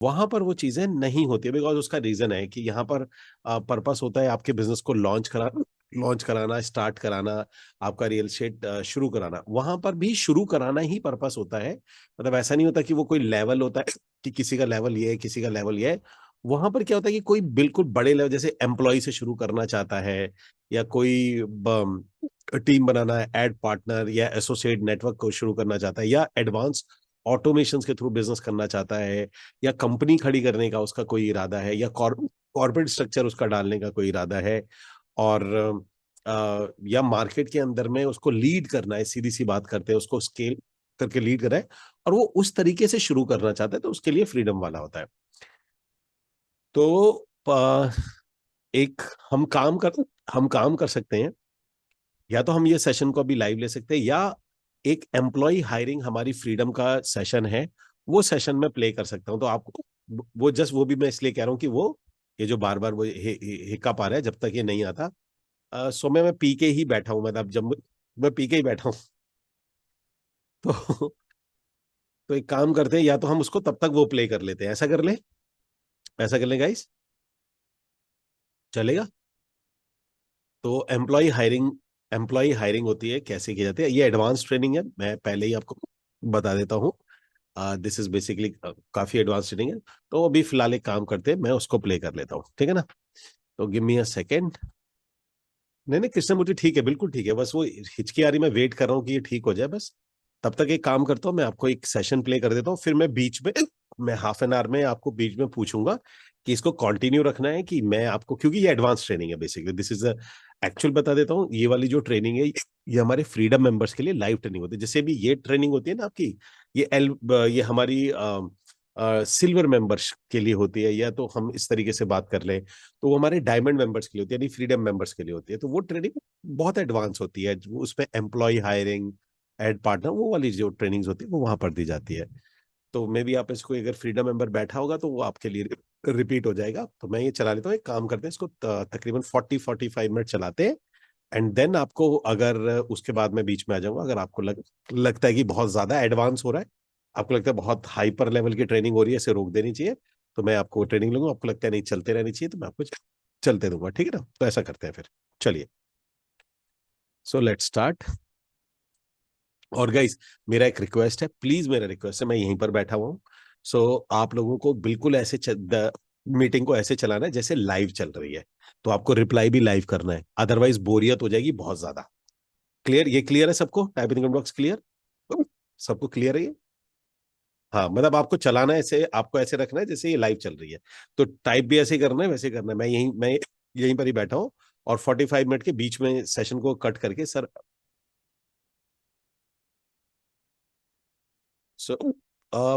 वहां पर वो चीजें नहीं होती है, बिकॉज उसका रीजन है कि यहाँ पर पर्पस होता है आपके बिजनेस को लॉन्च कराना, स्टार्ट कराना, आपका रियल एस्टेट शुरू कराना। वहां पर भी शुरू कराना ही पर्पस होता है। मतलब ऐसा नहीं होता कि वो कोई लेवल होता है कि किसी का लेवल ये है, किसी का लेवल ये है। वहां पर क्या होता है कि कोई बिल्कुल बड़े लेवल, जैसे एम्प्लॉय से शुरू करना चाहता है, या कोई टीम बनाना है, एड पार्टनर या एसोसिएट नेटवर्क को शुरू करना चाहता है, या एडवांस ऑटोमेशन के थ्रू बिजनेस करना चाहता है, या कंपनी खड़ी करने का उसका कोई इरादा है, या कॉर्पोरेट स्ट्रक्चर उसका डालने का कोई इरादा है, और या मार्केट के अंदर में उसको लीड करना है, सीधी सी बात करते हैं, उसको स्केल करके लीड करना है, और वो उस तरीके से शुरू करना चाहता है, तो उसके लिए फ्रीडम वाला होता है। तो एक हम काम कर सकते हैं, या तो हम ये सेशन को अभी लाइव ले सकते हैं, या एक एम्प्लॉय हायरिंग हमारी फ्रीडम का सेशन है, वो सेशन में प्ले कर सकता हूं। तो आपको वो जस्ट वो भी मैं इसलिए कह रहा हूँ कि वो ये जो बार बार वो हिक्कप आ रहा है, जब तक ये नहीं आता, सो मैं पी के ही बैठा हूँ, मतलब जब मैं पी के ही बैठा हूँ। तो तो एक काम करते हैं, या तो हम उसको तब तक वो प्ले कर लेते हैं, ऐसा कर ले, ऐसा कर ले गाइस, चलेगा? तो एम्प्लॉय हायरिंग होती है, कैसे की जाती है, ये एडवांस ट्रेनिंग है, मैं पहले ही आपको बता देता हूँ। दिस इज बेसिकली काफी एडवांस ट्रेनिंग है। तो अभी फिलहाल एक काम करते हैं, मैं उसको प्ले कर लेता हूँ, ठीक है ना? तो गिव मी अ सेकेंड। नहीं नहीं कृष्णमूर्ति ठीक है, बिल्कुल ठीक है, बस वो हिचकी आ रही, मैं वेट कर रहा हूँ कि ये ठीक हो जाए बस। तब तक एक काम करता हूँ, मैं आपको एक सेशन प्ले कर देता हूँ, फिर मैं बीच में, मैं हाफ एन आवर में आपको बीच में पूछूंगा कि इसको कंटिन्यू रखना है, कि मैं आपको, क्योंकि ये एडवांस ट्रेनिंग है बेसिकली, दिस इज एक्चुअल बता देता हूँ, ये वाली जो ट्रेनिंग है ये हमारे फ्रीडम मेंबर्स के लिए लाइव ट्रेनिंग होती है। जैसे भी ये ट्रेनिंग होती है ना आपकी, ये हमारी सिल्वर मेंबर्स के लिए होती है, या तो हम इस तरीके से बात कर लें तो वो हमारे डायमंड मेंबर्स के लिए होती है, यानी फ्रीडम मेंबर्स के लिए होती है। तो वो ट्रेनिंग बहुत एडवांस होती है, उसमें एम्प्लॉय हायरिंग, एड पार्टनर, वो वाली जो ट्रेनिंग्स होती है वो वहां पर दी जाती है। तो मे भी आप इसको, अगर फ्रीडम मेंबर बैठा होगा तो वो आपके लिए रिपीट हो जाएगा। तो मैं ये चला लेता हूँ, एक काम करते हैं, इसको तकरीबन 40-45 मिनट चलाते हैं। एंड देन आपको, अगर उसके बाद मैं बीच में आ जाऊंगा, अगर आपको लगता है कि बहुत ज्यादा एडवांस हो रहा है, आपको लगता है बहुत हाइपर लेवल की ट्रेनिंग हो रही है, इसे रोक देनी चाहिए, तो मैं आपको ट्रेनिंग लूंगा। आपको लगता है नहीं चलते रहनी चाहिए, तो मैं आपको चलते दूंगा, ठीक है ना? तो ऐसा करते हैं फिर, चलिए। So let's start. और गाइस, मेरा एक रिक्वेस्ट है, प्लीज मेरा रिक्वेस्ट है, मैं यहीं पर बैठा हुआ हूँ। सो आप लोगों को बिल्कुल ऐसे मीटिंग को ऐसे चलाना है जैसे लाइव चल रही है। तो आपको रिप्लाई भी लाइव करना है, अदरवाइज बोरियत हो जाएगी बहुत ज्यादा। क्लियर? ये क्लियर है सबको? Type in comment box, clear? सबको क्लियर है ये? हाँ, मतलब आपको चलाना है ऐसे, आपको ऐसे रखना है जैसे ये लाइव चल रही है। तो टाइप भी ऐसे ही करना है, वैसे ही करना है। मैं यहीं पर ही बैठा हूँ, और 45 मिनट के बीच में सेशन को कट करके सर। सो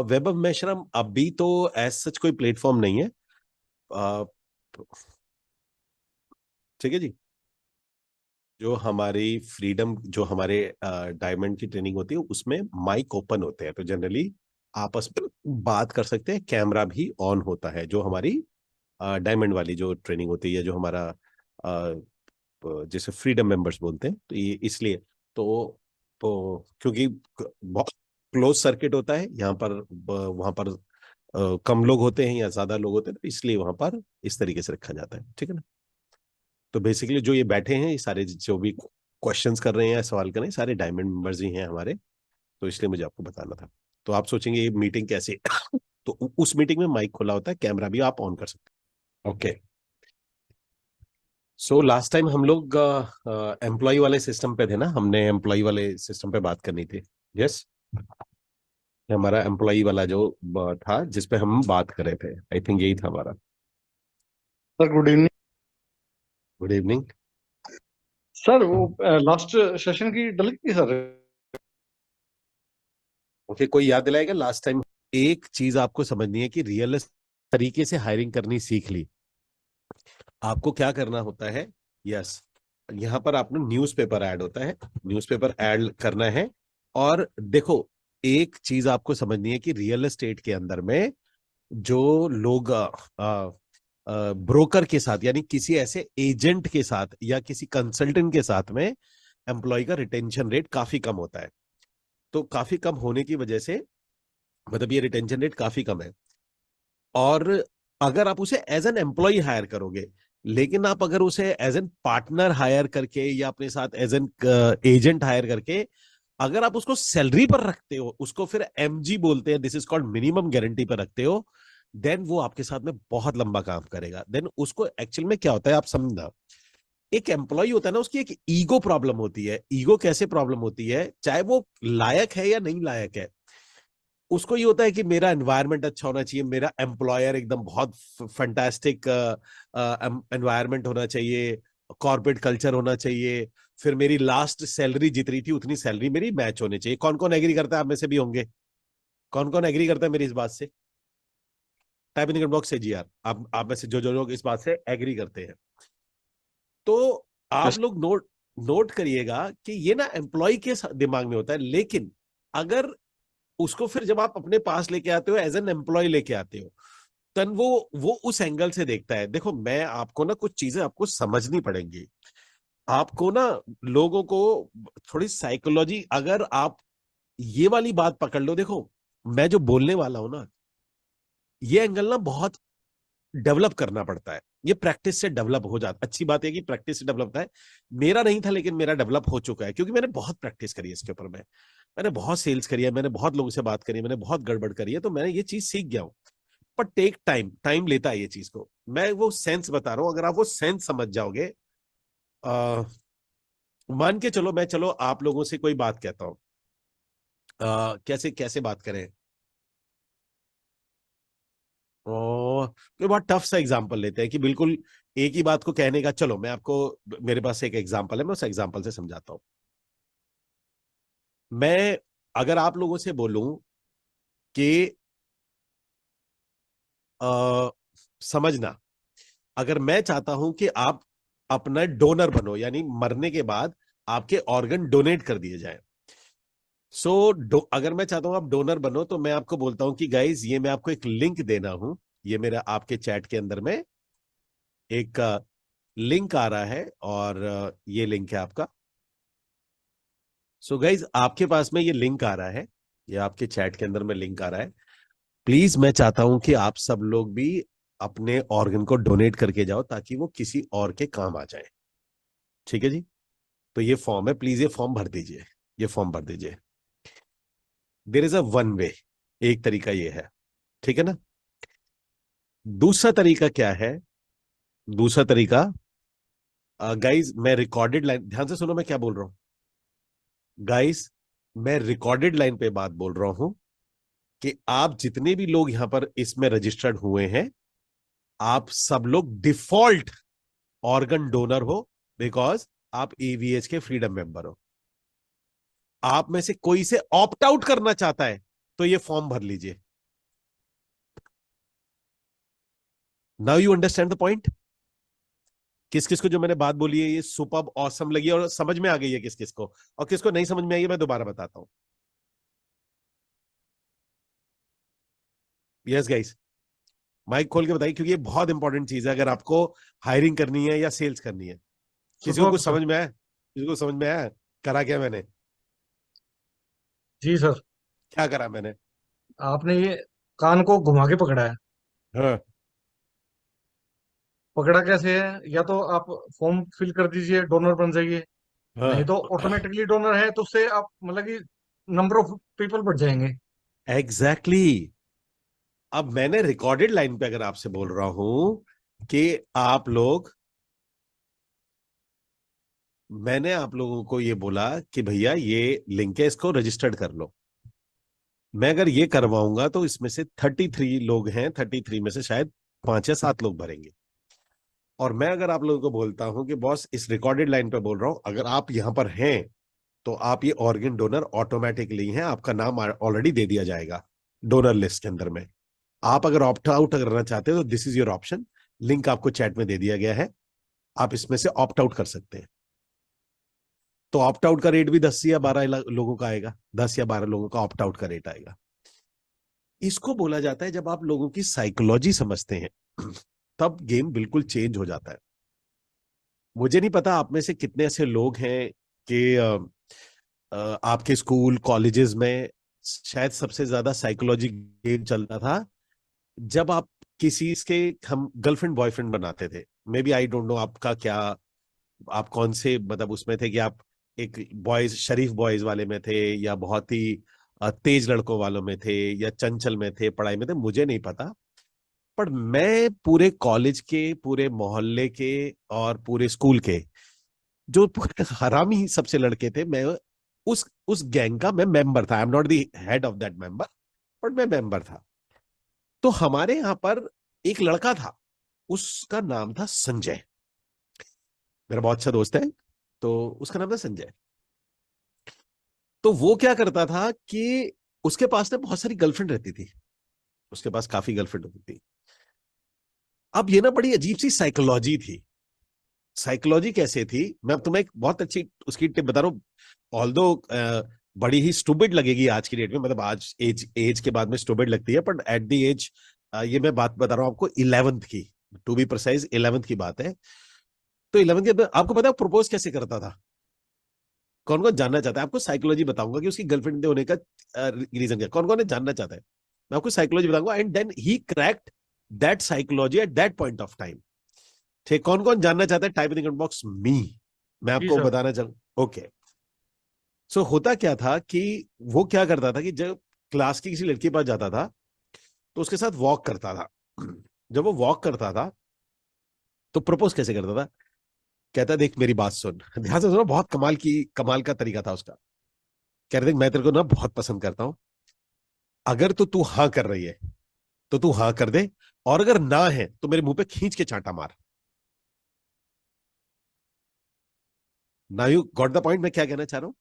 वेब ऑफ मैशरम अभी तो एज सच कोई प्लेटफॉर्म नहीं है। अ, ठीक है जी। जो हमारी फ्रीडम, जो हमारे डायमंड की ट्रेनिंग होती है, उसमें माइक ओपन होते हैं, तो जनरली आपस में बात कर सकते हैं, कैमरा भी ऑन होता है, जो हमारी डायमंड वाली जो ट्रेनिंग होती है, जो हमारा जैसे फ्रीडम मेंबर्स बोलते हैं, तो ये इसलिए। तो क्योंकि बहुत क्लोज सर्किट होता है यहाँ पर, वहां पर कम लोग होते हैं या ज्यादा लोग होते हैं, तो इसलिए वहां पर इस तरीके से रखा जाता है, ठीक है ना? तो बेसिकली जो ये बैठे हैं, ये सारे जो भी क्वेश्चंस कर रहे हैं या सवाल कर रहे हैं, सारे डायमंड मेंबर्स ही हैं हमारे। तो इसलिए मुझे आपको बताना था। तो आप सोचेंगे ये मीटिंग कैसे तो उस मीटिंग में माइक खुला होता है, कैमरा भी आप ऑन कर सकते हैं। ओके। सो लास्ट टाइम हम लोग एम्प्लॉय वाले सिस्टम पे थे ना, हमने एम्प्लॉय वाले सिस्टम पे बात करनी थी। यस। हमारा एम्प्लॉय वाला जो था, जिस पे हम बात कर रहे थे, आई थिंक यही था हमारा। Sir good evening. Good evening. Sir वो लास्ट सेशन की डल गई सर। ओके, कोई याद दिलाएगा लास्ट टाइम? एक चीज आपको समझनी है कि रियल तरीके से हायरिंग करनी सीख ली। आपको क्या करना होता है? यस, यहाँ पर आपने न्यूज़पेपर ऐड होता है, न्यूज़पेपर ऐड करना है। और देखो, एक चीज आपको समझनी है कि रियल एस्टेट के अंदर में जो लोग ब्रोकर के साथ, यानी किसी ऐसे एजेंट के साथ या किसी कंसल्टेंट के साथ में एम्प्लॉय का रिटेंशन रेट काफी कम होता है। तो काफी कम होने की वजह से, मतलब ये रिटेंशन रेट काफी कम है। और अगर आप उसे एज एन एम्प्लॉय हायर करोगे, लेकिन आप अगर उसे एज एन पार्टनर हायर करके या अपने साथ एज एन एजेंट हायर करके अगर आप उसको सैलरी पर रखते हो, उसको फिर एमजी बोलते हैं, this is called minimum guarantee पर रखते हो, देन वो आपके साथ में बहुत लंबा काम करेगा। देन उसको एक्चुअल में क्या होता है आप समझना, एक एम्प्लॉय होता है ना, उसकी एक ईगो प्रॉब्लम होती है। ईगो कैसे प्रॉब्लम होती है, चाहे वो लायक है या नहीं लायक है, उसको ये होता है कि मेरा एनवायरनमेंट अच्छा होना चाहिए, मेरा एम्प्लॉयर एकदम बहुत फैंटास्टिक एनवायरनमेंट होना चाहिए, कॉर्पोरेट कल्चर होना चाहिए, फिर मेरी लास्ट सैलरी जितनी थी उतनी सैलरी मेरी मैच होनी चाहिए। कौन कौन एग्री करता है, आप में से भी होंगे, कौन कौन एग्री करता है मेरी इस बात से? टाइप इन कमेंट बॉक्स से जी यार, आप में से जो जो लोग इस बात से एग्री करते हैं। तो आप यस। लोग नोट नोट करिएगा कि ये ना एम्प्लॉय के दिमाग में होता है, लेकिन अगर उसको फिर जब आप अपने पास लेके आते हो, एज एन एम्प्लॉय लेके आते हो, तन वो उस एंगल से देखता है। देखो, मैं आपको ना कुछ चीजें आपको समझनी पड़ेंगी, आपको ना लोगों को थोड़ी साइकोलॉजी, अगर आप ये वाली बात पकड़ लो, देखो मैं जो बोलने वाला हूं ना, ये एंगल ना बहुत डेवलप करना पड़ता है, ये प्रैक्टिस से डेवलप हो जाता है। अच्छी बात है कि प्रैक्टिस से डेवलप होता है। मेरा नहीं था, लेकिन मेरा डेवलप हो चुका है, क्योंकि मैंने बहुत प्रैक्टिस करी है इसके ऊपर। मैंने बहुत सेल्स करी है, मैंने बहुत लोगों से बात करी है, मैंने बहुत गड़बड़ करी है, तो मैंने ये चीज सीख गया हूं। पर टेक टाइम, टाइम लेता है ये चीज को। मैं वो सेंस बता रहा हूं, अगर आप वो सेंस समझ जाओगे, आ, मान के चलो, मैं चलो आप लोगों से कोई बात कहता हूं, कैसे कैसे बात करें, और कोई बहुत टफ सा एग्जांपल लेते हैं कि बिल्कुल एक ही बात को कहने का। चलो मैं आपको, मेरे पास एक एग्जांपल है, मैं उस एग्जांपल से समझाता हूं। मैं अगर आप लोगों से बोलूं कि आ, समझना, अगर मैं चाहता हूं कि आप अपना डोनर बनो, यानी मरने के बाद आपके ऑर्गन डोनेट कर दिए जाए। सो अगर मैं चाहता हूं आप डोनर बनो, तो मैं आपको बोलता हूं कि गाइज, ये मैं आपको एक लिंक देना हूं, ये मेरा आपके चैट के अंदर में एक लिंक आ रहा है, और ये लिंक है आपका। सो गाइज, आपके पास में ये लिंक आ रहा है, ये आपके चैट के अंदर में लिंक आ रहा है। प्लीज मैं चाहता हूं कि आप सब लोग भी अपने ऑर्गन को डोनेट करके जाओ, ताकि वो किसी और के काम आ जाए। ठीक है जी? तो ये फॉर्म है, प्लीज ये फॉर्म भर दीजिए, ये फॉर्म भर दीजिए। There is a one way, एक तरीका ये है, ठीक है ना? दूसरा तरीका क्या है? दूसरा तरीका, गाइस मैं रिकॉर्डेड लाइन, ध्यान से सुनो मैं क्या बोल रहा हूं। गाइस, मैं रिकॉर्डेड लाइन पे बात बोल रहा हूं कि आप जितने भी लोग यहां पर इसमें रजिस्टर्ड हुए हैं, आप सब लोग डिफॉल्ट ऑर्गन डोनर हो, बिकॉज आप एवीएच के फ्रीडम मेंबर हो। आप में से कोई से ऑप्ट आउट करना चाहता है, तो ये फॉर्म भर लीजिए। Now you understand the point. किस किस को जो मैंने बात बोली है ये सुपर्ब ऑसम लगी और समझ में आ गई है किस किस को, और किसको नहीं समझ में आई है मैं दोबारा बताता हूं। यस गाइस, माइक खोल के बताइए, क्योंकि ये बहुत इंपॉर्टेंट चीज है अगर आपको हायरिंग करनी है या सेल्स करनी है। किसी को सुपर कुछ सर। समझ में आया? किसी को समझ में आया करा क्या मैंने? जी सर। क्या करा मैंने? आपने ये कान को घुमा के पकड़ा है। हाँ। पकड़ा कैसे है? या तो आप फॉर्म फिल कर दीजिए, डोनर बन जाइए। नहीं हाँ। तो ऑटोमेटिकली डोनर है तो उससे आप मतलब कि नंबर ऑफ पीपल बढ़ जाएंगे। Exactly exactly. अब मैंने रिकॉर्डेड लाइन पे अगर आपसे बोल रहा हूं कि आप लोग, मैंने आप लोगों को ये बोला कि भैया ये लिंक है, इसको रजिस्टर्ड कर लो। मैं अगर ये करवाऊंगा तो इसमें से 33 लोग हैं, 33 में से शायद 5 या 7 लोग भरेंगे। और मैं अगर आप लोगों को बोलता हूं कि बॉस इस रिकॉर्डेड लाइन पे बोल रहा हूं, अगर आप यहां पर हैं, तो आप ये ऑर्गन डोनर ऑटोमेटिकली हैं, आपका नाम ऑलरेडी दे दिया जाएगा डोनर लिस्ट के अंदर में। आप अगर ऑप्ट आउट करना चाहते हो तो this is your option, link आपको चैट में दे दिया गया है, आप इसमें से ऑप्ट आउट कर सकते हैं। तो ऑप्ट आउट का रेट भी 10 या 12 लोगों का आएगा, 10 या 12 लोगों का ऑप्ट आउट का रेट आएगा। इसको बोला जाता है, जब आप लोगों की साइकोलॉजी समझते हैं तब गेम बिल्कुल चेंज हो जाता है। मुझे नहीं पता आप में से कितने ऐसे लोग हैं कि आपके स्कूल कॉलेजेस में शायद सबसे ज्यादा साइकोलॉजी गेम चलता था जब आप किसी के हम गर्लफ्रेंड बॉयफ्रेंड बनाते थे। Maybe I don't know आपका क्या, आप कौन से मतलब उसमें थे कि आप एक बॉयज शरीफ बॉयज वाले में थे, या बहुत ही तेज लड़कों वालों में थे, या चंचल में थे, पढ़ाई में थे, मुझे नहीं पता। पर मैं पूरे कॉलेज के, पूरे मोहल्ले के और पूरे स्कूल के जो पूरे हरामी सबसे लड़के थे, मैं उस गैंग का मैं मेंबर था। आई am not the head of that member, but मैं मेंबर था। तो हमारे यहाँ पर एक लड़का था, उसका नाम था संजय। मेरा बहुत अच्छा दोस्त है, तो उसका नाम था संजय। तो वो क्या करता था कि उसके पास ना बहुत सारी गर्लफ्रेंड रहती थी, उसके पास काफी गर्लफ्रेंड होती थी। अब ये ना बड़ी अजीब सी साइकोलॉजी थी। साइकोलॉजी कैसे थी, मैं अब तुम्हें एक बहुत अच्छी उसकी टिप बता रहा हूँ। ऑल्दो बड़ी ही स्टूपिड लगेगी आज की डेट में, मतलब आज एज एज के बाद में स्टूपिड लगती है, बट एट द एज, ये मैं बात बता रहा हूँ आपको 11th की, टू बी प्रिसाइज 11th की बात है। तो 11th के आपको पता है प्रपोज कैसे करता था? कौन कौन जानना चाहता है? आपको साइकोलॉजी बताऊंगा कि उसकी गर्लफ्रेंड होने का रीजन क्या, कौन कौन जानना चाहता है? मैं आपको साइकोलॉजी बताऊंगा, and then he cracked that psychology at that point of time. ठीक, कौन कौन जानना चाहता है? Type in the comment box me. मैं जी आपको सर। बताना चल। ओके। सो होता क्या था कि वो क्या करता था कि जब क्लास की किसी लड़की के पास जाता था, तो उसके साथ वॉक करता था। जब वो वॉक करता था, तो प्रपोज कैसे करता था? कहता, देख मेरी बात सुन, ध्यान से सुनो, बहुत कमाल का तरीका था उसका। कह रहे, देख मैं तेरे को ना बहुत पसंद करता हूं, अगर तो तू हाँ कर रही है तो तू हाँ कर दे, और अगर ना है तो मेरे मुंह पे खींच के चांटा मार। ना यू गॉट द पॉइंट मैं क्या कहना चाह रहा हूं?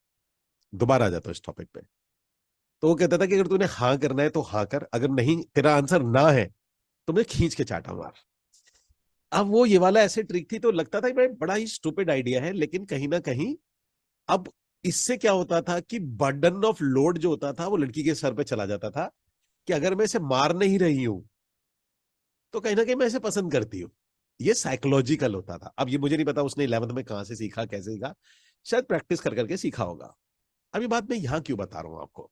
दोबारा आ जाता हूं इस टॉपिक पे। तो वो कहता था कि अगर तूने हाँ करना है तो हाँ कर, अगर नहीं, तेरा आंसर ना है, तो मुझे खींच के चाटा मार। अब वो ये वाला ऐसे ट्रिक थी, तो लगता था कि भाई बड़ा ही स्टूपिड आइडिया है, लेकिन कहीं ना कहीं अब इससे क्या होता था कि बर्डन ऑफ लोड जो होता था वो लड़की के सर पे चला जाता था, कि अगर मैं इसे मार नहीं रही हूं, तो कहीं ना कहीं मैं इसे पसंद करती हूँ। ये साइकोलॉजिकल होता था। अब ये मुझे नहीं पता उसने 11th में कहां से सीखा, कैसे सीखा, शायद प्रैक्टिस कर करके सीखा होगा। अभी बात मैं यहां क्यों बता रहा हूं आपको?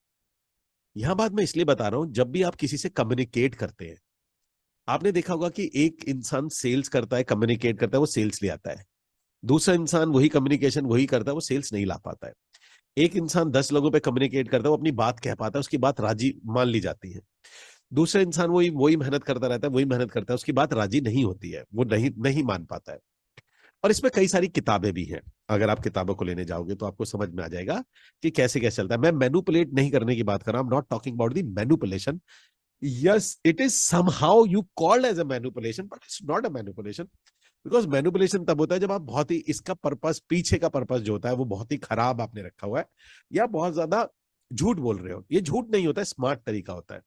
यहां बात मैं इसलिए बता रहा हूं, जब भी आप किसी से कम्युनिकेट करते हैं, आपने देखा होगा कि एक इंसान सेल्स करता है, कम्युनिकेट करता है, वो सेल्स ले आता है। दूसरा इंसान वही कम्युनिकेशन वही करता है, वो सेल्स नहीं ला पाता है। एक इंसान 10 लोगों पे कम्युनिकेट करता है, वो अपनी बात कह पाता है, उसकी बात राजी मान ली जाती है। दूसरा इंसान वही वही मेहनत करता रहता है, वही मेहनत करता है, उसकी बात राजी नहीं होती है, वो नहीं नहीं मान पाता है। और इसमें कई सारी किताबें भी हैं। अगर आप किताबों को लेने जाओगे तो आपको समझ में आ जाएगा कि कैसे कैसे चलता है। मैं मैनुपुलेट नहीं करने की बात कर रहा हूं, not talking about the manipulation. yes it is somehow you called as a manipulation, but it's not a manipulation, because manipulation तब होता है जब आप बहुत ही, इसका पर्पस, पीछे का पर्पस जो होता है वो बहुत ही खराब आपने रखा हुआ है, या बहुत ज्यादा झूठ बोल रहे हो। ये झूठ नहीं होता है, स्मार्ट तरीका होता है।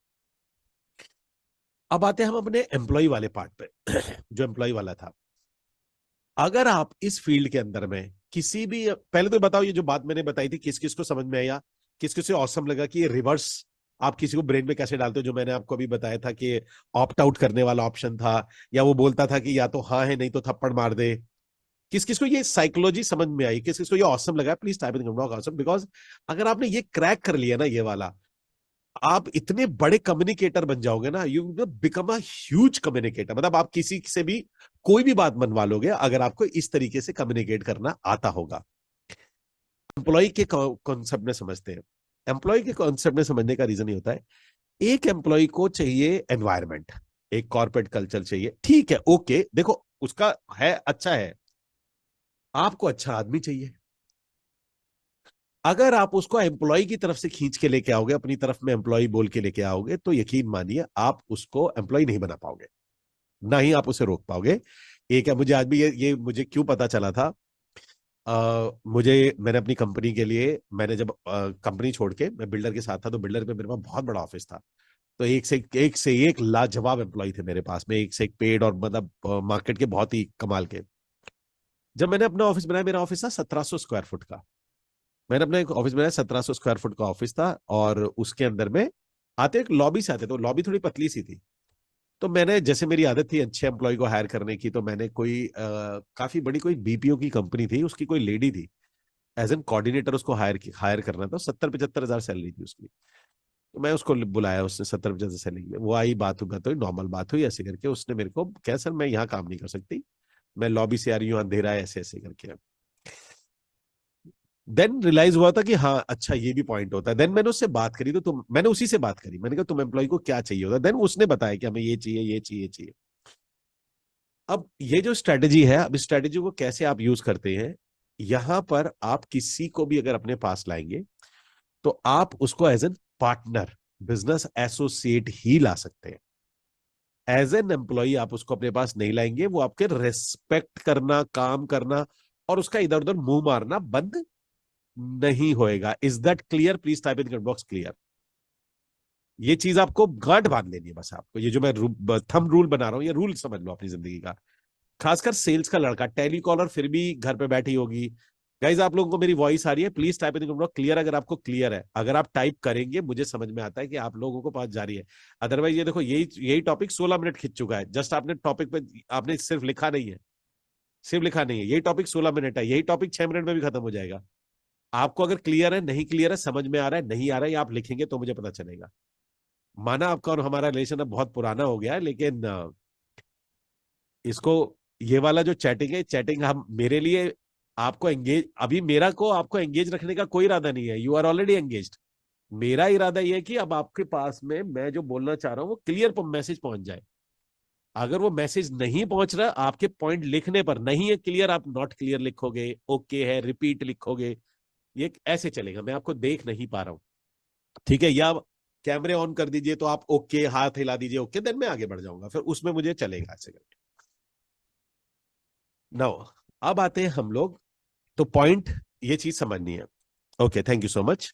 अब आते हैं हम अपने एम्प्लॉय वाले पार्ट पे। जो एम्प्लॉय वाला था, अगर आप इस फील्ड के अंदर में किसी भी, पहले तो बताओ ये जो बात मैंने बताई थी किस किस को समझ में आया, किस किस से औसम लगा कि ये रिवर्स आप किसी को ब्रेन में कैसे डालते हो, जो मैंने आपको अभी बताया था कि ऑप्ट आउट करने वाला ऑप्शन था, या वो बोलता था कि या तो हाँ है नहीं तो थप्पड़ मार दे। किस किस को ये साइकोलॉजी समझ में आई, किस किस को ये ऑसम लगा, please type in comment box awesome. Because अगर आपने ये क्रैक कर लिया ना ये वाला, आप इतने बड़े कम्युनिकेटर बन जाओगे ना, you become a huge communicator. मतलब आप किसी से भी कोई भी बात मनवा लोगे, अगर आपको इस तरीके से कम्युनिकेट करना आता होगा। एम्प्लॉय के कॉन्सेप्ट में समझते हैं। एम्प्लॉय के कॉन्सेप्ट में समझने का रीजन ये होता है, एक एम्प्लॉय को चाहिए एनवायरमेंट, एक कॉर्पोरेट कल्चर चाहिए, ठीक है, ओके, देखो उसका है, अच्छा है। आपको अच्छा आदमी चाहिए। अगर आप उसको एम्प्लॉय की तरफ से खींच के लेके आओगे, अपनी तरफ में एम्प्लॉय बोल के लेके आओगे, तो यकीन मानिए आप उसको एम्प्लॉय नहीं बना पाओगे, ना ही आप उसे रोक पाओगे। एक है, मुझे आज भी ये मुझे क्यों पता चला था। मैंने अपनी कंपनी के लिए, मैंने जब कंपनी छोड़ के मैं बिल्डर के साथ था, तो बिल्डर पे मेरे पास बहुत बड़ा ऑफिस था। तो एक से एक लाजवाब एम्प्लॉय थे मेरे पास में, एक से एक पेड, और मतलब मार्केट के बहुत ही कमाल के। जब मैंने अपना ऑफिस बनाया, मेरा ऑफिस था 1700 स्क्वायर फुट का। मैंने अपना एक ऑफिस बनाया, 1700 स्क्वायर फुट का ऑफिस था, और उसके अंदर में आते एक लॉबी से आते, तो लॉबी थोड़ी पतली सी थी। तो मैंने, जैसे मेरी आदत थी अच्छे एम्प्लॉय को हायर करने की, तो मैंने कोई काफी बड़ी कोई बीपीओ की कंपनी थी, उसकी कोई लेडी थी, एज एन कोऑर्डिनेटर उसको हायर करना था। 70-75 हजार सैलरी थी उसकी। तो मैं उसको बुलाया, उसने 70-75 सैलरी में, वो आई, बात हुई, नॉर्मल बात हुई, ऐसे करके उसने मेरे को क्या, सर मैं यहाँ काम नहीं कर सकती, मैं लॉबी से आ रही हूँ, अंधेरा है, ऐसे ऐसे करके। देन रियलाइज हुआ था कि हाँ अच्छा ये भी पॉइंट होता है। देन मैंने उससे बात करी, तो मैंने उसी से बात करी, मैंने कहा तुम एम्प्लॉय को क्या चाहिए होता है, देन उसने बताया कि हमें ये चाहिए, ये चाहिए, ये चाहिए। अब ये जो स्ट्रेटेजी है, अब इस स्ट्रेटेजी को कैसे आप यूज करते हैं, यहां पर आप किसी को भी अगर अपने पास लाएंगे तो आप उसको as an partner, business associate ही ला सकते हैं। एज एन एम्प्लॉय आप उसको अपने पास नहीं लाएंगे, वो आपके रेस्पेक्ट करना, काम करना और उसका इधर उधर मुंह मारना बंद नहीं होएगा। Is that clear? Please type in comment box clear. ये चीज आपको गांठ बांध लेनी है बस आपको, ये जो मैं थंब रूल बना रहा हूं, ये रूल समझ लो अपनी जिंदगी का। खासकर सेल्स का लड़का, टेलीकॉलर फिर भी घर पे बैठी होगी। गाइज आप लोगों को मेरी वॉइस आ रही है? Please type in comment clear अगर आपको क्लियर है। अगर आप टाइप करेंगे मुझे समझ में आता है कि आप लोगों को पास जा रही है। अदरवाइज ये देखो, यही यही टॉपिक 16 मिनट खिंच चुका है, जस्ट आपने टॉपिक पे आपने सिर्फ लिखा नहीं है, सिर्फ लिखा नहीं है, यही टॉपिक 16 मिनट है, यही टॉपिक 6 मिनट में भी खत्म हो जाएगा। आपको अगर क्लियर है, नहीं क्लियर है, समझ में आ रहा है, नहीं आ रहा है, या आप लिखेंगे तो मुझे पता चलेगा। माना आपका और हमारा रिलेशन अब बहुत पुराना हो गया है, लेकिन इसको, ये वाला जो चैटिंग है, चैटिंग हम मेरे लिए आपको एंगेज, अभी मेरा को आपको एंगेज रखने का कोई इरादा नहीं है, यू आर ऑलरेडी एंगेज्ड। मेरा इरादा ये है कि अब आपके पास में मैं जो बोलना चाह रहा हूँ वो क्लियर मैसेज पहुंच जाए। अगर वो मैसेज नहीं पहुंच रहा, आपके पॉइंट लिखने पर नहीं है क्लियर, आप नॉट क्लियर लिखोगे, ओके है रिपीट लिखोगे, ये ऐसे चलेगा, मैं आपको देख नहीं पा रहा हूं, ठीक है? या कैमरे ऑन कर दीजिए तो आप ओके हाथ हिला दीजिए, ओके, देन मैं आगे बढ़ जाऊंगा, फिर उसमें मुझे चलेगा ऐसे करके। नाउ अब आते हैं हम लोग, तो पॉइंट, ये चीज समझनी है। Okay, thank you so much.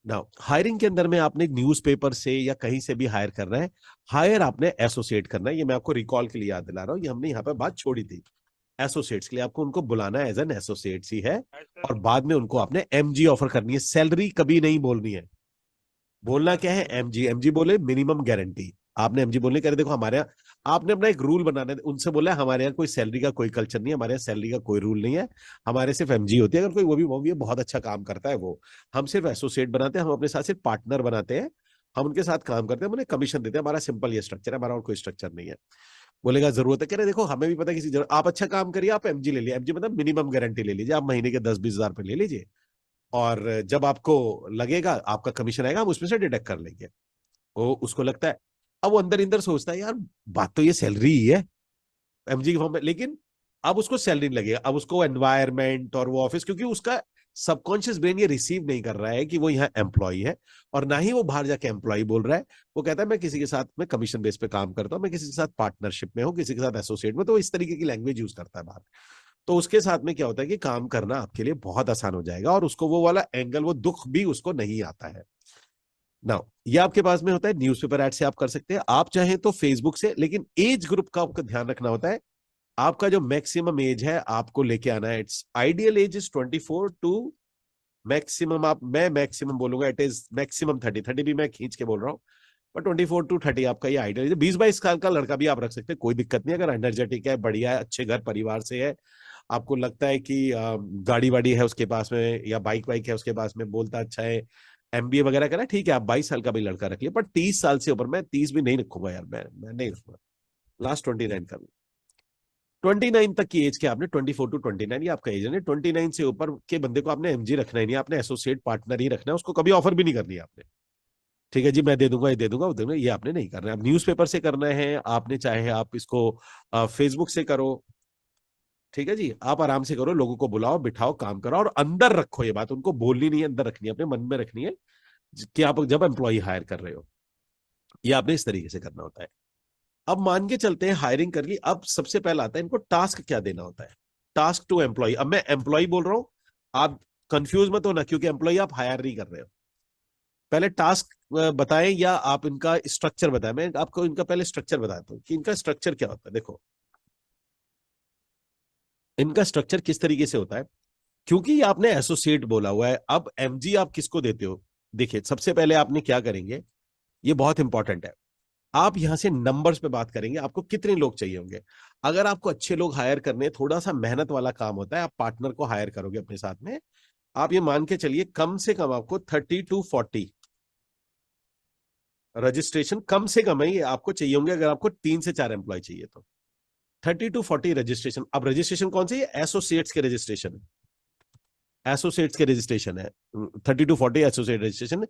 Now hiring के अंदर में आपने न्यूज़पेपर से या कहीं से भी हायर करना है, हायर आपने एसोसिएट करना है। ये मैं आपको रिकॉल के लिए याद दिला रहा हूं, ये हमने यहाँ पे बात छोड़ी थी। एसोसिएट्स के लिए आपको उनको बुलाना है एज एन एसोसिएट्स ही है, और बाद में उनको आपने एमजी ऑफर करनी है, सैलरी कभी नहीं बोलनी है। बोलना क्या है? एमजी, एमजी बोले मिनिमम गारंटी। आपने एमजी बोलने करे, देखो हमारे यहाँ आपने अपना एक रूल बनाना है, उनसे बोला है हमारे यहाँ कोई सैलरी का कोई कल्चर नहीं है, हमारे यहाँ सैलरी का कोई रूल नहीं है, हमारे सिर्फ एमजी होती है। अगर कोई वो भी बहुत अच्छा काम करता है, वो हम सिर्फ एसोसिएट बनाते हैं, हम अपने साथ सिर्फ पार्टनर बनाते हैं, हम उनके साथ काम करते हैं, हम उन्हें कमीशन देते हैं। हमारा सिंपल ये स्ट्रक्चर है, हमारा और कोई स्ट्रक्चर नहीं है। बोलेगा जरूरत है, कह रहे देखो हमें भी पता है किसी जरूरत, आप अच्छा काम करिए, आप एमजी ले लीजिए, एमजी मतलब मिनिमम गारंटी ले लीजिए, आप महीने के 10-20 हजार रुपए ले लीजिए, और जब आपको लगेगा आपका कमीशन आएगा, हम उसमें से डिडक्ट कर लेंगे। वो उसको लगता है, अब वो अंदर इंदर सोचता है यार बात तो ये सैलरी ही है एमजी के फॉर्म में, लेकिन अब उसको सैलरी नहीं लगेगा, अब उसको एनवायरमेंट और वो ऑफिस, क्योंकि उसका सबकॉन्शियस ब्रेन ये रिसीव नहीं कर रहा है कि वो यहाँ एम्प्लॉय है, और ना ही वो बाहर जाके एम्प्लॉय बोल रहा है। वो कहता है मैं किसी के साथ में कमीशन बेस पे काम करता हूँ, मैं किसी के साथ पार्टनरशिप में हूँ, किसी के साथ एसोसिएट में, तो वो इस तरीके की लैंग्वेज यूज करता है बाहर। तो उसके साथ में क्या होता है कि काम करना आपके लिए बहुत आसान हो जाएगा, और उसको वो वाला एंगल, वो दुख भी उसको नहीं आता है। नाउ ये आपके पास में होता है न्यूज़पेपर ऐड से आप कर सकते हैं, आप चाहें तो फेसबुक से, लेकिन एज ग्रुप का आपको ध्यान रखना होता है। आपका जो मैक्सिमम एज है आपको लेके आना है, it's ideal age is 24 to maximum, आप मैं मैक्सिमम बोलूंगा, इट इज मैक्सिमम 30 भी मैं खींच के बोल रहा हूँ, पर 24 to 30 आपका ये आइडियल, 20-22 साल का लड़का भी आप रख सकते हैं, कोई दिक्कत नहीं, अगर एनर्जेटिक है, बढ़िया है, अच्छे घर परिवार से है, आपको लगता है कि गाड़ी वाड़ी है उसके पास में, या बाइक वाइक है उसके पास में, बोलता अच्छा है, एमबीए वगैरह करा, ठीक है, आप 22 साल का भी लड़का रख लिया, पर 30 साल से ऊपर, मैं 30 भी नहीं रखूंगा यार, मैं नहीं रखूंगा, लास्ट 29 कर लूँ। 29 तक की एज के आपने, 24 to 29 ये आपका एज है, 29 से ऊपर के बंदे को आपने एमजी रखना ही नहीं, आपने एसोसिएट पार्टनर ही रखना है, उसको कभी ऑफर भी नहीं करनी है आपने। ठीक है जी, मैं दे दूंगा, ये दे दूंगा, वो दे दूंगा, ये आपने नहीं करना है। आप न्यूज़पेपर से करना है आपने, चाहे आप इसको फेसबुक से करो, ठीक है जी, आप आराम से करो, लोगों को बुलाओ, बिठाओ, काम कराओ, और अंदर रखो ये बात, उनको बोलनी नहीं है, अंदर रखनी है, अपने मन में रखनी है कि आप जब एम्प्लॉय हायर कर रहे हो, ये आपने इस तरीके से करना होता है। अब मान के चलते हैं हायरिंग कर ली, अब सबसे पहला आता है इनको टास्क क्या देना होता है। टास्क टू एम्प्लॉय, अब मैं एम्प्लॉय बोल रहा हूं, आप कंफ्यूज मत होना, क्योंकि एम्प्लॉय आप हायर नहीं कर रहे हो। पहले टास्क बताएं, या आप इनका स्ट्रक्चर बताएं, मैं आपको इनका पहले स्ट्रक्चर बताता हूँ कि इनका स्ट्रक्चर क्या होता है। देखो इनका स्ट्रक्चर किस तरीके से होता है, क्योंकि आपने एसोसिएट बोला हुआ है, अब एमजी आप किसको देते हो। देखिए सबसे पहले आपने क्या करेंगे, ये बहुत इंपॉर्टेंट है, आप यहां से नंबर्स पे बात करेंगे, आपको कितने लोग चाहिए होंगे। अगर आपको अच्छे लोग हायर करने, थोड़ा सा मेहनत वाला काम होता है, आप पार्टनर को हायर करोगे अपने साथ में, आप ये मान के चलिए कम से कम आपको 30 to 40 रजिस्ट्रेशन कम से कम है, ये आपको चाहिए होंगे अगर आपको 3 से 4 एम्प्लॉय चाहिए तो। 30 to 40 रजिस्ट्रेशन। अब रजिस्ट्रेशन कौन सी है? एसोसिएट्स के रजिस्ट्रेशन है, एसोसिएट्स के रजिस्ट्रेशन है। 30 to 40 एसोसिएट रजिस्ट्रेशन।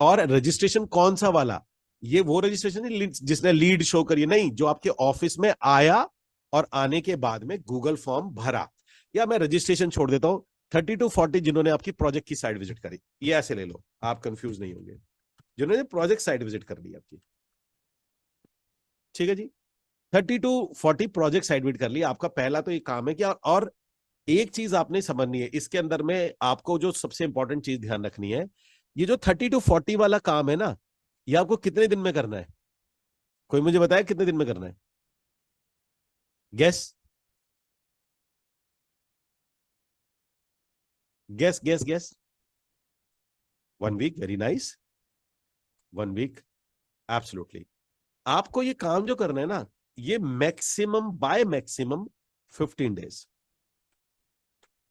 और रजिस्ट्रेशन कौन सा वाला? ये वो रजिस्ट्रेशन है जिसने लीड शो करी, नहीं, जो आपके ऑफिस में आया और आने के बाद में गूगल फॉर्म भरा। या मैं रजिस्ट्रेशन छोड़ देता हूं, 30 to 40 जिन्होंने आपकी प्रोजेक्ट की साइट विजिट करी, ये ऐसे ले लो, आप कंफ्यूज नहीं होंगे, जिन्होंने प्रोजेक्ट साइट विजिट कर ली आपकी। ठीक है जी, 30 to 40 प्रोजेक्ट साइट विजिट कर ली, आपका पहला तो ये काम है कि। और एक चीज आपने समझनी है इसके अंदर में, आपको जो सबसे इंपॉर्टेंट चीज ध्यान रखनी है, ये जो 30 to 40 वाला काम है ना, ये आपको कितने दिन में करना है? कोई मुझे बताया कितने दिन में करना है? Guess guess guess guess. 1 week, very nice, 1 week, absolutely. आपको ये काम जो करना है ना, ये maximum by maximum 15 days.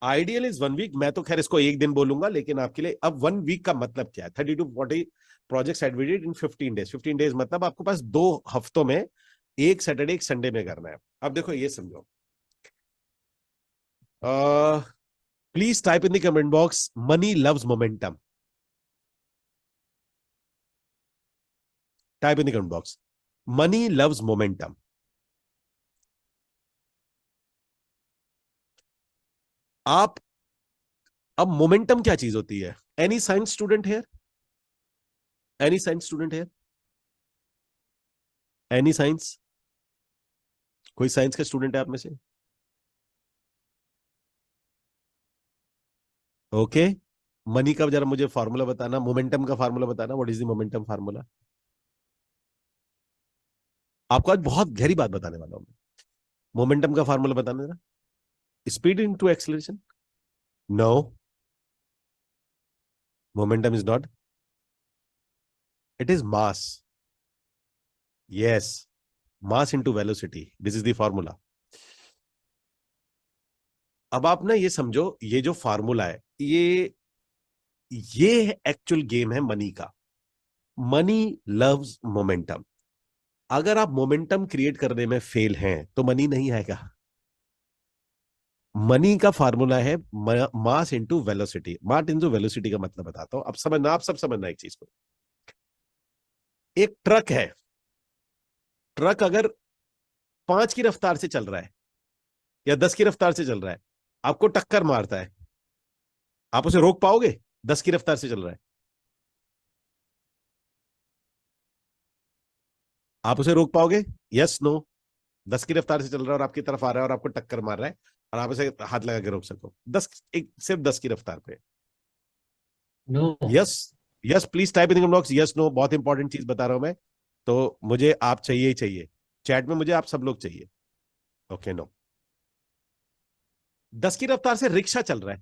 Ideal is 1 week, मैं तो खैर इसको एक दिन बोलूंगा, लेकिन आपके लिए अब 1 वीक का मतलब क्या है? 30 to 40 project divided in 15 days. 15 days मतलब आपके पास 2 हफ्तों में एक सैटरडे एक संडे में करना है। अब देखो ये समझो, please type in the comment box, money loves momentum. Type in the comment box, money loves momentum. आप, अब मोमेंटम क्या चीज होती है? एनी साइंस स्टूडेंट है? एनी साइंस स्टूडेंट है? Any science? कोई साइंस का स्टूडेंट है आप में से? ओके, मनी का जरा मुझे फार्मूला बताना, मोमेंटम का फार्मूला बताना, what is the momentum formula? आपको आज बहुत गहरी बात बताने वाला हूं मैं। मोमेंटम का फार्मूला बताना जरा। Speed into acceleration? No, momentum is not, it is mass. Yes, mass into velocity, this is the formula. अब आप ना ये समझो, ये जो फार्मूला है, ये एक्चुअल गेम है मनी का। Money loves momentum. अगर आप मोमेंटम क्रिएट करने में फेल हैं तो मनी नहीं आएगा। मनी का फार्मूला है mass into velocity. Mass into velocity का मतलब बताता हूं, अब समझना, आप सब समझना एक चीज को। एक ट्रक है, ट्रक अगर 5 की रफ्तार से चल रहा है या 10 की रफ्तार से चल रहा है, आपको टक्कर मारता है, आप उसे रोक पाओगे? 10 की रफ्तार से चल रहा है, आप उसे रोक पाओगे? Yes no? 10 की रफ्तार से चल रहा है और आपकी तरफ आ रहा है और आपको टक्कर मार रहा है, और आप उसे हाथ लगा के रोक सको? 10, एक सिर्फ 10 की रफ्तार पे। No. Yes, yes please type in box, yes no. बहुत इंपॉर्टेंट चीज बता रहा हूं मैं, तो मुझे आप चाहिए ही चाहिए, चैट में मुझे आप सब लोग चाहिए। Okay, no. 10 की रफ्तार से रिक्शा चल रहा है,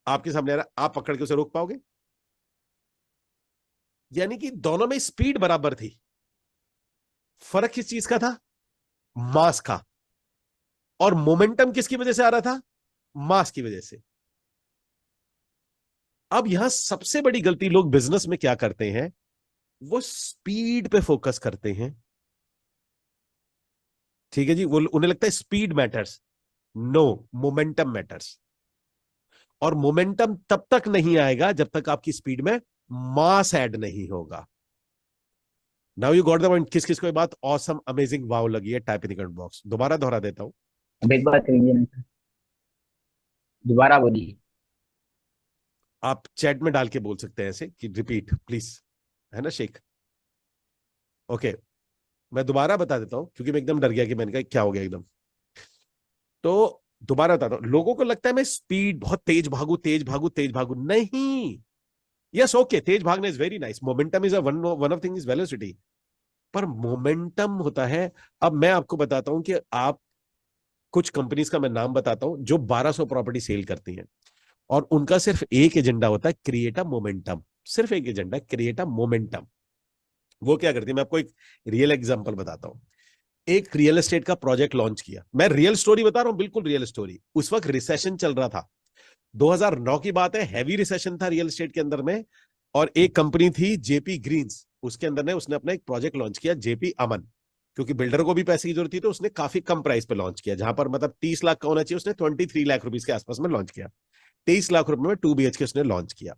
आपके सामने आ रहा है, आप पकड़ के उसे रोक पाओगे? यानी कि दोनों में स्पीड बराबर थी, फर्क किस चीज का था? मास का। और मोमेंटम किसकी वजह से आ रहा था? मास की वजह से। अब यहां सबसे बड़ी गलती लोग बिजनेस में क्या करते हैं, वो स्पीड पे फोकस करते हैं। ठीक है जी, वो उन्हें लगता है speed matters. No, momentum matters. और मोमेंटम तब तक नहीं आएगा जब तक आपकी स्पीड में मास ऐड नहीं होगा। Now you got the point. किस किस को ये बात ऑसम अमेजिंग वाव लगी है? Type in the comment box. दोबारा दोहरा देता हूं, अब एक बात करिए ना, दोबारा बोलिए। आप चैट में डाल के बोल सकते हैं ऐसे कि रिपीट प्लीज, है ना शेख? ओके, मैं दोबारा बता देता हूं क्योंकि मैं एकदम डर गया कि मैंने कहा क्या हो गया एकदम। तो दोबारा बताता हूं। लोगों को लगता है मैं स्पीड बहुत तेज भागू, तेज भागू, तेज भागू। नहीं, यस ओके, तेज भागना is very nice, momentum is one one of thing is velocity, पर मोमेंटम होता है। अब मैं आपको बताता हूं कि आप, कुछ कंपनीज का मैं नाम बताता हूं जो 1200 प्रॉपर्टी सेल करती हैं, और उनका सिर्फ एक एजेंडा होता है, क्रिएट अ मोमेंटम। सिर्फ एक एजेंडा, क्रिएट अ मोमेंटम। वो क्या करती है, मैं आपको एक रियल एग्जांपल बताता हूं। एक रियल एस्टेट का प्रोजेक्ट लॉन्च किया। मैं रियल स्टोरी बता रहा हूं, बिल्कुल रियल स्टोरी। उस वक्त रिसेशन चल रहा था, 2009 की बात है, हैवी रिसेशन था रियल एस्टेट के अंदर में। और एक कंपनी थी जेपी ग्रीन्स, उसके अंदर ने उसने अपना एक प्रोजेक्ट लॉन्च किया, जेपी अमन। क्योंकि बिल्डर को भी पैसे की जरूरत थी, तो उसने काफी कम प्राइस पे लॉन्च किया, जहां पर मतलब 30 लाख का होना चाहिए, उसने 23 लाख रुपीज के आसपास में लॉन्च किया। 23 लाख रुपए में 2 BHK उसने लॉन्च किया।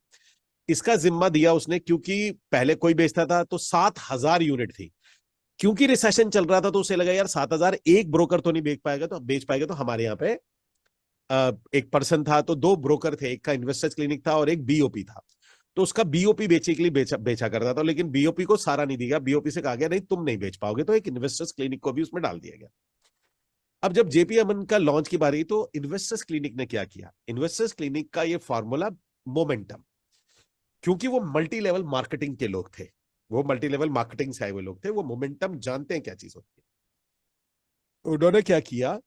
इसका जिम्मा दिया उसने, क्योंकि पहले कोई बेचता था तो 7,000 यूनिट थी। क्योंकि रिसेशन चल रहा था तो उसे लगा यार 7,000 एक ब्रोकर तो नहीं बेच पाएगा, तो हमारे यहाँ पे एक पर्सन था, तो दो ब्रोकर थे, एक का इन्वेस्टर्स क्लिनिक था और एक बीओपी था। तो उसका बीओपी बेसिकली बेचा करता था, लेकिन बीओपी को सारा नहीं दिया, बीओपी से कहा गया नहीं तुम नहीं बेच पाओगे, तो एक इन्वेस्टर्स क्लिनिक को भी उसमें डाल दिया गया। अब जब जेपी अमन का लॉन्च की बारी, तो इन्वेस्टर्स क्लिनिक ने क्या किया, इन्वेस्टर्स क्लिनिक का ये फॉर्मूला मोमेंटम, क्योंकि वो मल्टी लेवल मार्केटिंग के लोग थे, वो मल्टी लेवल मार्केटिंग से आए हुए लोग थे, वो मोमेंटम जानते हैं क्या चीज होती है। उन्होंने क्या किया,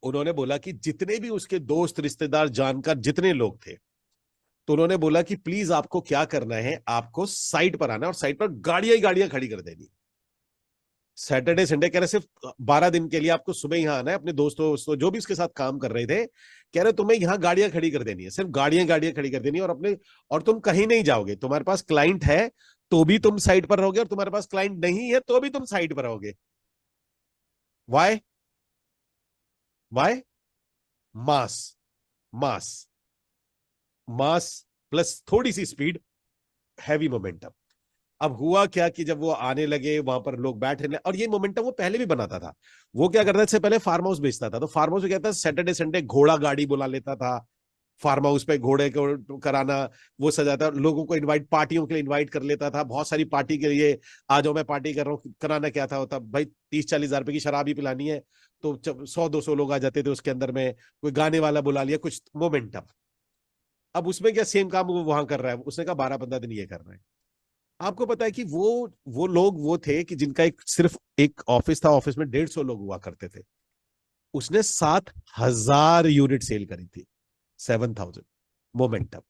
उन्होंने बोला कि जितने भी उसके दोस्त रिश्तेदार जानकार जितने लोग थे, तो उन्होंने बोला कि प्लीज आपको क्या करना है, आपको साइट पर आना है और साइट पर गाड़ियां ही गाड़ियां खड़ी कर देनी। सैटरडे संडे कह रहे सिर्फ 12 दिन के लिए आपको सुबह यहां आना है, अपने दोस्तों जो भी उसके साथ काम कर रहे थे, कह रहे तुम्हें यहां गाड़ियां खड़ी कर देनी है, सिर्फ गाड़ियां गाड़ियां खड़ी कर देनी है, और तुम कहीं नहीं जाओगे, तुम्हारे पास क्लाइंट है तो भी तुम साइट पर रहोगे, और तुम्हारे पास क्लाइंट नहीं है तो भी तुम साइट पर रहोगे। वाई? वाई? मास, मास, मास प्लस थोड़ी सी स्पीड, हैवी मोमेंटम। अब हुआ क्या कि जब वो आने लगे, वहां पर लोग बैठे रहे, और ये मोमेंटम वो पहले भी बनाता था। वो क्या करता था, इससे पहले फार्म हाउस बेचता था, तो फार्म हाउस में कहता था सैटरडे संडे घोड़ा गाड़ी बुला लेता था, फार्म हाउस पे घोड़े को कराना, वो सजाता, लोगों को इनवाइट, पार्टियों के लिए इनवाइट कर लेता था, बहुत सारी पार्टी के लिए, आ जाओ मैं पार्टी कर रहा हूँ। कराना क्या था, होता भाई 30-40 हजार रुपए की शराब ही पिलानी है, तो 100-200 लोग आ जाते थे उसके अंदर में, कोई गाने वाला बुला लिया, कुछ मोमेंटम। अब उसमें क्या सेम काम वो वहां कर रहा है, उसने कहा 12-15 दिन ये कर रहे हैं। आपको पता है कि वो लोग वो थे कि जिनका एक सिर्फ एक ऑफिस था, ऑफिस में 150 लोग हुआ करते थे, उसने 7,000 यूनिट सेल करी थी, 7,000 मोमेंटम।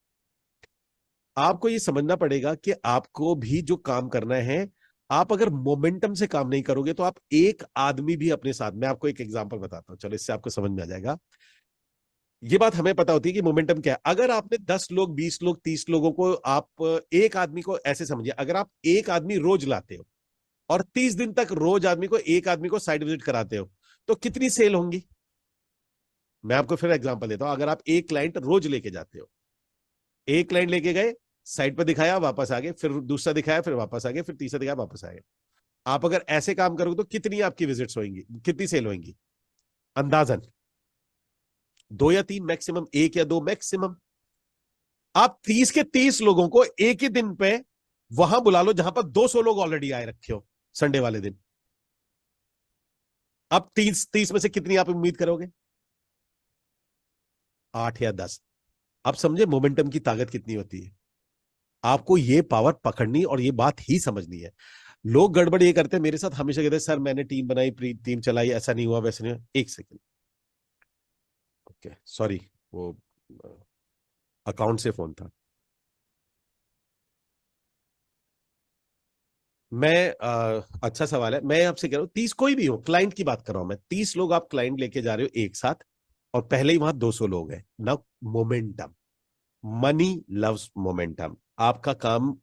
आपको ये समझना पड़ेगा कि आपको भी जो काम करना है, आप अगर मोमेंटम से काम नहीं करोगे तो आप एक आदमी भी अपने साथ, मैं आपको एक एग्जांपल बताता हूं, चलो इससे आपको समझ में आ जाएगा। ये बात हमें पता होती है कि मोमेंटम क्या है। अगर आपने 10 लोग, 20 लोग, 30 लोगों को, आप एक आदमी को ऐसे समझिए, अगर आप एक आदमी रोज लाते हो और 30 दिन तक रोज एक आदमी को साइट विजिट कराते हो, तो कितनी सेल होंगी? मैं आपको फिर एग्जांपल देता हूं। अगर आप एक क्लाइंट रोज लेके जाते हो, एक क्लाइंट लेके गए, साइट पर दिखाया, वापस आ गए, फिर दूसरा दिखाया, फिर वापस आ गए, फिर तीसरा दिखाया, वापस आ गए। आप अगर ऐसे काम करोगे तो कितनी आपकी विजिट्स होंगी, कितनी सेल होंगी? अंदाजन 2 या 3 मैक्सिमम, 1 या 2 मैक्सिमम। आप 30 के 30 लोगों को एक ही दिन पे वहां बुला लो जहां पर 200 लोग ऑलरेडी आए रखे हो संडे वाले दिन। अब 30 में से कितनी आप उम्मीद करोगे? 8 या 10। अब समझे मोमेंटम की ताकत कितनी होती है। आपको ये पावर पकड़नी और ये बात ही समझनी है। लोग गड़बड़ ये करते हैं, मेरे साथ हमेशा कहते हैं सर मैंने टीम बनाई, टीम चलाई, ऐसा नहीं हुआ, वैसा नहीं हुआ। एक सेकंड, ओके सॉरी, वो अकाउंट से फोन था। अच्छा सवाल है। मैं आपसे कह रहा हूं 30 कोई भी हो, क्लाइंट की बात कर रहा हूं मैं, 30 लोग आप क्लाइंट लेके जा रहे हो एक साथ, और पहले ही वहां 200 लोग हैं ना। Momentum, money loves momentum. आपका काम,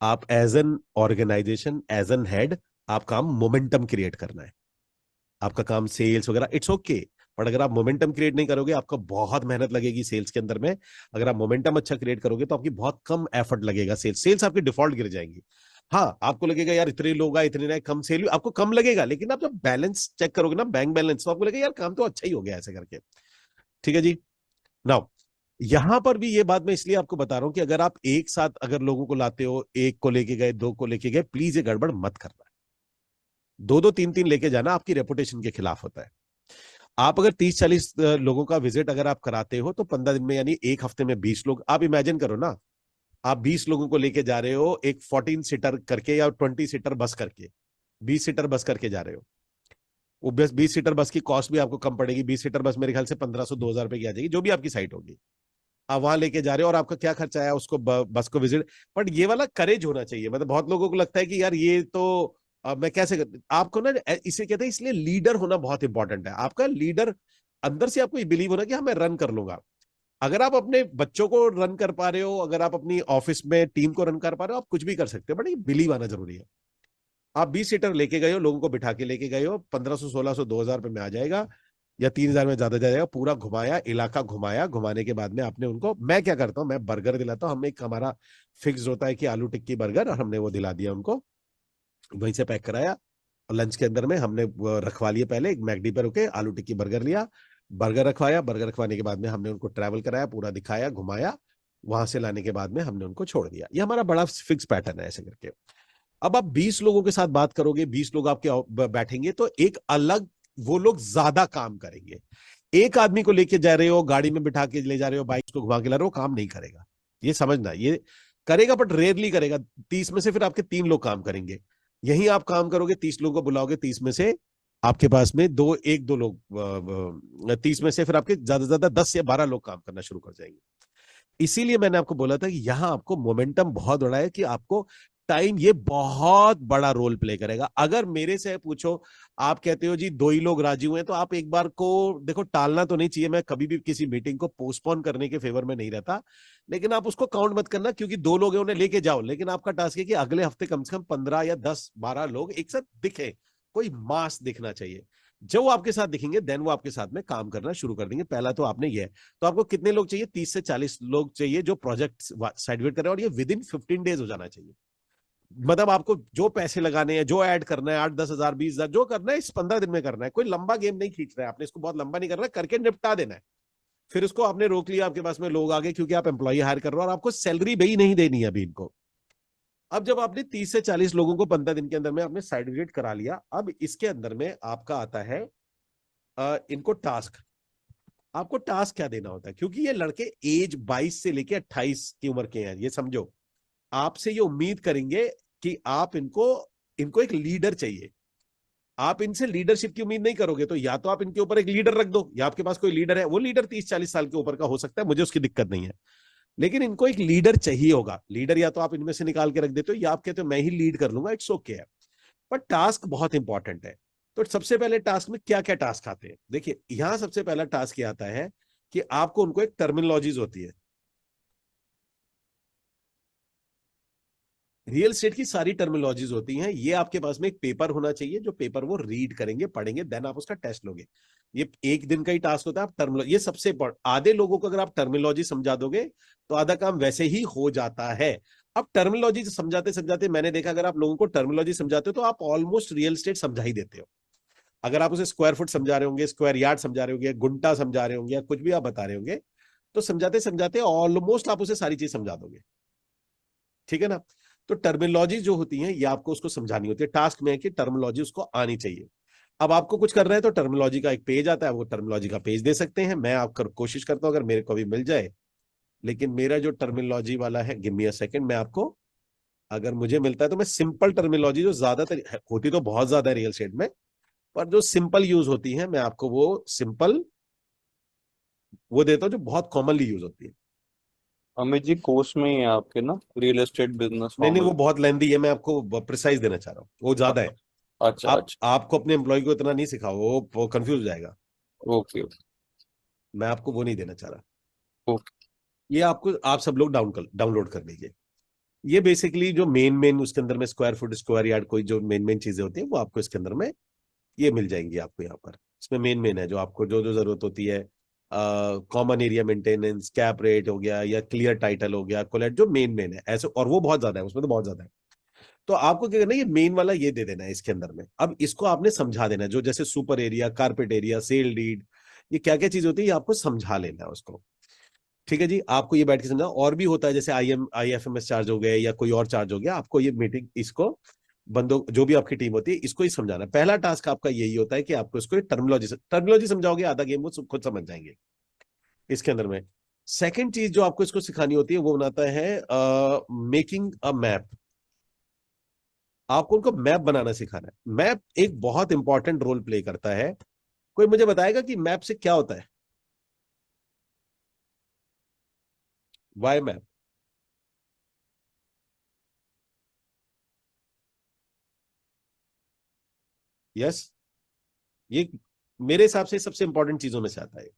आप as an organization, as an head, आप काम मोमेंटम क्रिएट करना है। आपका काम सेल्स वगैरह इट्स ओके, बट अगर आप मोमेंटम क्रिएट नहीं करोगे, आपको बहुत मेहनत लगेगी सेल्स के अंदर में। अगर आप मोमेंटम अच्छा क्रिएट करोगे तो आपकी बहुत कम एफर्ट लगेगा, सेल्स आपकी डिफॉल्ट गिर जाएंगी। हाँ, आपको लगेगा यार इतने लोग आए, इतने नए, कम सेल, आपको कम लगेगा, लेकिन आप जब बैलेंस चेक करोगे ना, बैंक बैलेंस, तो आपको लगेगा यार काम तो अच्छा ही हो गया ऐसे करके। ठीक है जी। नाउ यहां पर भी ये बात मैं इसलिए आपको बता रहा हूं कि अगर आप एक साथ अगर लोगों को लाते हो, एक को लेके गए, दो को लेके गए, प्लीज ये गड़बड़ मत करना। दो दो तीन तीन लेके जाना आपकी रेपुटेशन के खिलाफ होता है। आप अगर 30-40 लोगों का विजिट अगर आप कराते हो, तो 15 दिन में, यानी एक हफ्ते में 20 लोग, आप इमेजिन करो ना, आप 20 लोगों को लेके जा रहे हो एक 14 सीटर करके या 20 सीटर बस करके, 20 सीटर बस करके जा रहे हो। वो बस 20 सीटर बस की कॉस्ट भी आपको कम पड़ेगी, 20 सीटर बस मेरे ख्याल से 1500-2000 रुपए की आ जाएगी, जो भी आपकी साइट होगी। आप वहां लेके जा रहे हो और आपका क्या खर्चा आया उसको, बस को विजिट। बट ये वाला करेज होना चाहिए, मतलब बहुत लोगों को लगता है कि यार ये तो अब मैं कैसे आपको ना इसे कहते हैं, इसलिए लीडर होना बहुत इंपॉर्टेंट है। आपका लीडर अंदर से आपको ये बिलीव होना कि हाँ मैं रन कर लूंगा। अगर आप अपने बच्चों को रन कर पा रहे हो, अगर आप अपनी ऑफिस में टीम को रन कर पा रहे हो, आप कुछ भी कर सकते हो, बट ये बिलीव आना जरूरी है। आप 20 सीटर लेके गए हो, लोगों को बिठा के लेके गए हो, 1500 1600 2000 रुपये में आ जाएगा, या 3000 में ज्यादा जाएगा, पूरा घुमाया, इलाका घुमाया, घुमाने के बाद में आपने उनको, मैं क्या करता हूँ, मैं बर्गर दिलाता हूँ। हम एक हमारा फिक्स होता है कि आलू टिक्की बर्गर, और हमने वो दिला दिया उनको, वहीं से पैक कराया। और लंच के अंदर में हमने वो रखवा लिए, पहले एक मैकडी पर रुके, आलू टिक्की बर्गर लिया, बर्गर रखवाया, बर्गर रखवाने के बाद में हमने उनको ट्रैवल कराया, पूरा दिखाया, घुमाया, वहां से लाने के बाद में हमने उनको छोड़ दिया। ये हमारा बड़ा फिक्स पैटर्न है ऐसे करके। अब आप 20 लोगों के साथ बात करोगे, 20 लोग आपके बैठेंगे, तो एक अलग, वो लोग ज्यादा काम करेंगे। एक आदमी को लेके जा रहे हो, गाड़ी में बिठा के ले जा रहे हो, बाइक को घुमा के ला रहे हो, काम नहीं करेगा। ये समझना, ये करेगा बट रेयरली करेगा। 30 में से फिर आपके 3 लोग काम करेंगे। यही आप काम करोगे, 30 लोगों को बुलाओगे, 30 में से आपके पास में एक दो लोग, 30 में से फिर आपके ज्यादा से ज्यादा 10 या 12 लोग काम करना शुरू कर जाएंगे। इसीलिए मैंने आपको बोला था कि यहां आपको मोमेंटम बहुत बड़ा है, कि आपको टाइम ये बहुत बड़ा रोल प्ले करेगा। अगर मेरे से पूछो, आप कहते हो जी 2 ही लोग राजी हुए हैं, तो आप एक बार को देखो, टालना तो नहीं चाहिए। मैं कभी भी किसी मीटिंग को पोस्टपोन करने के फेवर में नहीं रहता, लेकिन आप उसको काउंट मत करना, क्योंकि 2 लोग हैं, उन्हें लेके जाओ, लेकिन आपका टास्क है कि अगले हफ्ते कम से कम 15 या 10 12 लोग एक साथ दिखे, कोई मास दिखना चाहिए। जो वो आपके साथ दिखेंगे, देन वो आपके साथ में काम करना शुरू कर देंगे। पहला तो आपने ये है। तो आपको कितने लोग चाहिए? 30 से 40 लोग चाहिए जो प्रोजेक्ट साइडवेट कर रहे हैं, और ये विद इन 15 डेज हो जाना चाहिए। मतलब आपको जो पैसे लगाने हैं, जो ऐड करना है, 8 10 हजार 20 हजार जो करना है, इस 15 दिन में करना है। कोई लंबा गेम नहीं खींच रहा है, आपने इसको बहुत लंबा नहीं करना है, करके निपटा देना है। फिर उसको आपने रोक लिया, आपके पास में लोग आ गए, क्योंकि आप एम्प्लॉय हायर कर रहे हो, और आपको सैलरी भी नहीं देनी है अभी इनको। अब जब आपने 30 से 40 लोगों को 15 दिन के अंदर में आपने सर्टिफिकेट करा लिया, अब इसके अंदर में आपका आता है इनको टास्क। आपको टास्क क्या देना होता है, क्योंकि ये लड़के एज 22 से लेके 28 की उम्र के हैं, ये समझो। आपसे ये उम्मीद करेंगे कि आप इनको इनको एक लीडर चाहिए। आप इनसे लीडरशिप की उम्मीद नहीं करोगे, तो या तो आप इनके ऊपर एक लीडर रख दो, या आपके पास कोई लीडर है, वो लीडर 30 40 साल के ऊपर का हो सकता है, मुझे उसकी दिक्कत नहीं है। लेकिन इनको एक लीडर चाहिए होगा। लीडर या तो आप इनमें से निकाल के रख देते हो, या आप कहते हो मैं ही लीड कर लूंगा, इट्स ओके है। पर टास्क बहुत इंपॉर्टेंट है। तो सबसे पहले टास्क में क्या क्या टास्क आते हैं, देखिए यहां सबसे पहला टास्क ये आता है कि आपको उनको एक टर्मिनोलॉजीज होती है। रियल स्टेट की सारी टर्मिनोलॉजीज होती हैं। ये आपके पास में एक पेपर होना चाहिए, जो पेपर वो रीड करेंगे, पढ़ेंगे, देन आप उसका टेस्ट लोगे। ये एक दिन का ही टास्क होता है। आप टर्मिनोलॉजी, ये सबसे आधे लोगों को अगर आप टर्मिनोलॉजी समझा दोगे, तो आधा काम वैसे ही हो जाता है। अब टर्मिनोलॉजी समझाते समझाते मैंने देखा, अगर आप लोगों को टर्मिनोलॉजी समझाते हो, तो आप ऑलमोस्ट रियल स्टेट समझा ही देते हो। अगर आप उसे स्क्वायर फुट समझा रहे होंगे, स्क्वायर यार्ड समझा रहे होंगे, गुंटा समझा रहे होंगे, या कुछ भी आप बता रहे होंगे, तो समझाते समझाते ऑलमोस्ट आप उसे सारी चीज समझा दोगे। ठीक है ना? तो टर्मिनोलॉजी जो होती है, ये आपको उसको समझानी होती है। टास्क में है कि टर्मिनोलॉजी उसको आनी चाहिए। अब आपको कुछ कर रहे हैं, तो टर्मिनोलॉजी का एक पेज आता है, वो टर्मिनोलॉजी का पेज दे सकते हैं। मैं आप कोशिश करता हूं, अगर मेरे को भी मिल जाए। लेकिन मेरा जो टर्मिनोलॉजी वाला है, गिव मी अ सेकंड, मैं आपको, अगर मुझे मिलता है तो मैं सिंपल टर्मिनोलॉजी, जो ज्यादातर होती तो बहुत ज्यादा है रियल स्टेट में, पर जो सिंपल यूज होती है, मैं आपको वो सिंपल वो देता हूँ, जो बहुत कॉमनली यूज होती है। अमित जी कोर्स में ही है आपके ना, रियल एस्टेट बिजनेस नहीं नहीं, वो फॉर्मूला। बहुत लेंदी है, मैं आपको प्रिसाइज देना चाह रहा हूँ, वो ज्यादा है। अच्छा आप अच्छा। आपको अपने एम्प्लॉय को इतना नहीं सिखाओ, वो कंफ्यूज हो जाएगा। Okay okay. मैं आपको वो नहीं देना चाह रहा। ओके। ये आपको, आप सब लोग डाउनलोड कर लीजिए। ये बेसिकली जो मेन मेन उसके अंदर में स्क्वायर फुट, स्क्वायर यार्ड, कोई जो मेन मेन चीजें होती है, वो आपको इसके अंदर में ये मिल जाएंगी आपको यहाँ पर। इसमें मेन मेन है, जो आपको जो जो जरूरत होती है। Common area maintenance, cap rate हो गया, या क्लियर टाइटल हो गया, कोलेट, जो मेन मेन है ऐसे, और वो बहुत ज्यादा है, उसमें तो बहुत ज्यादा है। तो आपको क्या करना है, ये मेन वाला ये दे देना है इसके अंदर में। अब इसको आपने समझा देना है, जो जैसे super area, carpet area, sale deed, ये क्या क्या चीज होती है, ये आपको समझा लेना है उसको। ठीक है जी, आपको ये बैठ के समझा। और भी होता है, जैसे IFMS चार्ज हो गए, या कोई और चार्ज हो गया, आपको ये मीटिंग, इसको बंदों, जो भी आपकी टीम होती है, इसको ही समझाना है। पहला टास्क आपका यही होता है कि आपको इसको टर्मिनोलॉजी समझाओगे, आधा गेम वो खुद समझ जाएंगे इसके अंदर में। सेकंड चीज जो आपको इसको सिखानी होती है, वो बनाता है मेकिंग अ मैप। आपको उनको मैप बनाना सिखाना है। मैप एक बहुत इंपॉर्टेंट रोल प्ले करता है। कोई मुझे बताएगा कि मैप से क्या होता है? Y map? यस, ये मेरे हिसाब से सबसे इंपॉर्टेंट चीजों में से आता है।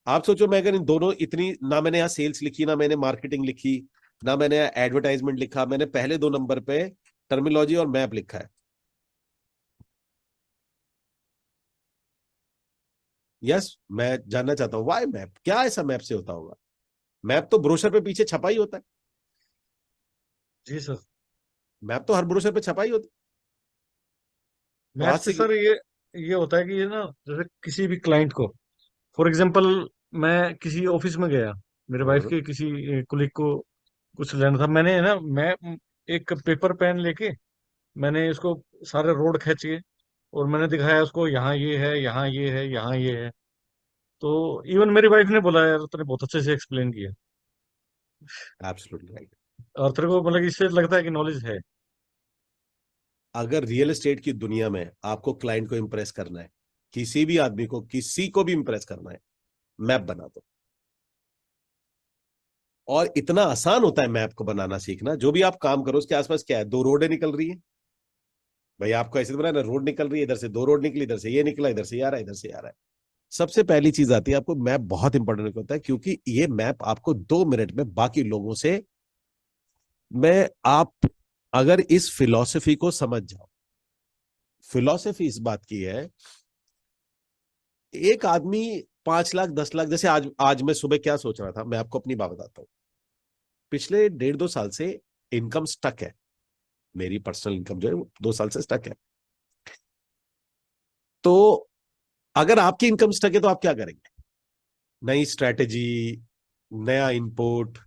आप सोचो, मैं अगर इन दोनों इतनी, ना मैंने यहाँ सेल्स लिखी, ना मैंने मार्केटिंग लिखी, ना मैंने एडवर्टाइजमेंट लिखा, मैंने पहले 2 नंबर पे टर्मिनोलॉजी और मैप लिखा है। यस, मैं जानना चाहता हूँ वाई मैप, क्या ऐसा मैप से होता होगा? मैप तो ब्रोशर पे पीछे छपा ही होता है। जी सर। मैप तो हर ब्रोशर पे छपा ही होता है। तो मैथ आज से से सर ये होता है कि ये ना, जैसे किसी भी क्लाइंट को, फॉर एग्जांपल, मैं किसी ऑफिस में गया, मेरे वाइफ हम्म, के किसी कुलीग को कुछ लेना था, मैंने ना मैं एक पेपर पेन लेके मैंने इसको सारे रोड खींच के और मैंने दिखाया उसको, यहाँ ये है, यहाँ ये है, यहाँ ये है। तो इवन मेरी वाइफ ने बोला, यार तूने बहुत अच्छे से एक्सप्लेन किया, एब्सोल्युटली राइट। और तेरे को मतलब इससे लगता है कि नॉलेज है। अगर रियल एस्टेट की दुनिया में आपको क्लाइंट को इंप्रेस करना है, किसी भी आदमी को, किसी को भी इंप्रेस करना है, मैप बना दो। और इतना आसान होता है मैप को बनाना सीखना। जो भी आप काम करो उसके आसपास क्या है, 2 रोडें निकल रही है, भाई आपको ऐसे बनाना, रोड निकल रही है, इधर से 2 रोड निकली, इधर से ये निकला, इधर से ये आ रहा है, इधर से ये आ रहा है। सबसे पहली चीज आती है आपको, मैप बहुत इंपॉर्टेंट होता है, क्योंकि ये मैप आपको 2 मिनट में बाकी लोगों से, मैं आप अगर इस फिलॉसफी को समझ जाओ, फिलॉसफी इस बात की है, एक आदमी 5 लाख 10 लाख, जैसे आज आज मैं सुबह क्या सोच रहा था, मैं आपको अपनी बात बताता हूँ। पिछले 1.5-2 साल से इनकम स्टक है, मेरी पर्सनल इनकम जो है वो 2 साल से स्टक है। तो अगर आपकी इनकम स्टक है तो आप क्या करेंगे? नई स्ट्रैटेजी, नया इनपुट,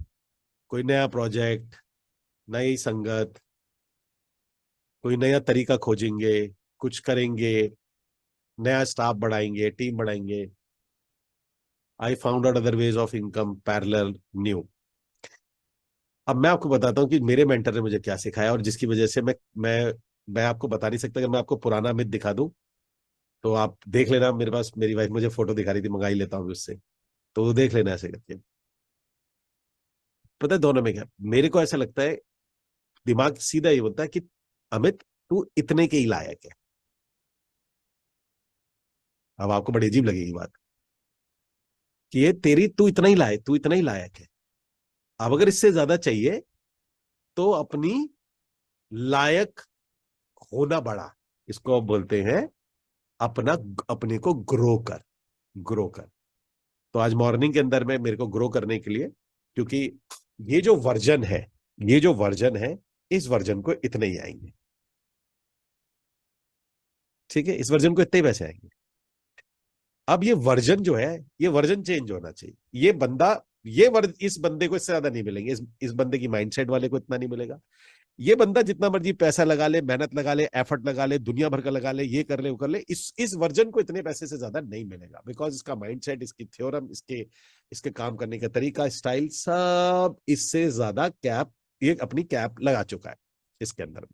कोई नया प्रोजेक्ट, नई संगत, कोई नया तरीका खोजेंगे, कुछ करेंगे, नया स्टाफ बढ़ाएंगे, टीम बढ़ाएंगे। I found out other ways of income parallel new. अब मैं आपको बताता हूँ कि मेरे मेंटर ने मुझे क्या सिखाया, और जिसकी वजह से मैं आपको बता नहीं सकता। कि मैं आपको पुराना मिथ दिखा दूं तो आप देख लेना, मेरे पास मेरी वाइफ मुझे फोटो दिखा रही थी, मंगा ही लेता हूँ उससे, तो वो देख लेना ऐसे करके। पता है दोनों में क्या, मेरे को ऐसा लगता है, दिमाग सीधा ये बोलता है कि अमित, तू इतने के ही लायक है। अब आपको बड़ी अजीब लगेगी बात, कि ये तेरी, तू इतना ही लायक, तू इतना ही लायक है। अब अगर इससे ज्यादा चाहिए तो अपनी लायक होना बड़ा, इसको आप बोलते हैं अपना, अपने को ग्रो कर, ग्रो कर। तो आज मॉर्निंग के अंदर में मेरे को ग्रो करने के लिए, क्योंकि ये जो वर्जन है, ये जो वर्जन है, इस वर्जन को इतने ही आएंगे, ठीक है, इस वर्जन को इतने ही पैसे आएंगे। अब ये वर्जन जो है, ये वर्जन चेंज होना चाहिए। ये बंदा, इस बंदे को इससे ज्यादा नहीं मिलेंगे, इस बंदे की माइंडसेट वाले को इतना नहीं मिलेगा। ये बंदा जितना मर्जी पैसा लगा ले, मेहनत लगा ले, एफर्ट लगा ले, दुनिया भर का लगा ले, ये कर ले, वो कर ले, इस वर्जन को इतने पैसे से ज्यादा नहीं मिलेगा। बिकॉज इसका माइंडसेट, इसकी थ्योरम, इसके इसके काम करने का तरीका, स्टाइल, सब इससे ज्यादा कैप, ये अपनी कैप लगा चुका है इसके अंदर।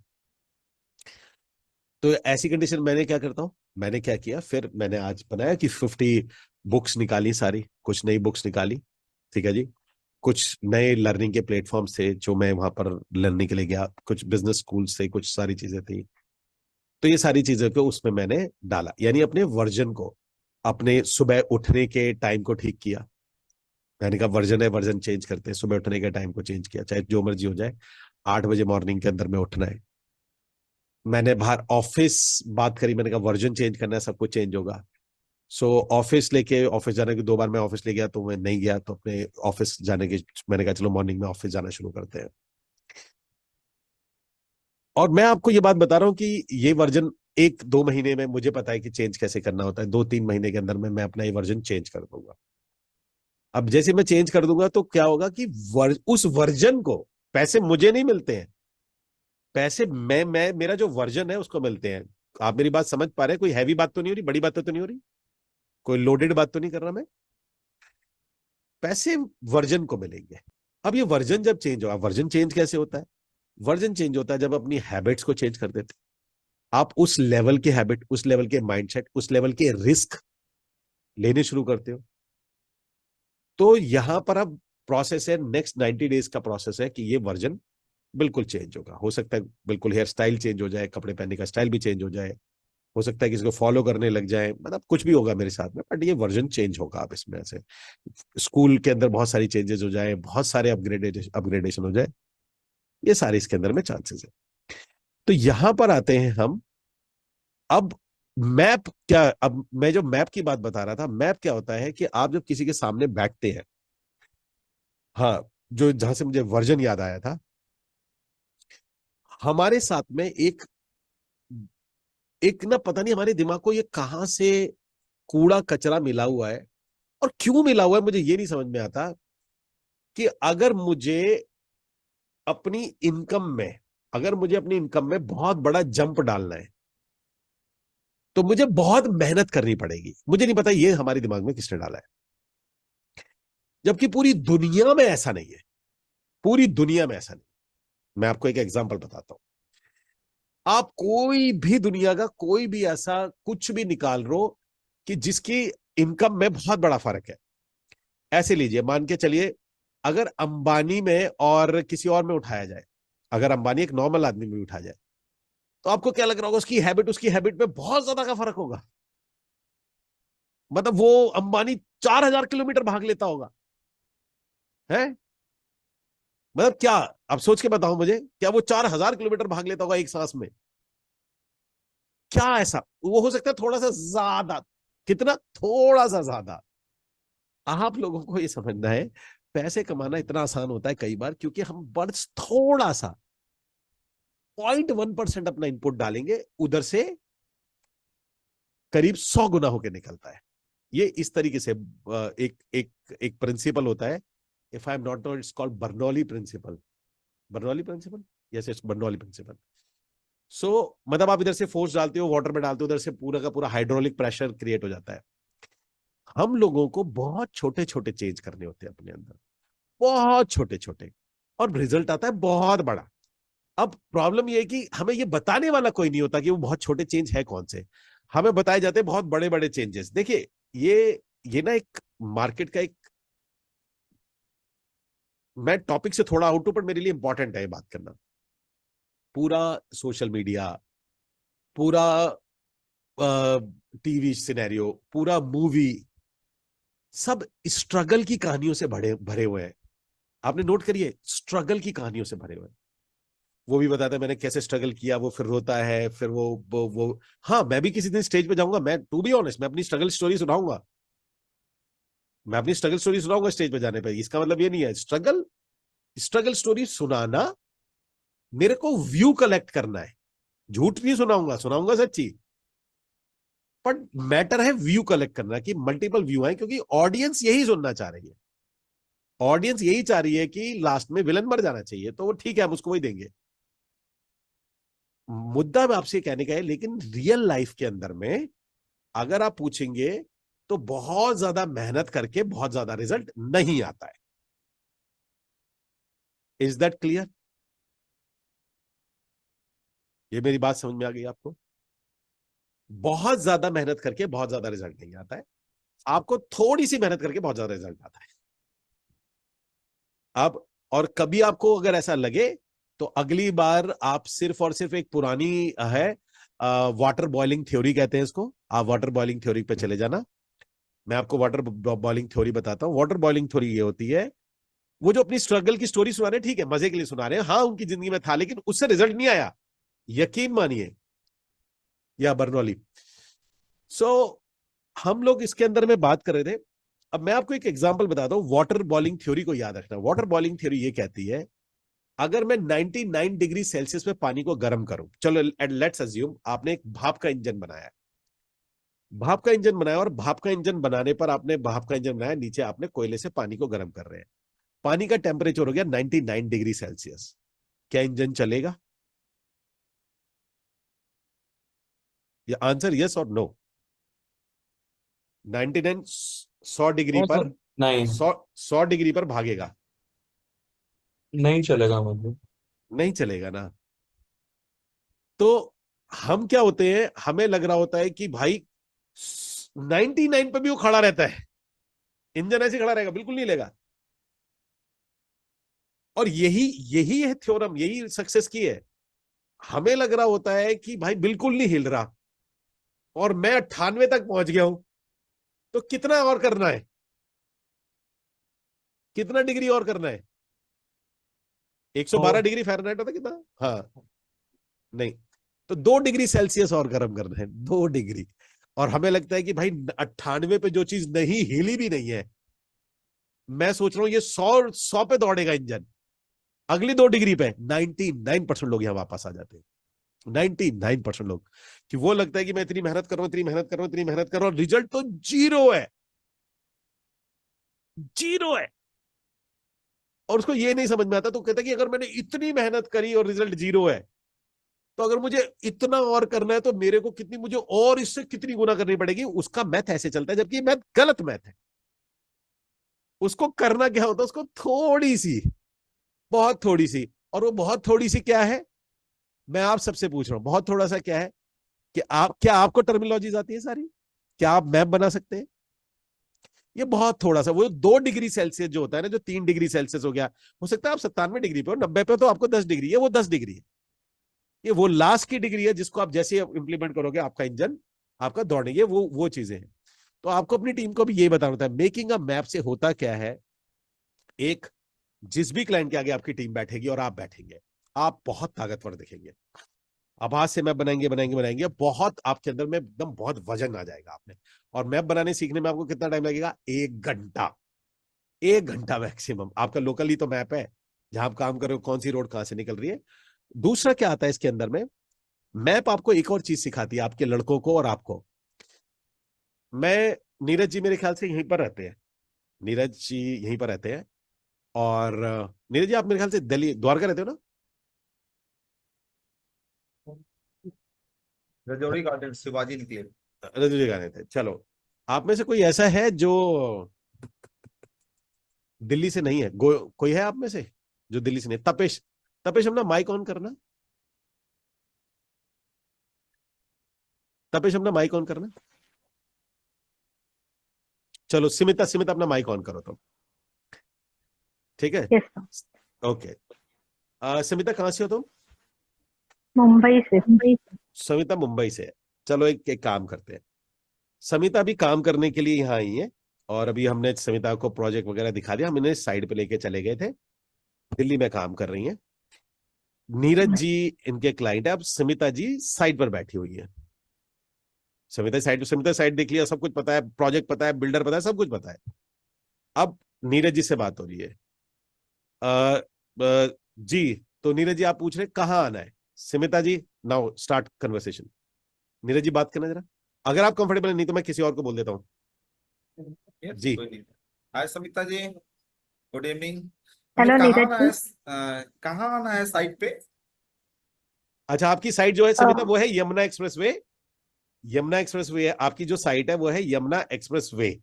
तो ऐसी कंडीशन मैंने क्या करता हूं, मैंने क्या किया, फिर मैंने आज बनाया कि 50 बुक्स निकाली, सारी कुछ नई बुक्स निकाली, ठीक है जी। कुछ नए लर्निंग के प्लेटफॉर्म्स थे जो मैं वहां पर लर्निंग के लिए गया, कुछ बिजनेस स्कूल से, कुछ सारी चीजें थी। तो ये सारी चीजें को उसमें मैंने डाला, यानी अपने वर्जन को, अपने सुबह उठने के टाइम को ठीक किया। मैंने कहा वर्जन है, वर्जन चेंज करते हैं, सुबह उठने के टाइम को चेंज किया, चाहे जो मर्जी हो जाए, 8 बजे मॉर्निंग के अंदर में उठना है। मैंने बाहर ऑफिस बात करी, मैंने कहा वर्जन चेंज करना है, सब कुछ चेंज होगा। सो ऑफिस लेके, ऑफिस जाने की 2 बार मैं ऑफिस ले गया तो मैं नहीं गया, तो अपने ऑफिस जाने के, मैंने कहा चलो मॉर्निंग में ऑफिस जाना शुरू करते हैं। और मैं आपको ये बात बता रहा हूँ कि ये वर्जन 1-2 महीने में मुझे पता है कि चेंज कैसे करना होता है, 2-3 महीने के अंदर में मैं अपना ये वर्जन चेंज कर दूंगा। अब जैसे मैं चेंज कर दूंगा तो क्या होगा कि उस वर्जन को पैसे मुझे नहीं मिलते हैं, पैसे मैं मेरा जो वर्जन है उसको मिलते हैं। आप मेरी बात समझ पा रहे हैं? कोई हैवी बात तो नहीं हो रही, बड़ी बात तो नहीं हो रही, कोई लोडेड बात तो नहीं कर रहा मैं? पैसे वर्जन को मिलेंगे। अब ये वर्जन जब चेंज होगा, वर्जन चेंज कैसे होता है? वर्जन चेंज होता है जब अपनी हैबिट्स को चेंज कर देते, आप उस लेवल के हैबिट, उस लेवल के माइंडसेट, उस लेवल के रिस्क लेने शुरू करते हो। तो यहां पर अब प्रोसेस है, नेक्स्ट 90 डेज का प्रोसेस है कि ये वर्जन बिल्कुल चेंज होगा। हो सकता है बिल्कुल हेयर स्टाइल चेंज हो जाए, कपड़े पहनने का स्टाइल भी चेंज हो जाए, हो सकता है कि इसको फॉलो करने लग जाए, मतलब कुछ भी होगा मेरे साथ में, बट ये वर्जन चेंज होगा। अब इसमें से स्कूल के अंदर बहुत सारी चेंजेस हो जाए, बहुत सारे अपग्रेडेशन हो जाए, ये सारे इसके अंदर में चांसेस है। तो यहां पर आते हैं हम। अब मैप क्या, अब मैं जो मैप की बात बता रहा था, मैप क्या होता है कि आप जब किसी के सामने बैठते हैं, हाँ, जो जहां से मुझे वर्जन याद आया था, हमारे साथ में एक एक ना, पता नहीं हमारे दिमाग को ये कहां से कूड़ा कचरा मिला हुआ है, और क्यों मिला हुआ है मुझे ये नहीं समझ में आता, कि अपनी इनकम में अगर मुझे अपनी इनकम में बहुत बड़ा जंप डालना है, तो मुझे बहुत मेहनत करनी पड़ेगी। मुझे नहीं पता ये हमारे दिमाग में किसने डाला है, जबकि पूरी दुनिया में ऐसा नहीं है। पूरी दुनिया में ऐसा नहीं। मैं आपको एक एग्जांपल बताता हूं। आप कोई भी दुनिया का कोई भी ऐसा कुछ भी निकाल लो कि जिसकी इनकम में बहुत बड़ा फर्क है। ऐसे लीजिए, मान के चलिए, अगर अंबानी में और किसी और में उठाया जाए, अगर अंबानी एक नॉर्मल आदमी में उठाया जाए, तो आपको क्या लग रहा होगा, उसकी हैबिट में बहुत ज्यादा का फर्क होगा। मतलब वो अंबानी 4,000 किलोमीटर भाग लेता होगा, है? मतलब क्या, अब सोच के बताओ मुझे, क्या वो 4,000 किलोमीटर भाग लेता होगा एक सांस में? क्या ऐसा वो हो सकता है? थोड़ा सा ज्यादा। कितना? थोड़ा सा ज्यादा। आप लोगों को ये समझना है, पैसे कमाना इतना आसान होता है कई बार, क्योंकि हम बस थोड़ा सा 0.1% अपना इनपुट डालेंगे, उधर से करीब 100 गुना होकर निकलता है। ये इस तरीके से एक एक एक प्रिंसिपल होता है। If I am not not, it's called Bernoulli principle. Bernoulli principle, yes, it's Bernoulli principle. So मतलब आप इधर से फोर्स डालते हो, वाटर में डालते हो, उधर से पूरा का पूरा हाइड्रोलिक प्रेशर क्रिएट हो जाता है। हम लोगों को बहुत छोटे छोटे चेंज करने होते हैं अपने अंदर, बहुत छोटे छोटे, और रिजल्ट आता है बहुत बड़ा। अब प्रॉब्लम यह है कि हमें ये बताने वाला कोई नहीं होता कि वो बहुत छोटे चेंज है कौन से। हमें बताए जाते हैं बहुत बड़े बड़े चेंजेस। देखिए, ये ना एक मार्केट का एक, मैं टॉपिक से थोड़ा आउट हूं, पर मेरे लिए इंपॉर्टेंट है ये बात करना। पूरा सोशल मीडिया, पूरा टीवी सिनेरियो, पूरा मूवी, सब स्ट्रगल की कहानियों से भरे भरे हुए हैं। आपने नोट करिए, स्ट्रगल की कहानियों से भरे हुए हैं। वो भी बताता है मैंने कैसे स्ट्रगल किया, वो फिर रोता है, फिर वो हाँ, मैं भी किसी दिन स्टेज पे जाऊंगा, मैं टू बी ऑनेस्ट, मैं अपनी स्ट्रगल स्टोरी सुनाऊंगा। मैं अपनी स्ट्रगल स्टोरी सुनाऊंगा स्टेज पे जाने पे। इसका मतलब ये नहीं है, स्ट्रगल स्ट्रगल स्टोरी सुनाना, मेरे को व्यू कलेक्ट करना है। झूठ नहीं सुनाऊंगा, सुनाऊंगा सच्ची। पर मैटर है व्यू कलेक्ट करना, कि मल्टीपल व्यू है, क्योंकि ऑडियंस यही सुनना चाह रही है। ऑडियंस यही चाह रही है कि लास्ट में विलन मर जाना चाहिए, तो वो ठीक है, हम उसको वही देंगे। मुद्दा में आपसे कहने का है, लेकिन रियल लाइफ के अंदर में अगर आप पूछेंगे, तो बहुत ज्यादा मेहनत करके बहुत ज्यादा रिजल्ट नहीं आता है। Is that clear? ये मेरी बात समझ में आ गई आपको? बहुत ज्यादा मेहनत करके बहुत ज्यादा रिजल्ट नहीं आता है, आपको थोड़ी सी मेहनत करके बहुत ज्यादा रिजल्ट आता है। अब, और कभी आपको अगर ऐसा लगे, तो अगली बार आप सिर्फ और सिर्फ एक पुरानी है, वाटर बॉइलिंग थ्योरी कहते हैं इसको, आप वाटर बॉइलिंग थ्योरी पे चले जाना। मैं आपको वाटर बॉइलिंग थ्योरी बताता हूँ। वाटर बॉइलिंग थ्योरी ये होती है, वो जो अपनी स्ट्रगल की स्टोरी सुना रहे हैं, ठीक है, मजे के लिए सुना रहे हैं, हाँ, उनकी जिंदगी में था, लेकिन उससे रिजल्ट नहीं आया, यकीन मानिए। या बर्नौली। सो हम लोग इसके अंदर में बात कर रहे थे। अब मैं आपको एक एग्जांपल बताता हूं, वाटर बॉइलिंग थ्योरी को याद रखना। वाटर बॉइलिंग थ्योरी ये कहती है, अगर मैं 99 डिग्री सेल्सियस में पानी को गर्म करूं, चलो लेट्स अज्यूम आपने एक भाप का इंजन बनाया, भाप का इंजन बनाया, और भाप का इंजन बनाने पर आपने भाप का इंजन बनाया, नीचे आपने कोयले से पानी को गर्म कर रहे हैं, पानी का टेम्परेचर हो गया 99 डिग्री सेल्सियस। क्या इंजन चलेगा? ये आंसर यस और नो। 99, 100 डिग्री हाँ पर, सर। नहीं, 100 डिग्री पर भागेगा? नहीं चलेगा मतलब। नहीं चलेगा ना। तो हम क्या होते हैं, हमें लग रहा होता है कि भाई 99 पे भी वो खड़ा रहता है, इंजन ऐसे खड़ा रहेगा, बिल्कुल नहीं लेगा। और यही यही है थ्योरम, यही सक्सेस की है। हमें लग रहा होता है कि भाई बिल्कुल नहीं हिल रहा, और मैं 98 तक पहुंच गया हूं, तो कितना और करना है? कितना डिग्री और करना है? 112 और डिग्री फ़ारेनहाइट होता कितना? हाँ, नहीं, तो 2 डिग्री सेल्सियस और गर्म करना है, 2 डिग्री। और हमें लगता है कि भाई 98 पे जो चीज नहीं हिली भी नहीं है, मैं सोच रहा हूं ये 100 पे दौड़ेगा इंजन, अगली 2 डिग्री पे 99% लोग यहां वापस आ जाते हैं। 99% लोग, कि वो लगता है कि मैं इतनी मेहनत कर रहा हूं, इतनी मेहनत कर रहा हूं, इतनी मेहनत कर रहा हूं, रिजल्ट तो जीरो है, जीरो है। और उसको ये नहीं समझ में आता, तो कहता है कि अगर मैंने इतनी मेहनत करी और रिजल्ट जीरो है, तो अगर मुझे इतना और करना है तो मेरे को कितनी, मुझे और इससे कितनी गुना करनी पड़ेगी। उसका मैथ ऐसे चलता है, जबकि ये मैथ गलत मैथ है। उसको करना क्या होता है, उसको थोड़ी सी, बहुत थोड़ी सी, और वो बहुत थोड़ी सी क्या है, मैं आप सबसे पूछ रहा हूं, बहुत थोड़ा सा क्या है, कि आप, क्या आपको टर्मिनोलॉजीज आती है सारी? क्या आप मैप बना सकते हैं? ये बहुत थोड़ा सा, वो 2 डिग्री सेल्सियस जो होता है ना, जो 3 डिग्री सेल्सियस हो गया, हो सकता है आप 97 डिग्री पे हो, 90 पे, तो आपको 10 डिग्री है, वो 10 डिग्री है। ये वो लास्ट की डिग्री है जिसको आप जैसे इंप्लीमेंट करोगे, आपका इंजन आपका दौड़ेंगे, वो चीजें हैं। तो आपको अपनी टीम को भी यही बताना होता है। मेकिंग अ मैप से होता क्या है, एक, जिस भी क्लाइंट के आगे आपकी टीम बैठेगी और आप बैठेंगे, आप बहुत ताकतवर दिखेंगे। आवाज से मैप बनाएंगे बनाएंगे बनाएंगे, बहुत आपके अंदर में एकदम बहुत वजन आ जाएगा आपने। और मैप बनाने सीखने में आपको कितना टाइम लगेगा? 1 घंटा। 1 घंटा मैक्सिमम। आपका लोकली तो मैप है, जहां आप काम कर रहे हो, कौन सी रोड कहां से निकल रही है। दूसरा क्या आता है इसके अंदर में, मैप आपको एक और चीज सिखाती है, आपके लड़कों को और आपको। मैं, नीरज जी मेरे ख्याल से यहीं पर रहते हैं, नीरज जी यहीं पर रहते हैं। और नीरज जी आप मेरे ख्याल से दिल्ली द्वारका रहते हो ना? रजौरी गार्डन शिवाजी निकले। रजू जी रहते हैं, चलो। आप में से कोई ऐसा है जो दिल्ली से नहीं है? कोई है आप में से जो दिल्ली से नहीं? तपेश, तपेश अपना माइक ऑन करना, तपेश अपना माइक ऑन करना। चलो सिमिता, सिमिता अपना माइक ऑन करो तो, ठीक है? Yes sir. ओके। समिता कहाँ से हो तुम? मुंबई से। समिता मुंबई से है। चलो एक काम करते हैं, समिता भी काम करने के लिए यहाँ आई है, और अभी हमने समिता को प्रोजेक्ट वगैरह दिखा दिया, हम इन्हें साइड पे लेके चले गए थे। दिल्ली में काम कर रही हैं। नीरज जी इनके क्लाइंट है, अब समिता जी साइड पर बैठी हुई है। समिता साइड देख लिया, सब कुछ पता है, प्रोजेक्ट पता है, बिल्डर पता है, सब कुछ पता है। अब नीरज जी से बात हो रही है। जी, तो नीरज जी आप पूछ रहे कहाँ आना है? समिता जी now start conversation. Neeraj ji बात करना जरा, अगर आप कंफर्टेबल है, नहीं तो मैं किसी और को बोल देता हूँ। जी। हाय Savita ji, good evening. Hello कहाँ नीरज आना जी। है, कहाँ आना है साइट पे? अच्छा, आपकी साइट जो है समिता, अ, वो है Yamuna express way. Yamuna express way है आपकी जो साइट है, वो है यमुना एक्सप्रेस वे,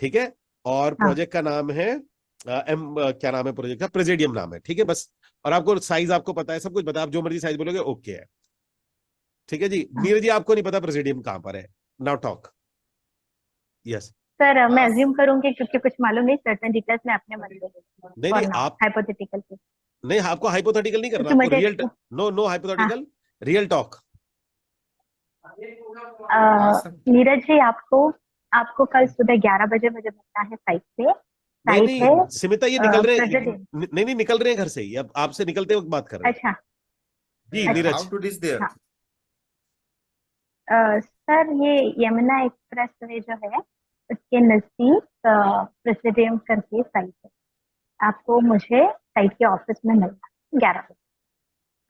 ठीक है? और हाँ प्रोजेक्ट का नाम है क्या नाम है प्रोजेक्ट का? प्रेसिडियम नाम है, ठीक है बस। और आपको साइज आपको पता है, सब कुछ पता है, आप जो मर्जी साइज बोलोगे ओके है, ठीक है जी। हाँ। नीरज जी आपको नहीं पता प्रेसिडियम कहां पर है? Now talk. यस। सर मैं हाँ अज्यूम करूंगी क्योंकि कुछ मालूम नहीं, सर्टेन डिटेल्स में अपने मन से नहीं फॉर नहीं, नाउ आप, हाइपोथेटिकल से। नहीं आपको हाइपोथेटिकल नहीं करना, क्योंकि आपको मुझे रियल, नो नो हाँ हाइपोथेटिकल, रियल टॉक। हाँ सब। नीरज जी, आपको आपको कल सुबह 11 बजे मुझे मिलना है साइट पे। नहीं साइट है नहीं सिमिता, ये निकल रहे, प्रेसिडेंट। नहीं नहीं निकल रहे हैं घर से ही, अब आपसे निकलते वक्त बात कर रहे हैं। अच्छा जी अच्छा। How Neeraj. To reach there? हाँ सर, ये यमुना एक्सप्रेस वे जो है उसके नजदीक प्रेसिडेंट करके साइट है। आपको मुझे साइट के ऑफिस में मिलना है 11 बजे।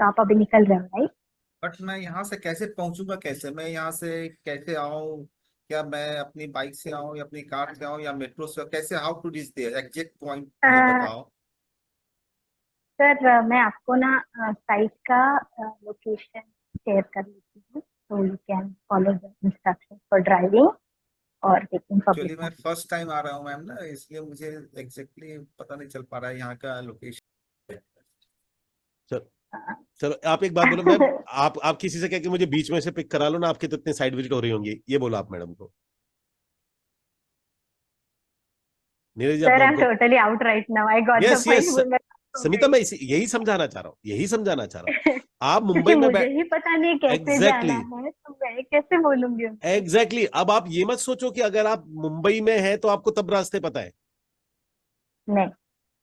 तो आप अभी निकल रहे हो राइट? बट मैं यहाँ से कैसे पहुंचूंगा? कैसे मैं यहाँ से कैसे आऊँ? क्या मैं अपनी बाइक से आऊँ या अपनी कार से आऊँ या मेट्रो से? कैसे, how to reach there, exact point मुझे बताओ। सर मैं आपको ना साइट का लोकेशन शेयर कर देती हूँ, तो you can follow the instruction for driving और टेकिंग पब्लिक एक्चुअली मैं फर्स्ट टाइम आ रहा हूँ मैम ना, इसलिए मुझे एग्जैक्टली पता नहीं चल पा रहा है यहाँ का लोकेशन। चलो, चलो आप एक बात बोलो मैम, आप किसी से कह के मुझे बीच में से पिक करा लो ना, आपकी तो इतनी साइड विजिट हो रही होंगी, ये बोलो आप मैडम को। नीरज जी आप सर आई एम हमको, totally out right now, I got the yes yes point. Samita, मैं यही समझाना चाह रहा हूँ, यही समझाना चाह रहा हूँ। आप मुंबई में मुझे ही पता नहीं कैसे जाना एग्जैक्टली है, तो मैं कैसे बोलूंगी उनको? एग्जैक्टली अब आप ये मत सोचो कि अगर आप मुंबई में हैं तो आपको तब रास्ते पता है, नहीं।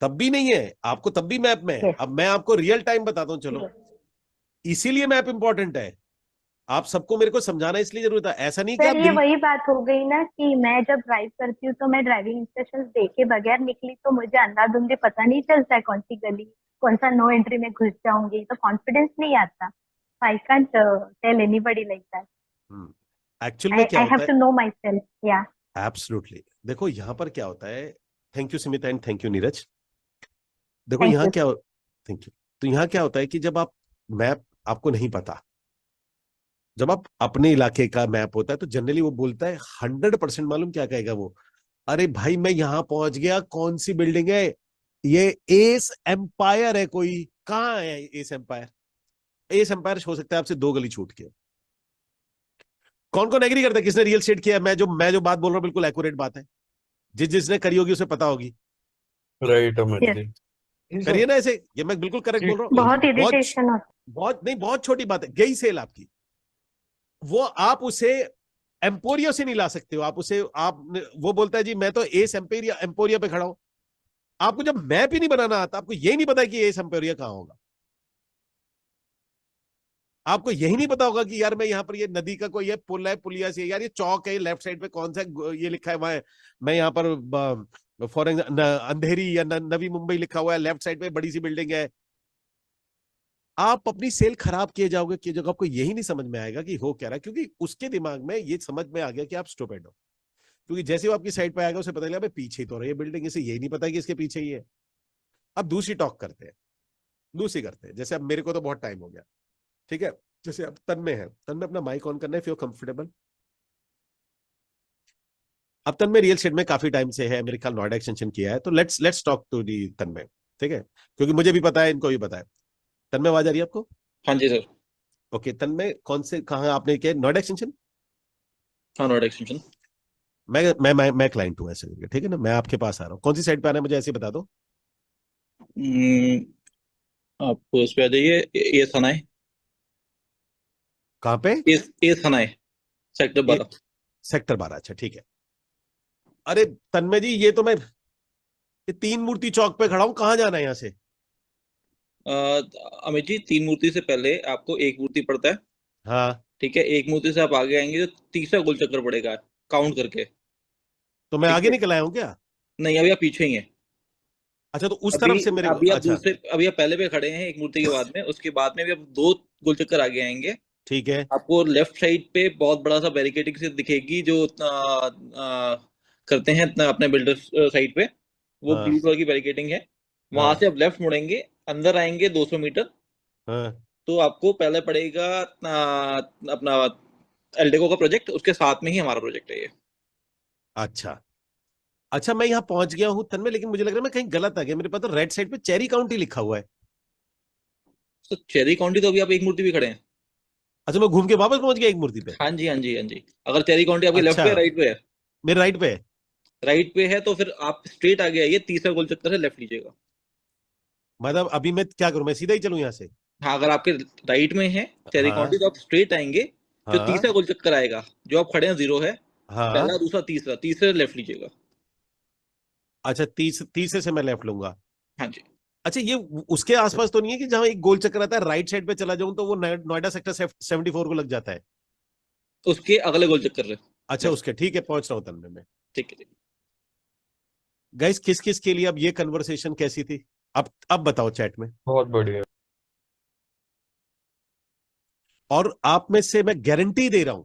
तब भी नहीं है, आपको तब भी मैप में है। यस। अब मैं आपको रियल टाइम बताता हूँ, चलो इसीलिए मैप इंपॉर्टेंट है। आप सबको मेरे को समझाना इसलिए जरूरत है, ऐसा नहीं कि सर आप ये वही बात हो गई ना कि मैं जब ड्राइव करती हूँ तो मैं ड्राइविंग इंस्ट्रक्शंस देखे बगैर निकली तो मुझे अंधाधुंधी पता नहीं चलता है कौन सी गली, कौन सा नो एंट्री में घुस जाऊंगी, तो कॉन्फिडेंस नहीं आता। I can't tell anybody like that. Actual में क्या आई होता हैव है, टू नो माई सेल्फ। या एब्सोल्युटली। देखो यहाँ पर क्या होता है, thank you Sumit and thank you Neeraj. देखो थैंक यहाँ यू। क्या, थैंक यू। तो यहाँ क्या होता है कि जब आप मैप आपको नहीं पता, जब आप अपने इलाके का मैप होता है तो जनरली वो बोलता है 100% मालूम क्या कहेगा वो, अरे भाई मैं यहां पहुंच गया, कौन सी बिल्डिंग है ये, एस एम्पायर है कोई, कहाँ है एस एम्पायर? एस एम्पायर हो सकता है आपसे 2 गली छूट के। कौन कौन एग्री करता है, किसने रियल स्टेट किया है? मैं जो बात बोल रहा हूँ बिल्कुल एक्यूरेट बात है, जिसने करी होगी उसे पता होगी। Right Amit Yes. जी। जी करिए सर। ना ऐसे, ये मैं बिल्कुल करेक्ट जी बोल रहा हूँ। बहुत बहुत इरिटेशन होता बहुत नहीं, बहुत छोटी बात है, गई सेल आपकी, वो आप उसे एम्पोरिया से नहीं ला सकते हो। आप उसे आप वो बोलता है जी मैं तो एस एम्पोरिया एम्पोरिया पे खड़ा हूं, आपको जब मैप ही नहीं बनाना आता, आपको यही नहीं पता कि एस एम्पोरिया कहां होगा, आपको यही नहीं पता होगा कि यार मैं यहाँ पर ये नदी का कोई ये पुल है, पुलिया से यार ये चौक है, लेफ्ट साइड पे कौन सा ये लिखा है वहां, मैं यहाँ पर फॉर एग्जाम्पल अंधेरी या नवी मुंबई लिखा हुआ है, लेफ्ट साइड पे बड़ी सी बिल्डिंग है। आप अपनी सेल खराब किए जाओगे कि जब आपको यही नहीं समझ में आएगा कि हो क्या रहा है, क्योंकि उसके दिमाग में ये समझ में आ गया कि आप स्टूपिड हो। क्योंकि जैसे वो आपकी साइड पे आएगा उसे पता चला पीछे ही तो रही है बिल्डिंग, इसे यही नहीं पता कि इसके पीछे ही है। अब दूसरी टॉक करते हैं, दूसरी करते हैं। जैसे अब मेरे को तो बहुत टाइम हो गया, ठीक है, जैसे अब तन्मय है, तन्मय अपना माइक ऑन करना है, फील कंफर्टेबल। अब तन्मय रियल स्टेट में काफी टाइम से है, मेरे ख्याल नोएडा एक्सटेंशन किया है, तो लेट्स टॉक टू दी तन्मय, ठीक है, क्योंकि मुझे भी पता है, इनको भी पता है। तन्मय आवाज आ रही है आपको? हाँ जी सर। ओके तन्मय, कौन से कहाँ आपने किया नोएडा एक्सटेंशन? हाँ नोएडा एक्सटेंशन। मैं क्लाइंट हूँ ऐसे करके, ठीक है ना, मैं आपके पास आ रहा हूँ, कौन सी साइड पे आना है मुझे ऐसे बता दो। आप उस पे आ जाइए, ए सनाए। कहाँ पे? ए सनाए, सेक्टर 12। सेक्टर 12, अच्छा ठीक है। अरे तन्मय जी, ये तो मैं ये 3 मूर्ति चौक पे खड़ा हूँ, कहाँ जाना है यहाँ से? अमित जी, 3 मूर्ति से पहले आपको एक मूर्ति पड़ता है। हाँ, ठीक है, एक मूर्ति से आप आगे आएंगे तो तीसरा गोल चक्कर पड़ेगा, काउंट करके। तो मैं ठीक आगे है, निकल आया हूँ क्या? नहीं अभी आप पीछे ही हैं। अच्छा तो उस अभी तरफ से मेरे को, अभी आप अच्छा अभी आप पहले पे खड़े हैं एक मूर्ति के बाद में, उसके बाद में भी आप 2 गोल चक्कर आगे आएंगे। ठीक है। आपको लेफ्ट साइड पे बहुत बड़ा सा बैरिकेडिंग से दिखेगी, जो करते हैं अपने बिल्डर साइड पे, वो हाँ ब्लू कलर की बैरिकेडिंग है। वहां हाँ से आप लेफ्ट मुड़ेंगे, अंदर आएंगे 200 मीटर, हाँ। तो आपको पहले पड़ेगा अपना एल्डेको का प्रोजेक्ट, उसके साथ में ही हमारा प्रोजेक्ट है ये। अच्छा अच्छा, मैं यहाँ पहुंच गया हूँ तन्मय, लेकिन मुझे लग रहा है मैं कहीं गलत आ गया, मेरे पास तो रेड साइड पे चेरी काउंटी लिखा हुआ है। तो चेरी काउंटी तो अभी आप एक मूर्ति भी खड़े हैं। अच्छा मैं घूम के वापस पहुंच गया एक मूर्ति पे? हाँ जी हाँ जी हाँ जी। अगर चेरी काउंटी आपके लेफ्ट अच्छा, पे राइट पे है? मेरे राइट पे है। राइट पे है तो फिर आप स्ट्रेट आगे आइए, तीसरा गोल चक्कर है, लेफ्ट लीजिएगा। मतलब अभी मैं क्या करूं, मैं सीधा ही चलूं यहाँ से? हाँ, अगर आपके राइट में है चेरी काउंटी हाँ तो आप स्ट्रेट आएंगे, जो हाँ तीसरा गोल चक्कर आएगा, जो आप खड़े हैं 0 है, हाँ। पहला दूसरा तीसरा, तीसरे लेफ्ट लीजिएगा। अच्छा तीसरे से मैं लेफ्ट लूंगा। हाँ जी। अच्छा ये उसके आसपास तो नहीं है कि जहां एक गोल चक्कर आता है राइट साइड पे चला जाऊं तो वो नोएडा सेक्टर 74 को लग जाता है? उसके अगले गोल चक्कर है अच्छा लेफ्ट। उसके, ठीक है, पहुंच रहा हूं तन्मय में। ठीक है। गाइस किस किस के लिए अब ये कन्वर्सेशन कैसी थी, अब बताओ चैट में। बहुत बढ़िया। और आप में से मैं गारंटी दे रहा हूं,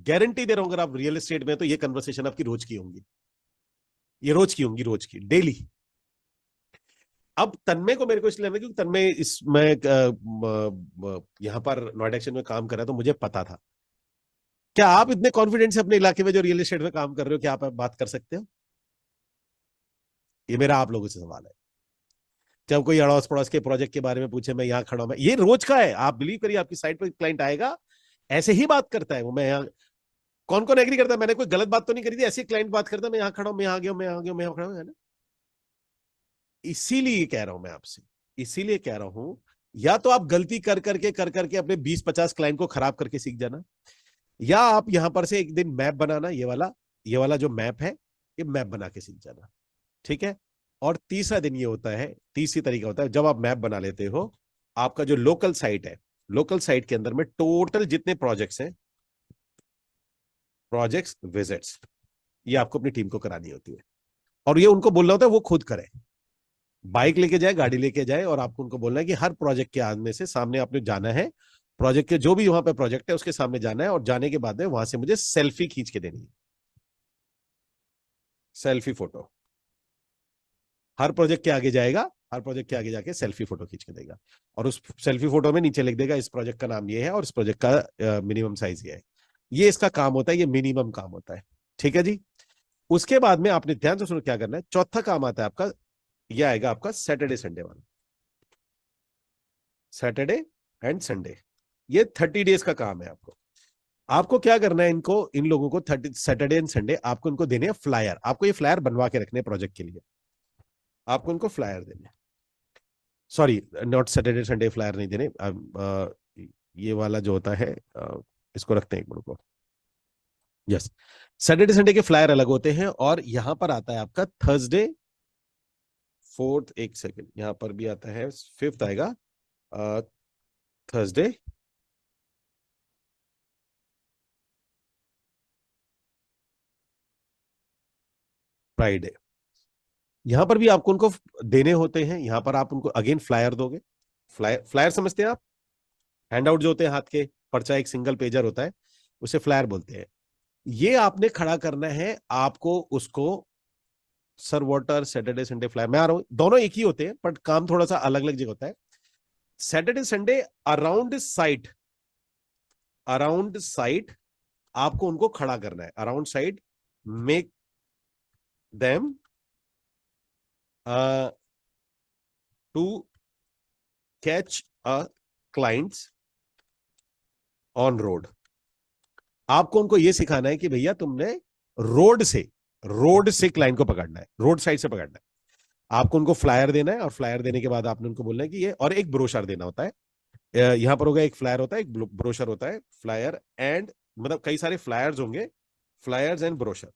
गारंटी दे रहा हूं, अगर आप रियल एस्टेट में तो ये कन्वर्सेशन आपकी रोज की होंगी, ये रोज की होंगी, रोज की, डेली। अब तन्मय को मेरे को इसलिए क्योंकि तन्मय इसमें यहां पर नोएडा एक्सचेंज में काम कर रहा है, तो मुझे पता था। क्या आप इतने कॉन्फिडेंस से अपने इलाके में जो रियल एस्टेट में काम कर रहे हो, क्या आप बात कर सकते हो? ये मेरा आप लोगों से सवाल है। जब कोई अड़ोस पड़ोस के प्रोजेक्ट के बारे में पूछे, मैं यहाँ खड़ा हूं, मैं ये रोज का है, आप बिलीव करिए, आपकी साइट पर क्लाइंट आएगा ऐसे ही बात करता है वो, मैं यहाँ, कौन कौन एग्री करता है, मैंने कोई गलत बात तो नहीं करी थी, ऐसे क्लाइंट बात करता है, मैं यहाँ खड़ा हूं, मैं यहाँ गया, मैं यहाँ गया, मैं यहाँ खड़ा हूं, है ना। इसीलिए कह रहा हूं मैं आपसे, इसीलिए कह रहा हूं, या तो आप गलती कर करके अपने 20-50 क्लाइंट को खराब करके सीख जाना, या आप यहां पर से एक दिन मैप बनाना, ये वाला जो मैप है ये मैप बना के सीख जाना, ठीक है। और तीसरा दिन ये होता है, तीसरी तरीका होता है, जब आप मैप बना लेते हो, आपका जो लोकल साइट है, लोकल साइट के अंदर में टोटल जितने प्रोजेक्ट्स हैं, प्रोजेक्ट्स विजिट्स, ये आपको अपनी टीम को करानी होती है। और ये उनको बोलना होता है वो खुद करें, बाइक लेके जाए, गाड़ी लेके जाए, और आपको उनको बोलना है कि हर प्रोजेक्ट के आने से सामने आपने जाना है, प्रोजेक्ट के जो भी वहां पे प्रोजेक्ट है उसके सामने जाना है, और जाने के बाद में वहां से मुझे सेल्फी खींच के देनी है, सेल्फी फोटो। हर प्रोजेक्ट के आगे जाएगा, हर प्रोजेक्ट के आगे जाके सेल्फी फोटो खींच के देगा, और उस सेल्फी फोटो में नीचे लिख देगा इस प्रोजेक्ट का नाम ये है और इस प्रोजेक्ट का मिनिमम साइज ये है। ये इसका काम होता है, ये मिनिमम काम होता है, ठीक है जी। उसके बाद में आपने ध्यान से सुनो क्या करना है। चौथा काम आता है आपका, ये आएगा आपका सैटरडे संडे वाला, सैटरडे एंड संडे, ये 30 डेज का काम है आपको। आपको क्या करना है, इनको, इन लोगों को 30 सैटरडे एंड संडे आपको इनको देने हैं फ्लायर। आपको ये फ्लायर बनवा के रखने प्रोजेक्ट के लिए, आपको इनको फ्लायर देने, sorry not Saturday Sunday flyer नहीं देने, ये वाला जो होता है इसको रखते हैं एक मिनट को, यस। सैटरडे संडे के फ्लायर अलग होते हैं, और यहां पर आता है आपका थर्सडे, फोर्थ, एक सेकेंड, यहां पर भी आता है, फिफ्थ आएगा थर्सडे, फ्राइडे। यहां पर भी आपको उनको देने होते हैं, यहां पर आप उनको अगेन फ्लायर दोगे। फ्लायर, फ्लायर समझते हैं आप, हैंडआउट जो होते हैं हाथ के, पर्चा एक सिंगल पेजर होता है, उसे फ्लायर बोलते हैं। ये आपने खड़ा करना है, आपको उसको, sir water Saturday Sunday flyer, मैं आ रहा हूं, दोनों एक ही होते हैं बट काम थोड़ा सा अलग अलग जगह होता है। Saturday Sunday around site, around site आपको उनको खड़ा करना है, around site, make them to catch a clients on road. आपको उनको यह सिखाना है कि भैया तुमने रोड से, रोड से क्लाइंट को पकड़ना है, रोड साइड से पकड़ना है। आपको उनको फ्लायर देना है, और फ्लायर देने के बाद आपने उनको बोलना है कि ये, और एक ब्रोशर देना होता है। यहां पर होगा एक फ्लायर होता है, एक ब्रोशर होता है, फ्लायर एंड, मतलब कई सारे फ्लायर्स होंगे, फ्लायर्स एंड ब्रोशर,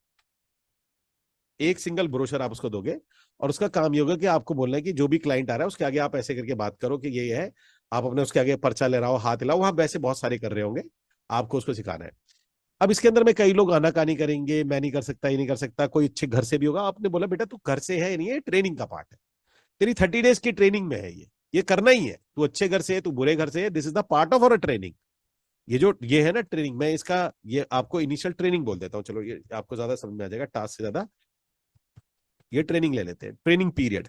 एक सिंगल ब्रोशर आप उसको दोगे। और उसका काम ये होगा कि आपको बोलना है कि जो भी क्लाइंट आ रहा है उसके आगे आप ऐसे करके बात करो कि ये है, आप अपने उसके आगे पर्चा ले रहा हो, हाथ हिलाओ, वहां वैसे बहुत सारे कर रहे होंगे, आपको उसको सिखाना है। अब इसके अंदर में कई लोग आनाकानी करेंगे, मैं नहीं कर सकता, ये नहीं कर सकता, कोई अच्छे घर से भी होगा। आपने बोला बेटा तू घर से है नहीं, है ट्रेनिंग का पार्ट है, तेरी 30 डेज की ट्रेनिंग में है, ये करना ही है। तू अच्छे घर से है, तू बुरे घर से है, this is the part of our training. ये जो ये है ना ट्रेनिंग, मैं इसका ये आपको इनिशियल ट्रेनिंग बोल देता हूँ, चलो ये आपको ज्यादा समझ में आ जाएगा, टास्क से ज्यादा ये ट्रेनिंग ले लेते हैं, ट्रेनिंग पीरियड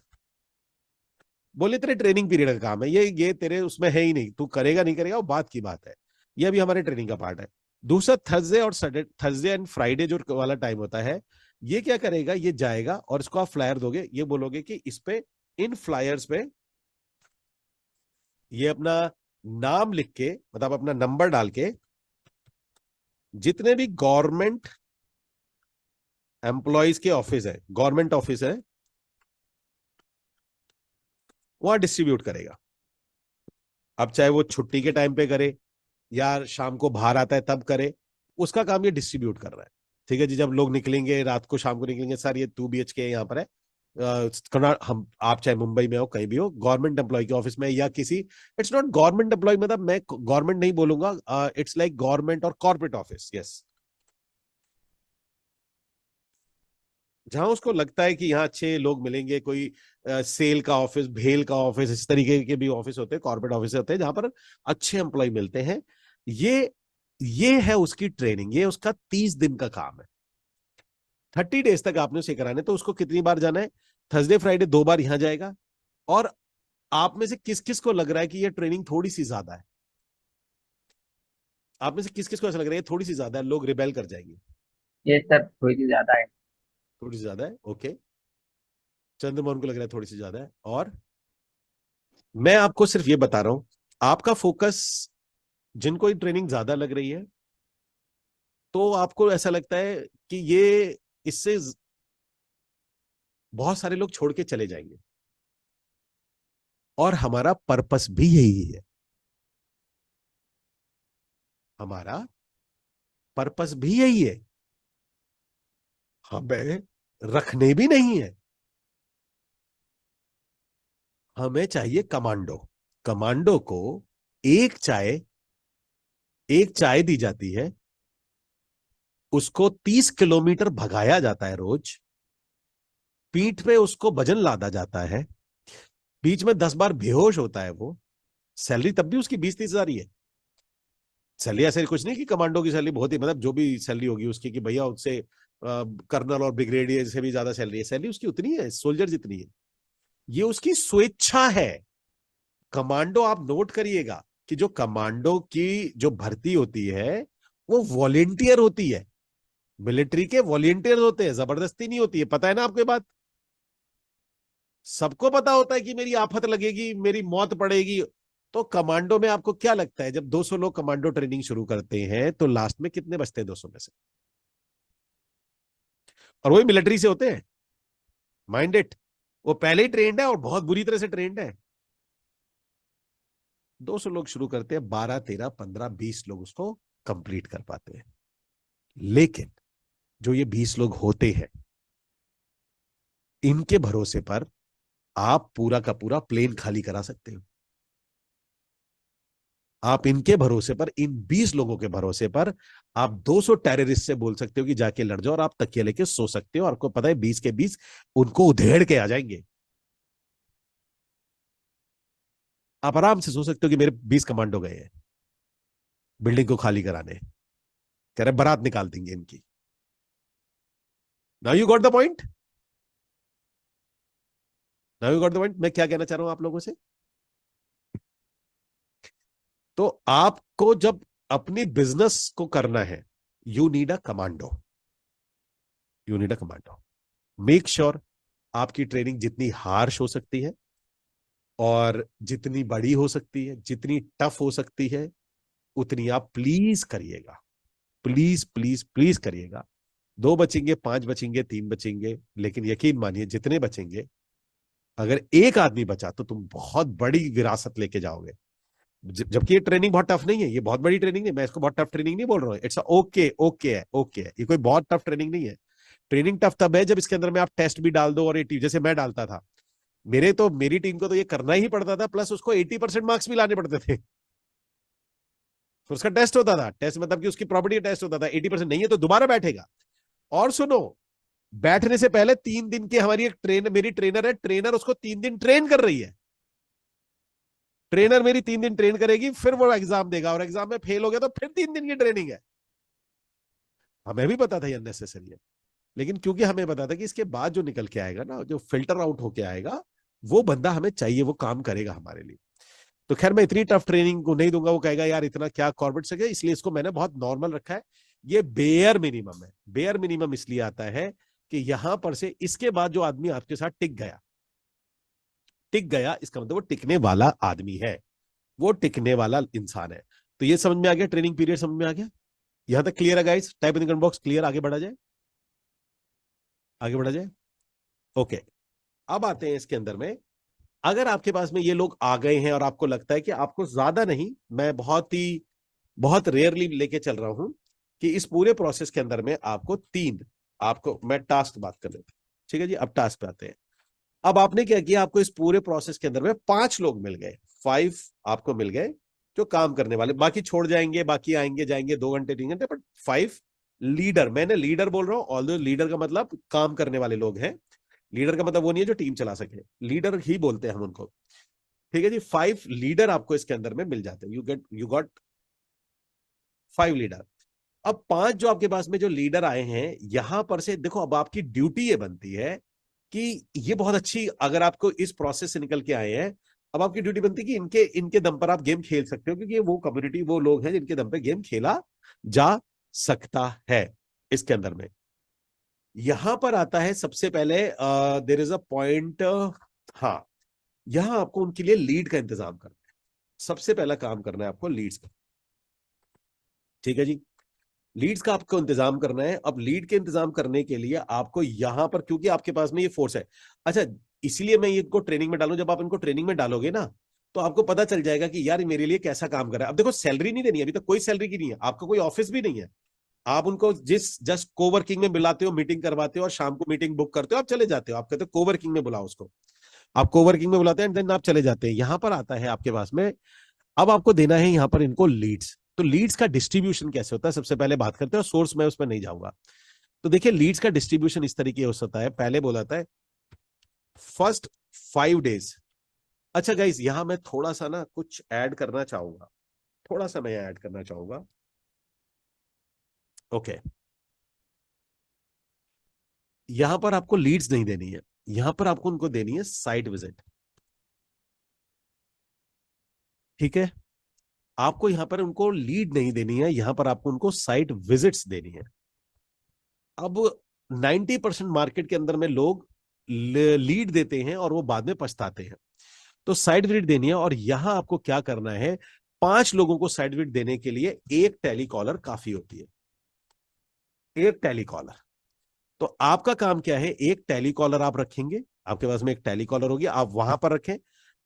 बोले, तेरे ट्रेनिंग पीरियड का काम है ये तेरे उसमें है ही नहीं, तू करेगा नहीं करेगा वो बात की बात है, ये भी हमारे ट्रेनिंग का पार्ट है। दूसरा थर्सडे और सैटरडे, थर्सडे एंड फ्राइडे जो वाला टाइम होता है, ये क्या करेगा, ये जाएगा और इसको आप फ्लायर दोगे, ये बोलोगे कि इस पे, इन फ्लायर्स पे ये अपना नाम लिख के, मतलब अपना नंबर डाल के, जितने भी गवर्नमेंट एम्प्लॉयज के ऑफिस है, गवर्नमेंट ऑफिस है, वहां डिस्ट्रीब्यूट करेगा। अब चाहे वो छुट्टी के टाइम पे करे या शाम को बाहर आता है तब करे, उसका काम ये डिस्ट्रीब्यूट कर रहा है, ठीक है जी। जब लोग निकलेंगे रात को, शाम को निकलेंगे, सर ये 2 BHK यहाँ पर है, हम, आप चाहे मुंबई में हो, कहीं भी हो, गवर्नमेंट एम्प्लॉय के ऑफिस में या किसी, इट्स नॉट गवर्नमेंट एम्प्लॉय, मतलब मैं गवर्नमेंट नहीं बोलूंगा, इट्स लाइक गवर्नमेंट और कॉर्पोरेट ऑफिस, यस, जहां उसको लगता है कि यहाँ अच्छे लोग मिलेंगे, कोई सेल का ऑफिस, भेल का ऑफिस, इस तरीके के भी ऑफिस होते हैं, कॉर्पोरेट ऑफिस होते हैं, जहां पर अच्छे एम्प्लॉय मिलते हैं। ये है उसकी ट्रेनिंग, ये उसका 30 दिन का काम है। 30 डेज तक आपने उसे कराने, तो उसको कितनी बार जाना है, थर्सडे फ्राइडे 2 बार यहां जाएगा। और आप में से किस किस को लग रहा है कि ये ट्रेनिंग थोड़ी सी ज्यादा है, आप में से किस किस को ऐसा लग रहा है ये थोड़ी सी ज्यादा है, लोग रिबेल कर जाएंगे, ये सर थोड़ी सी ज्यादा है। थोड़ी सी ज्यादा है, ओके। चंद्रमोहन को लग रहा है थोड़ी सी ज्यादा है, और मैं आपको सिर्फ ये बता रहा हूं, आपका फोकस, जिनको ये ट्रेनिंग ज्यादा लग रही है, तो आपको ऐसा लगता है कि ये, इससे बहुत सारे लोग छोड़ के चले जाएंगे, और हमारा पर्पस भी यही है। हमारा पर्पस भी यही है, हमें रखने भी नहीं है, हमें चाहिए कमांडो। कमांडो को एक चाय दी जाती है, उसको 30 किलोमीटर भगाया जाता है रोज, पीठ पे उसको वजन लादा जाता है, बीच में 10 बार बेहोश होता है वो, सैलरी तब भी उसकी 20-30 हजार ही है। सैलरी ऐसे कुछ नहीं कि कमांडो की सैलरी बहुत ही, मतलब जो भी सैलरी होगी उसकी कि भैया उससे कर्नल और ब्रिगेडियर से भी ज्यादा सैलरी है, सैलरी उसकी उतनी है, सोल्जर जितनी है। ये उसकी स्वेच्छा है। कमांडो आप नोट करिएगा कि जो कमांडो की जो भर्ती होती है वो वॉलेंटियर होती है, मिलिट्री के वॉलेंटियर होते हैं, जबरदस्ती नहीं होती है। पता है ना आपको ये बात? सबको पता होता है कि मेरी आफत लगेगी, मेरी मौत पड़ेगी। तो कमांडो में आपको क्या लगता है, जब 200 लोग कमांडो ट्रेनिंग शुरू करते हैं तो लास्ट में कितने बचते हैं 200 में से? और वही मिलिट्री से होते हैं, माइंड इट। वो पहले ही ट्रेंड है और बहुत बुरी तरह से ट्रेंड है। 200 लोग शुरू करते हैं, 12, 13, 15, 20 लोग उसको कंप्लीट कर पाते हैं। लेकिन जो ये 20 लोग होते हैं, इनके भरोसे पर आप पूरा का पूरा प्लेन खाली करा सकते हो। आप इनके भरोसे पर, इन 20 लोगों के भरोसे पर आप 200 टेररिस्ट से बोल सकते हो कि जाके लड़ जाओ, और आप तकिया लेके सो सकते हो, और आपको पता है 20 के 20 उनको उधेड़ के आ जाएंगे। आप आराम से सोच सकते हो कि मेरे 20 कमांडो गए हैं बिल्डिंग को खाली कराने, कह रहे बारात निकाल देंगे इनकी। Now you got the point, now you got the point. मैं क्या कहना चाह रहा हूं आप लोगों से? तो आपको जब अपनी बिजनेस को करना है, you need a commando, you need a commando. Make sure आपकी ट्रेनिंग जितनी हार्श हो सकती है और जितनी बड़ी हो सकती है, जितनी टफ हो सकती है, उतनी आप प्लीज करिएगा, प्लीज प्लीज प्लीज करिएगा। 2 बचेंगे, 5 बचेंगे, 3 बचेंगे, लेकिन यकीन मानिए जितने बचेंगे, अगर एक आदमी बचा तो तुम बहुत बड़ी विरासत लेके जाओगे। जबकि ये ट्रेनिंग बहुत टफ नहीं है, ये बहुत बड़ी ट्रेनिंग नहीं, मैं इसको बहुत टफ ट्रेनिंग नहीं बोल रहा हूँ। इट्स ओके, ओके है, ओके है, ये कोई बहुत टफ ट्रेनिंग नहीं है। ट्रेनिंग टफ तब है जब इसके अंदर में आप टेस्ट भी डाल दो, और ये जैसे मैं डालता था, मेरी टीम को तो ये करना ही पड़ता था, प्लस उसको 80% मार्क्स भी लाने पड़ते थे। तो उसका टेस्ट होता था, टेस्ट मतलब कि उसकी प्रॉपर्टी टेस्ट होता था, 80% नहीं है तो दोबारा बैठेगा। और सुनो, बैठने से पहले 3 दिन की हमारी एक मेरी ट्रेनर है, ट्रेनर उसको 3 दिन ट्रेन कर रही है। ट्रेनर मेरी 3 दिन ट्रेन करेगी, फिर वो एग्जाम देगा, और एग्जाम में फेल हो गया तो फिर 3 दिन की ट्रेनिंग है। हमें भी पता था ये अननेसेसरी है, लेकिन क्योंकि हमें पता था कि इसके बाद जो निकल के आएगा ना, जो फिल्टर आउट होके आएगा, वो बंदा हमें चाहिए, वो काम करेगा हमारे लिए। तो खैर मैं इतनी टफ ट्रेनिंग को नहीं दूंगा, वो कहेगा यार इतना क्या कॉर्पोरेट से, इसलिए इसको मैंने बहुत नॉर्मल रखा है। ये बेयर मिनिमम है। बेयर मिनिमम इसलिए आता है कि यहां पर से इसके बाद जो आदमी आपके साथ टिक गया, इसका मतलब वो टिकने वाला आदमी है, वो टिकने वाला इंसान है। तो ये समझ में आ गया, ट्रेनिंग पीरियड समझ में आ गया? यहां तक क्लियर है guys? Type in the comment box clear, आगे बढ़ा जाए, आगे बढ़ा जाए। ओके, अब आते हैं इसके अंदर में। अगर आपके पास में ये लोग आ गए हैं और आपको लगता है कि आपको ज्यादा नहीं, मैं बहुत रेयरली लेके चल रहा हूं कि इस पूरे प्रोसेस के अंदर में आपको मैं टास्क बात कर लेता हूं, ठीक है जी? अब टास्क पे आते हैं। अब आपने क्या किया, आपको इस पूरे प्रोसेस के अंदर में 5 लोग मिल गए, 5 आपको मिल गए जो काम करने वाले, बाकी छोड़ जाएंगे, बाकी आएंगे जाएंगे 2 घंटे 3 घंटे, बट 5 लीडर, मैंने लीडर बोल रहा हूं, ऑल्दो लीडर का मतलब काम करने वाले लोग हैं। लीडर का मतलब वो नहीं है जो टीम चला सके, लीडर ही बोलते हैं हम उनको, ठीक है जी? 5 लीडर आपको इसके अंदर में मिल जाते हैं, यू गॉट 5 लीडर। अब 5 जो आपके पास में जो लीडर आए हैं, यहां पर से देखो, अब आपकी ड्यूटी ये बनती है कि ये बहुत अच्छी, अगर आपको इस प्रोसेस से निकल के आए हैं, अब आपकी ड्यूटी बनती है कि इनके दम पर आप गेम खेल सकते हो, क्योंकि वो कम्युनिटी, वो लोग हैं जिनके दम पे गेम खेला जा सकता है। इसके अंदर में यहां पर आता है सबसे पहले, देयर इज अ पॉइंट, हाँ, यहां आपको उनके लिए लीड का इंतजाम करना है। सबसे पहला काम करना है आपको लीड्स का, ठीक है जी? लीड्स का आपको इंतजाम करना है। अब लीड के इंतजाम करने के लिए आपको यहां पर, क्योंकि आपके पास में ये फोर्स है, अच्छा, इसलिए मैं इनको ट्रेनिंग में डालूं। जब आप इनको ट्रेनिंग में डालोगे ना, तो आपको पता चल जाएगा कि यार मेरे लिए कैसा काम कर रहा है। अब देखो, सैलरी नहीं देनी, अभी तक कोई सैलरी की नहीं है, आपका कोई ऑफिस भी नहीं है, आप उनको जस्ट कोवर्किंग में बुलाते हो, मीटिंग करवाते हो और शाम को मीटिंग बुक करते हो, आप चले जाते हो। आप कहते हो कोवर्किंग में बुलाओ उसको, आप कोवर्किंग में बुलाते हैं एंड देन आप चले जाते हैं। यहां पर आता है आपके पास में, अब आपको देना है यहां पर इनको लीड्स। तो लीड्स का डिस्ट्रीब्यूशन कैसे होता है, सबसे पहले बात करते हैं। सोर्स में उसमें नहीं जाऊंगा। तो देखिए लीड्स का डिस्ट्रीब्यूशन इस तरीके से होता है। पहले बोला था फर्स्ट 5 डेज। अच्छा गाइस, यहां मैं थोड़ा सा ना कुछ ऐड करना चाहूंगा, थोड़ा सा मैं ऐड करना चाहूंगा। ओके, यहां पर आपको लीड्स नहीं देनी है, यहां पर आपको उनको देनी है साइट विजिट। ठीक है, आपको यहां पर उनको लीड नहीं देनी है, यहां पर आपको उनको साइट विजिट्स देनी है। अब 90% मार्केट के अंदर में लोग लीड देते हैं और वो बाद में पछताते हैं। तो साइट विजिट देनी है, और यहां आपको क्या करना है, 5 लोगों को साइट विजिट देने के लिए एक टेलीकॉलर काफी होती है, एक टेलीकॉलर। तो आपका काम क्या है, एक टेलीकॉलर आप रखेंगे, आपके पास में एक टेलीकॉलर होगी, आप वहां पर रखें।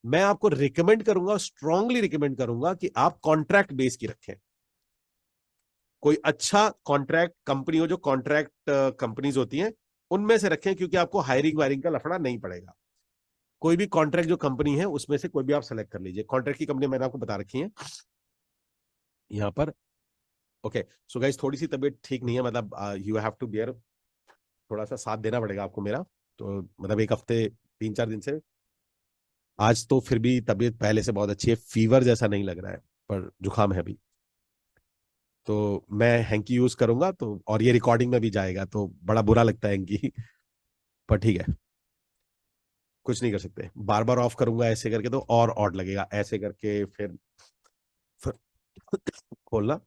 मैं आपको रिकमेंड करूंगा, स्ट्रांगली रिकमेंड करूंगा कि आप कॉन्ट्रैक्ट बेस की रखें। कोई अच्छा कॉन्ट्रैक्ट कंपनी हो, जो कॉन्ट्रैक्ट कंपनीज होती हैं उनमें से रखें, क्योंकि आपको हायरिंग वायरिंग का लफड़ा नहीं पड़ेगा। कोई भी कॉन्ट्रैक्ट जो कंपनी है उसमें से कोई भी आप सेलेक्ट कर लीजिए। कॉन्ट्रैक्ट की कंपनी मैंने आपको बता रखी है यहां पर। ओके, सो गाइस थोड़ी सी तबीयत ठीक नहीं है, मतलब यू हैव टू बियर, थोड़ा सा साथ देना पड़ेगा आपको मेरा। तो मतलब एक हफ्ते 3-4 दिन से, आज तो फिर भी तबीयत पहले से बहुत अच्छी है, फीवर जैसा नहीं लग रहा है, पर जुकाम है अभी। तो मैं हैंकी यूज करूंगा, तो और ये रिकॉर्डिंग में भी जाएगा, तो बड़ा बुरा लगता है हैंकी, पर ठीक है, कुछ नहीं कर सकते। बार बार ऑफ करूंगा ऐसे करके तो और ऑड लगेगा, ऐसे करके फिर खोलना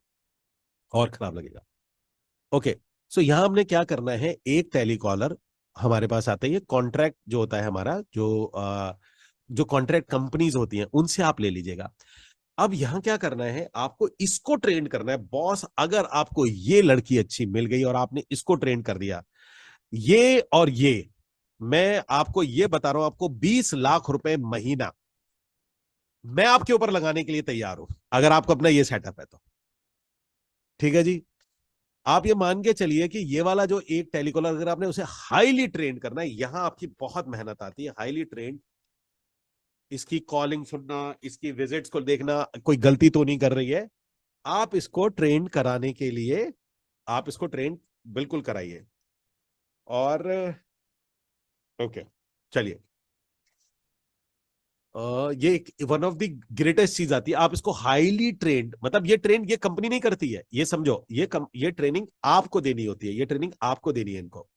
और खराब लगेगा। ओके, सो यहां हमने क्या करना है, एक टेलीकॉलर हमारे पास आता है। ये कॉन्ट्रैक्ट जो होता है हमारा, जो कॉन्ट्रैक्ट कंपनीज होती हैं उनसे आप ले लीजिएगा। अब यहां क्या करना है, आपको इसको ट्रेन करना है। बॉस, अगर आपको ये लड़की अच्छी मिल गई और आपने इसको ट्रेन कर दिया, ये और ये, मैं आपको ये बता रहा हूं, आपको 20 लाख रुपए महीना मैं आपके ऊपर लगाने के लिए तैयार हूं, अगर आपको अपना ये सेटअप है तो। ठीक है जी, आप ये मान के चलिए कि ये वाला जो एक टेलीकॉलर, अगर आपने उसे हाईली ट्रेन करना है, यहां आपकी बहुत मेहनत आती है। हाईली ट्रेन, इसकी कॉलिंग सुनना, इसकी विजिट्स को देखना, कोई गलती तो नहीं कर रही है। आप इसको ट्रेन कराने के लिए, आप इसको ट्रेन बिल्कुल कराइए। और ओके, चलिए, ये वन ऑफ द ग्रेटेस्ट चीज आती है। आप इसको हाईली ट्रेंड, मतलब ये ट्रेन ये कंपनी नहीं करती है, ये समझो, ये ट्रेनिंग आपको देनी होती है, ये ट्रेनिंग आपको देनी है इनको।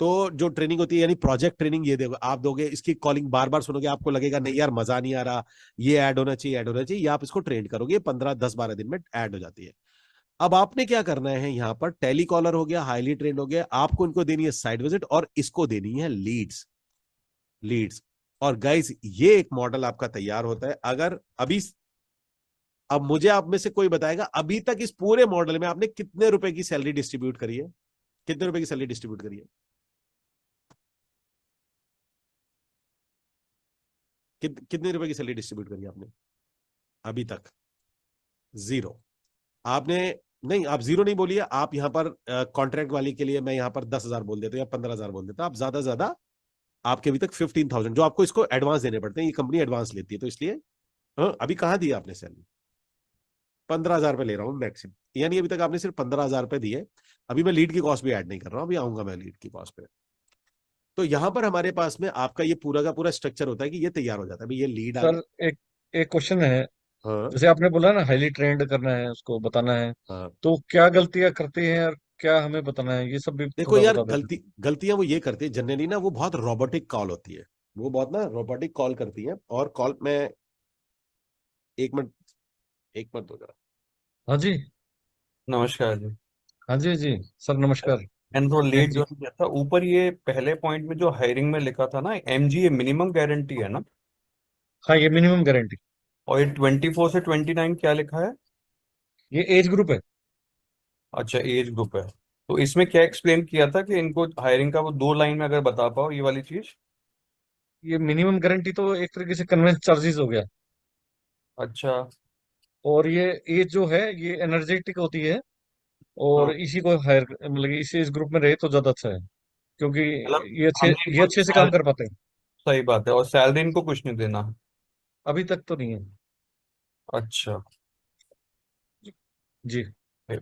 तो जो ट्रेनिंग होती है, यानी प्रोजेक्ट ट्रेनिंग, ये आप दोगे। इसकी कॉलिंग बार बार सुनोगे, आपको लगेगा नहीं यार मजा नहीं आ रहा, ये ऐड होना चाहिए, ऐड होना चाहिए। ये आप इसको ट्रेन करोगे, 15-10-12 दिन में ऐड हो जाती है। अब आपने क्या करना है, यहाँ पर टेलीकॉलर हो गया, हाईली ट्रेंड हो गया, आपको इनको देनी है साइट विजिट, और इसको देनी है लीड्स। लीड्स, और गाइस ये एक मॉडल आपका तैयार होता है। अगर अभी, अब मुझे आप में से कोई बताएगा अभी तक इस पूरे मॉडल में आपने कितने रुपए की सैलरी डिस्ट्रीब्यूट करी है, कितने रुपए की सैलरी डिस्ट्रीब्यूट करी है, कितने रुपए की सैलरी डिस्ट्रीब्यूट करी है आपने अभी तक? जीरो। आपने, नहीं, आप जीरो नहीं बोलिए, आप यहां पर कॉन्ट्रैक्ट वाली के लिए मैं यहां पर 10,000 बोल देता हूं या 15,000 बोल देता हूं। आप ज्यादा से ज्यादा आपके अभी तक 15,000 जो आपको इसको एडवांस देने पड़ते हैं, ये कंपनी एडवांस लेती है, तो इसलिए हाँ, अभी कहाँ दिया आपने सैलरी? 15,000 रुपये ले रहा हूँ मैक्सिमम, यानी अभी तक आपने सिर्फ 15,000 रुपये दिए। अभी मैं लीड की कॉस्ट भी ऐड नहीं कर रहा हूँ, अभी आऊंगा मैं लीड की कॉस्ट पे। तो यहां पर हमारे पास में आपका ये पूरा का पूरा स्ट्रक्चर होता है कि ये तैयार हो जाता है, भाई ये लीड आ सर, गया। एक एक क्वेश्चन है। हाँ जैसे आपने बोला ना, हाईली ट्रेंड करना है, उसको बताना है, हाँ, तो क्या गलतियां करते हैं और क्या हमें बताना है, ये सब भी देखो थोड़ा यार, बता देते गलतियां वो ये करती है जनरली ना, वो बहुत रोबोटिक कॉल होती है, वो बहुत ना रोबोटिक कॉल करती है। और कॉल में, एक मिनट, एक मिनट दो जरा। हैं। हाँ जी। नमस्कार जी। हाँ जी जी। सर नमस्कार। एंड थोड़ा जैन लेट जी। ज्वाइन किया था। ऊपर ये पहले पॉइंट में जो हायरिंग में लिखा था ना, MG मिनिमम गारंटी है ना, हाँ, ये मिनिमम गारंटी। और ये 24 से 29 क्या लिखा है? ये एज ग्रुप है। अच्छा, एज ग्रुप है। तो इसमें क्या एक्सप्लेन किया था कि इनको हायरिंग का वो 2 लाइन में अगर बता पाओ ये वाली चीज। ये मिनिमम गारंटी तो एक तरीके से कन्वेंस चार्जेस हो गया। अच्छा। और ये एज जो है, ये एनर्जेटिक होती है। और हाँ इसी को हायर मतलब कि इसी इस ग्रुप में रहे तो ज्यादा अच्छा है, क्योंकि मतलब हमें ये कुछ अच्छे से काम कर पाते हैं। सही बात है, और सैलरी इनको कुछ नहीं देना। अभी तक तो नहीं है। अच्छा। जी।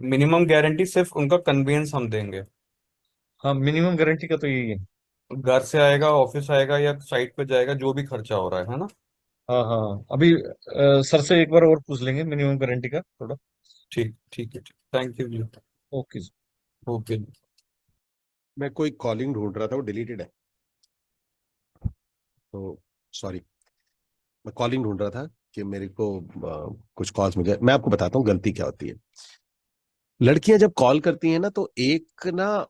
मिनिमम गारंटी सिर्फ उनका कन्वीनियंस हम देंगे। हाँ, मिनिमम गारंटी का तो यही है। घर से आएगा, ऑफिस आएगा या साइट पे जाएगा, जो भी खर्चा हो रहा है ना। हाँ हाँ, अभी सर से एक बार और पूछ लेंगे मिनिमम गारंटी का थोड़ा। ठीक, ठीक है, ठीक। थैंक यू जी। ओके जी। ओके। मैं कोई कॉलिंग ढूंढ रहा था, वो डिलीटेड है, तो सॉरी। मैं कॉलिंग ढूंढ रहा था कि मेरे को कुछ कॉल्स मुझे, मैं आपको बताता हूँ गलती क्या होती है। लड़कियां जब कॉल करती हैं ना, तो एक ना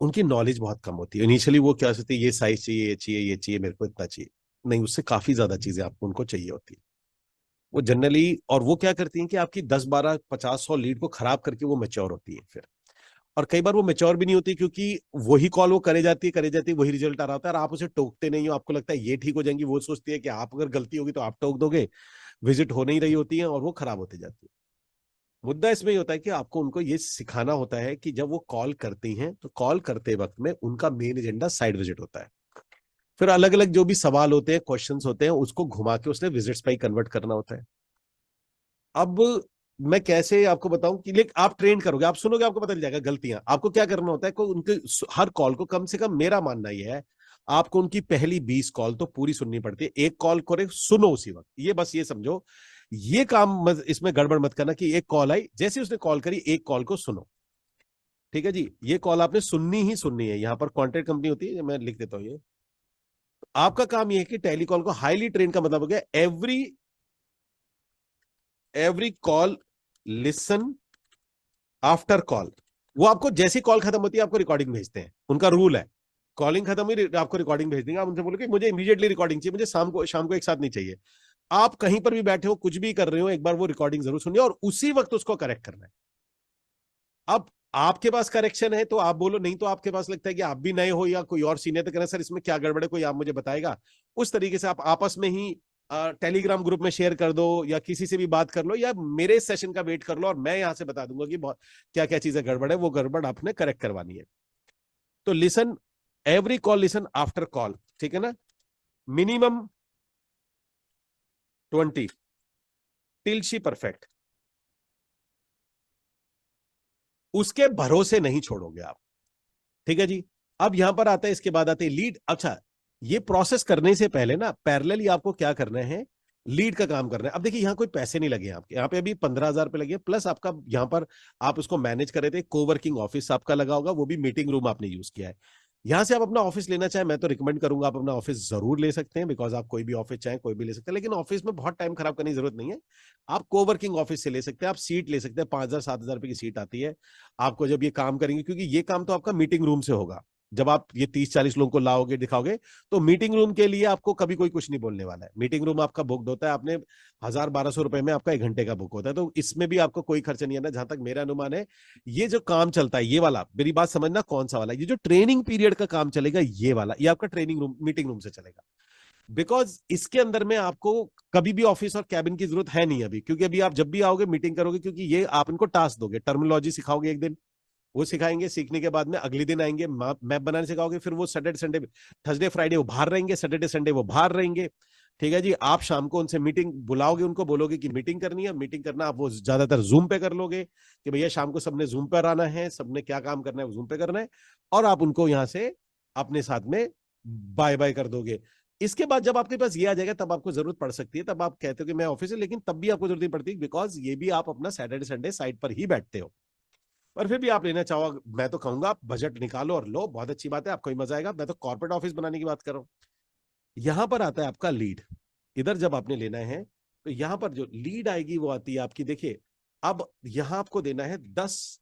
उनकी नॉलेज बहुत कम होती है। इनिशियली वो क्या सोचती है, ये साइज चाहिए, ये चाहिए, ये चाहिए, मेरे को इतना चाहिए। नहीं, उससे काफी ज्यादा चीजें आपको उनको चाहिए होती है। वो जनरली, और वो क्या करती हैं कि आपकी 10 12 50 100 लीड को खराब करके वो मैच्योर होती है फिर। और कई बार वो मैच्योर भी नहीं होती, क्योंकि वही कॉल वो करे जाती है, वही रिजल्ट आ रहा होता है, और आप उसे टोकते नहीं हो। आपको लगता है ये ठीक हो जाएंगी, वो सोचती है कि आप अगर गलती होगी तो आप टोक दोगे। विजिट हो नहीं रही होती है और वो खराब होती जाती है। मुद्दा इसमें ये होता है कि आपको उनको ये सिखाना होता है कि जब वो कॉल करती हैं तो कॉल करते वक्त में उनका मेन एजेंडा साइड विजिट होता है। फिर अलग अलग जो भी सवाल होते हैं, क्वेश्चंस होते हैं, उसको घुमा के उसने विजिट्स पे ही कन्वर्ट करना होता है। अब मैं कैसे आपको बताऊं कि लेकिन आप ट्रेन करोगे, आप सुनोगे, आपको पता चल जाएगा गलतियां। आपको क्या करना होता है, को उनके हर कॉल को कम से कम, मेरा मानना यह है, आपको उनकी पहली 20 कॉल तो पूरी सुननी पड़ती है। एक कॉल करे सुनो उसी वक्त, ये बस ये समझो। ये काम इसमें गड़बड़ मत करना कि एक कॉल आई, जैसे उसने कॉल करी एक कॉल को सुनो। ठीक है जी, ये कॉल आपने सुननी ही सुननी है। यहां पर कॉन्ट्रैक्ट कंपनी होती है, मैं लिख देता हूं ये। आपका काम यह है कि टेलीकॉल को हाईली ट्रेन का मतलब हो गया every call listen after call. वो आपको जैसी कॉल खत्म होती है आपको रिकॉर्डिंग भेजते हैं, उनका रूल है। कॉलिंग खत्म हुई आपको रिकॉर्डिंग भेज देंगे। आप उनसे बोलोगे मुझे इमीडिएटली रिकॉर्डिंग चाहिए, मुझे शाम को एक साथ नहीं चाहिए। आप कहीं पर भी बैठे हो, कुछ भी कर रहे हो, एक बार वो रिकॉर्डिंग जरूर सुनिए और उसी वक्त उसको करेक्ट करना है। अब आपके पास करेक्शन है तो आप बोलो, नहीं तो आपके पास लगता है कि आप भी नए हो या कोई और सीनियर, तो कहना सर इसमें क्या गड़बड़ है, कोई आप मुझे बताएगा। उस तरीके से आप आपस में ही टेलीग्राम ग्रुप में शेयर कर दो, या किसी से भी बात कर लो, या मेरे सेशन का वेट कर लो, और मैं यहां से बता दूंगा कि क्या क्या चीजें गड़बड़ है, वो गड़बड़ आपने करेक्ट करवानी है। तो listen every call, listen after call, ठीक है ना। Minimum 20 till she perfect. उसके भरोसे नहीं छोड़ोगे आप, ठीक है जी। अब यहां पर आता है, इसके बाद आते हैं लीड। अच्छा, ये प्रोसेस करने से पहले ना पैरेलली आपको क्या करना है, लीड का काम करना है। अब देखिए, यहां कोई पैसे नहीं लगे आपके, यहां पे अभी 15,000 रुपए लगे, प्लस आपका यहां पर आप उसको मैनेज कर रहे थे, कोवर्किंग ऑफिस आपका लगा होगा, वो भी मीटिंग रूम आपने यूज किया है। यहां से आप अपना ऑफिस लेना चाहे, मैं तो रिकमेंड करूंगा आप अपना ऑफिस जरूर ले सकते हैं, बिकॉज आप कोई भी ऑफिस चाहे कोई भी ले सकते हैं, लेकिन ऑफिस में बहुत टाइम खराब करने की जरूरत नहीं है। आप कोवर्किंग ऑफिस से ले सकते हैं, आप सीट ले सकते हैं, 5,000 7,000 रुपए की सीट आती है आपको जब ये काम करेंगे, क्योंकि ये काम तो आपका मीटिंग रूम से होगा। जब आप ये 30 40 लोगों को लाओगे, दिखाओगे, तो मीटिंग रूम के लिए आपको कभी कोई कुछ नहीं बोलने वाला है। मीटिंग रूम आपका बुकड होता है, आपने 1,000 1200 रुपए में आपका 1 घंटे का बुक होता है, तो इसमें भी आपको कोई खर्चा नहीं आना। जहां तक मेरा अनुमान है, ये जो काम चलता है, ये वाला, मेरी बात समझना कौन सा वाला, ये जो ट्रेनिंग पीरियड का काम चलेगा, ये वाला, ये आपका ट्रेनिंग रूम, मीटिंग रूम से चलेगा। बिकॉज इसके अंदर में आपको कभी भी ऑफिस और कैबिन की जरूरत है नहीं अभी, क्योंकि अभी आप जब भी आओगे मीटिंग करोगे, क्योंकि ये आप इनको टास्क दोगे, टर्मिनोलॉजी सिखाओगे एक दिन, वो सिखाएंगे, सीखने के बाद में अगले दिन आएंगे, मैप बनाने सिखाओगे, फिर वो सैटरडे संडे, थर्सडे फ्राइडे वो बाहर रहेंगे, सैटरडे संडे वो बाहर रहेंगे। ठीक है जी, आप शाम को उनसे मीटिंग बुलाओगे, उनको बोलोगे कि मीटिंग करनी है। मीटिंग करना आप वो ज्यादातर जूम पे कर लोगे, कि भैया शाम को सबने जूम पर आना है, सबने क्या काम करना है वो जूम पे करना है, और आप उनको यहां से अपने साथ में बाय बाय कर दोगे। इसके बाद जब आपके पास ये आ जाएगा, तब आपको जरूरत पड़ सकती है, तब आप कहते हो कि मैं ऑफिस है, लेकिन तब भी आपको जरूरत नहीं पड़ती, बिकॉज ये भी आप अपना सैटरडे संडे साइड पर ही बैठते हो। पर फिर भी आप लेना चाहो, मैं तो कहूंगा आप बजट निकालो और लो, बहुत अच्छी बात है, आपको ही मजा आएगा। मैं तो कॉर्पोरेट ऑफिस बनाने की बात कर रहा हूं। यहां पर आता है आपका लीड। इधर जब आपने लेना है, तो यहां पर जो लीड आएगी वो आती है आपकी, देखिए। अब यहां आपको देना है 10,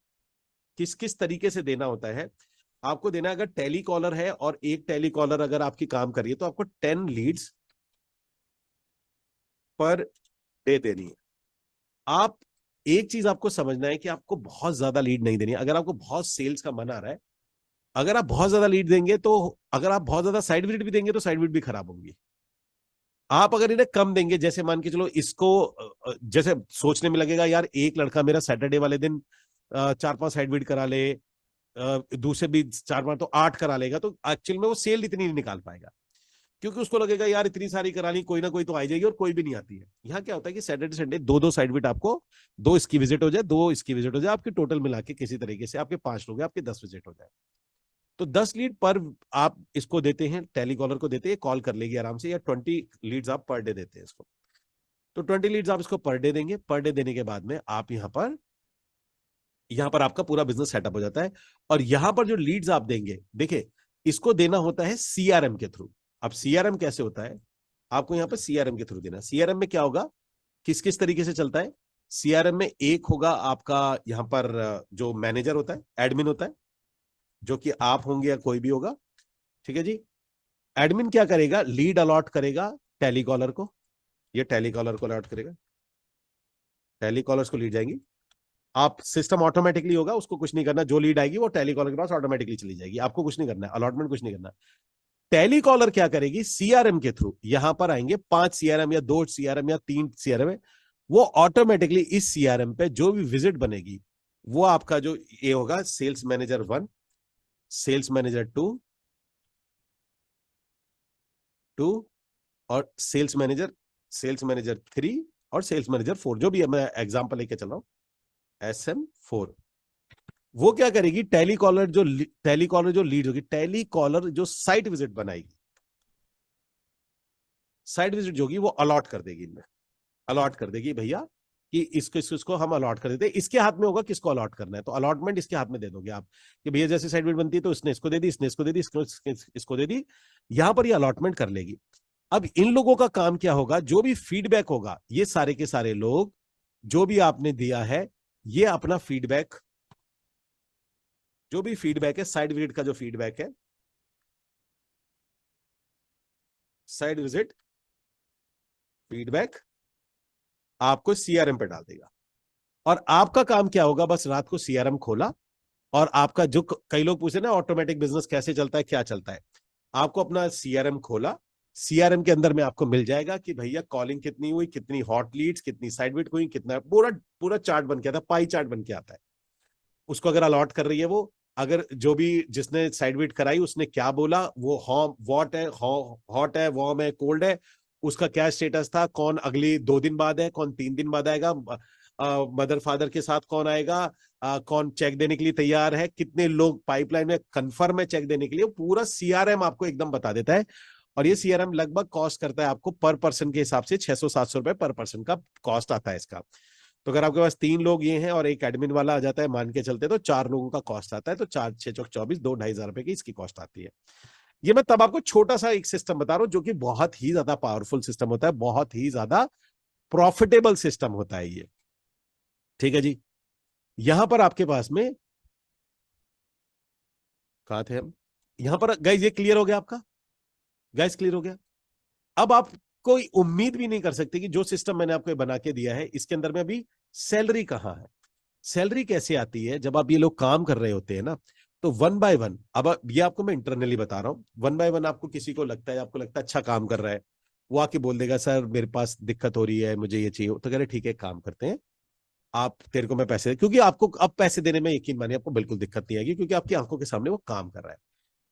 किस किस तरीके से देना होता है आपको देना है। अगर टेली कॉलर है और एक टेली कॉलर अगर आपकी काम करिए, तो आपको 10 लीड्स पर डे देनी है। आप एक चीज आपको समझना है कि आपको बहुत ज्यादा लीड नहीं देनी है। अगर आपको बहुत सेल्स का मन आ रहा है, अगर आप बहुत ज्यादा लीड देंगे, तो अगर आप बहुत ज्यादा साइड विजिट भी देंगे तो साइड विजिट भी खराब होंगी। आप अगर इन्हें कम देंगे, जैसे मान के चलो इसको जैसे सोचने में लगेगा यार एक लड़का मेरा सैटरडे वाले दिन 4-5 साइड बीट करा ले, दूसरे भी 4-5 तो 8 करा लेगा, तो एक्चुअल में वो सेल इतनी नहीं निकाल पाएगा, क्योंकि उसको लगेगा यार इतनी सारी करा ली, कोई ना कोई तो आ जाएगी, और कोई भी नहीं आती है। यहाँ क्या होता है कि सैटरडे संडे 2-2 साइड बीट आपको, 2 इसकी विजिट हो जाए, 2 इसकी विजिट हो जाए, आपके टोटल मिला के किसी तरीके से आपके 5 लोग हैं, आपके 10 विजिट हो जाए, तो 10 लीड पर आप इसको देते हैं, टेलीकॉलर को देते हैं, कॉल कर लेगी आराम से, या 20 लीड्स आप पर डे देते हैं इसको। तो 20 लीड्स आप इसको पर डे देंगे, पर डे देने के बाद में आप यहां पर आपका पूरा बिजनेस सेटअप हो जाता है। और यहां पर जो लीड्स आप देंगे, देखिए इसको देना होता है सीआरएम के थ्रू। अब सीआरएम कैसे होता है, आपको यहां पर सीआरएम के थ्रू देना। सीआरएम में क्या होगा, किस किस तरीके से चलता है, सीआरएम में एक होगा आपका यहां पर जो मैनेजर होता है, एडमिन होता है, जो कि आप होंगे या कोई भी होगा, ठीक है जी। एडमिन क्या करेगा, लीड अलॉट करेगा टेलीकॉलर को, ये टेलीकॉलर को अलॉट करेगा, टेलीकॉलर्स को लीड जाएंगी, आप सिस्टम ऑटोमेटिकली होगा, उसको कुछ नहीं करना, जो लीड आएगी वो टेलीकॉलर के पास ऑटोमेटिकली चली जाएगी, आपको कुछ नहीं करना है, अलॉटमेंट कुछ नहीं करना। टेलीकॉलर क्या करेगी, सीआरएम के थ्रू यहां पर आएंगे 5 सीआरएम या 2 सीआरएम या 3 सीआरएम है, वो ऑटोमेटिकली इस सीआरएम पे जो भी विजिट बनेगी वो आपका जो ये होगा, सेल्स मैनेजर 1, सेल्स मैनेजर 2 और सेल्स मैनेजर 3 और सेल्स मैनेजर 4, जो भी है, मैं एग्जांपल लेके चल रहा हूं, SM4। वो क्या करेगी, टेलीकॉलर जो लीड होगी, टेलीकॉलर जो साइट विजिट बनाएगी, साइट विजिट जो होगी वो अलॉट कर देगी, इनमें अलॉट कर देगी भैया कि इसको हम अलॉट कर देते हैं, इसके हाथ में होगा किसको अलॉट करना है, तो अलॉटमेंट इसके हाथ में दे दोगे आप कि भैया जैसे साइट विजिट बनती है तो इसने इसको दे दी, इसने इसको दे दी, इसको दे दी, यहां पर ये अलॉटमेंट कर लेगी। अब इन लोगों का काम क्या होगा, जो भी फीडबैक होगा, ये सारे के सारे लोग जो भी आपने दिया है, ये अपना फीडबैक, जो भी फीडबैक है, साइट विजिट का जो फीडबैक है, साइट विजिट फीडबैक आपको सीआरएम पे डाल देगा। और आपका काम क्या होगा, बस रात को सीआरएम खोला, और आपका जो कई लोग पूछे ना ऑटोमेटिक बिजनेस कैसे चलता है, क्या चलता है, आपको अपना सीआरएम खोला, सीआरएम के अंदर में आपको मिल जाएगा कि भैया कॉलिंग कितनी हुई, कितनी हॉट लीड्स, कितनी साइट विजिट हुई, कितना, पूरा पूरा चार्ट बन के आता है, पाई चार्ट बन के आता है। उसको अगर अलॉट कर रही है वो, अगर जो भी जिसने साइड विजिट कराई उसने क्या बोला, वो हॉट है, हॉट है, वार्म है, कोल्ड है, उसका क्या स्टेटस था, कौन अगली 2 दिन बाद है, कौन 3 दिन बाद आएगा, मदर फादर के साथ कौन आएगा, कौन चेक देने के लिए तैयार है, कितने लोग पाइपलाइन में कंफर्म है चेक देने के लिए, पूरा सीआरएम आपको एकदम बता देता है। और ये सीआरएम लगभग कॉस्ट करता है आपको पर पर्सन के हिसाब से 600-700 रुपए पर पर्सन का कॉस्ट आता है इसका। तो अगर आपके पास 3 लोग ये हैं और एक एडमिन वाला आ जाता है, मान के चलते तो 4 लोगों का कॉस्ट आता है, तो 4-6-24 2-2.5 रुपए की इसकी कॉस्ट आती है। ये मैं तब आपको छोटा सा एक सिस्टम बता रहा हूं जो कि बहुत ही ज्यादा पावरफुल सिस्टम होता है, बहुत ही ज्यादा प्रॉफिटेबल सिस्टम होता है ये, ठीक है जी। यहां पर आपके पास में, कहां थे हम, यहां पर गाइस ये क्लियर हो गया आपका, गाइस क्लियर हो गया। अब आप कोई उम्मीद भी नहीं कर सकते कि जो सिस्टम मैंने आपको बना के दिया है इसके अंदर में अभी सैलरी कहां है, सैलरी कैसे आती है। जब आप ये लोग काम कर रहे होते हैं ना, तो 1 बाय 1, अब ये आपको मैं इंटरनली बता रहा हूं, 1 बाय 1 आपको किसी को लगता है, आपको लगता है अच्छा काम कर रहा है, वो आके बोल देगा सर मेरे पास दिक्कत हो रही है, मुझे ये चाहिए, तो कह रहे ठीक है काम करते हैं, आप तेरे को मैं पैसे दे, क्योंकि आपको अब पैसे देने में यकीन मानिए आपको बिल्कुल दिक्कत नहीं आएगी, क्योंकि आपकी आंखों के सामने वो काम कर रहा है।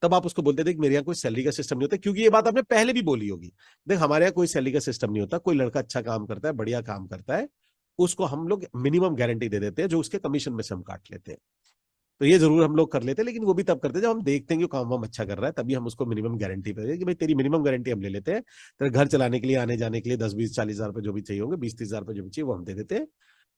तब आप उसको बोलते थे कि मेरे यहाँ कोई सैलरी का सिस्टम नहीं होता, क्योंकि ये बात आपने पहले भी बोली होगी, देख हमारे यहाँ कोई सैलरी का सिस्टम नहीं होता, कोई लड़का अच्छा काम करता है, बढ़िया काम करता है, उसको हम लोग मिनिमम गारंटी दे देते हैं, जो उसके कमीशन में से हम काट लेते हैं। तो ये जरूर हम लोग कर लेते हैं, लेकिन वो भी तब करते हैं जब हम देखते हैं कि काम वाम अच्छा कर रहा है, तभी हम उसको मिनिमम गारंटी पे देते हैं कि भाई तेरी मिनिमम गारंटी हम ले लेते हैं, तेरे घर चलाने के लिए, आने जाने के लिए 10-20-40 हजार रुपए जो भी चाहिए होंगे, 20-30 हजार रुपए जो भी चाहिए वो हम दे देते हैं,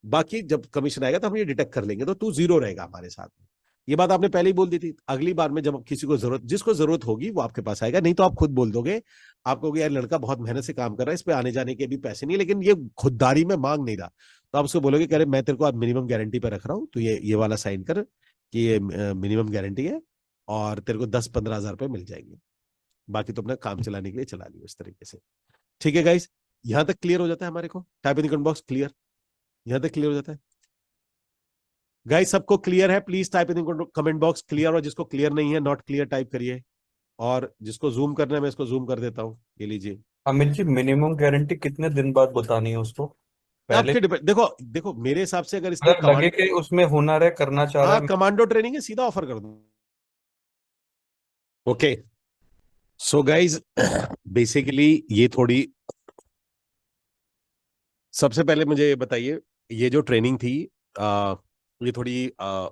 बाकी जब कमीशन आएगा तो हम ये डिटेक्ट कर लेंगे, तो तू जीरो रहेगा हमारे साथ में। ये बात आपने पहले ही बोल दी थी। अगली बार में जब किसी को जरूरत, जिसको जरूरत होगी वो आपके पास आएगा, नहीं तो आप खुद बोल दोगे, आप कहोगे यार लड़का बहुत मेहनत से काम कर रहा है, इस पे आने जाने के भी पैसे नहीं, लेकिन ये खुददारी में मांग नहीं रहा, तो आप उसको बोलोगे कह रहे मैं तेरे को आज मिनिमम गारंटी पे रख रहा हूँ, तो ये वाला साइन कर कि ये मिनिमम गारंटी है, और तेरे को 10-15 हजार रुपए मिल जाएंगे, बाकी तो अपना काम चलाने के लिए चला लियो इस तरीके से। ठीक है गाइस, यहां तक क्लियर हो जाता है हमारे को, type in the comment box clear, यहां तक क्लियर हो जाता है गाइस, सबको क्लियर है, please type in comment box clear, और जिसको क्लियर नहीं है नॉट क्लियर टाइप करिए, और जिसको जूम करना है मैं इसको जूम कर देता हूं, ये लीजिए अमित जी, मिनिमम गारंटी कितने दिन बाद बतानी है उसको? पहले आपके डिपेंड, देखो देखो मेरे हिसाब से अगर इसने अगर लगे कि उसमें हुनर है, करना चाह रहा हाँ है। कमांडो ट्रेनिंग है, सीधा ऑफर कर दो। ओके, सो गाइज बेसिकली ये थोड़ी, सबसे पहले मुझे ये बताइए, ये जो ट्रेनिंग थी ये थोड़ी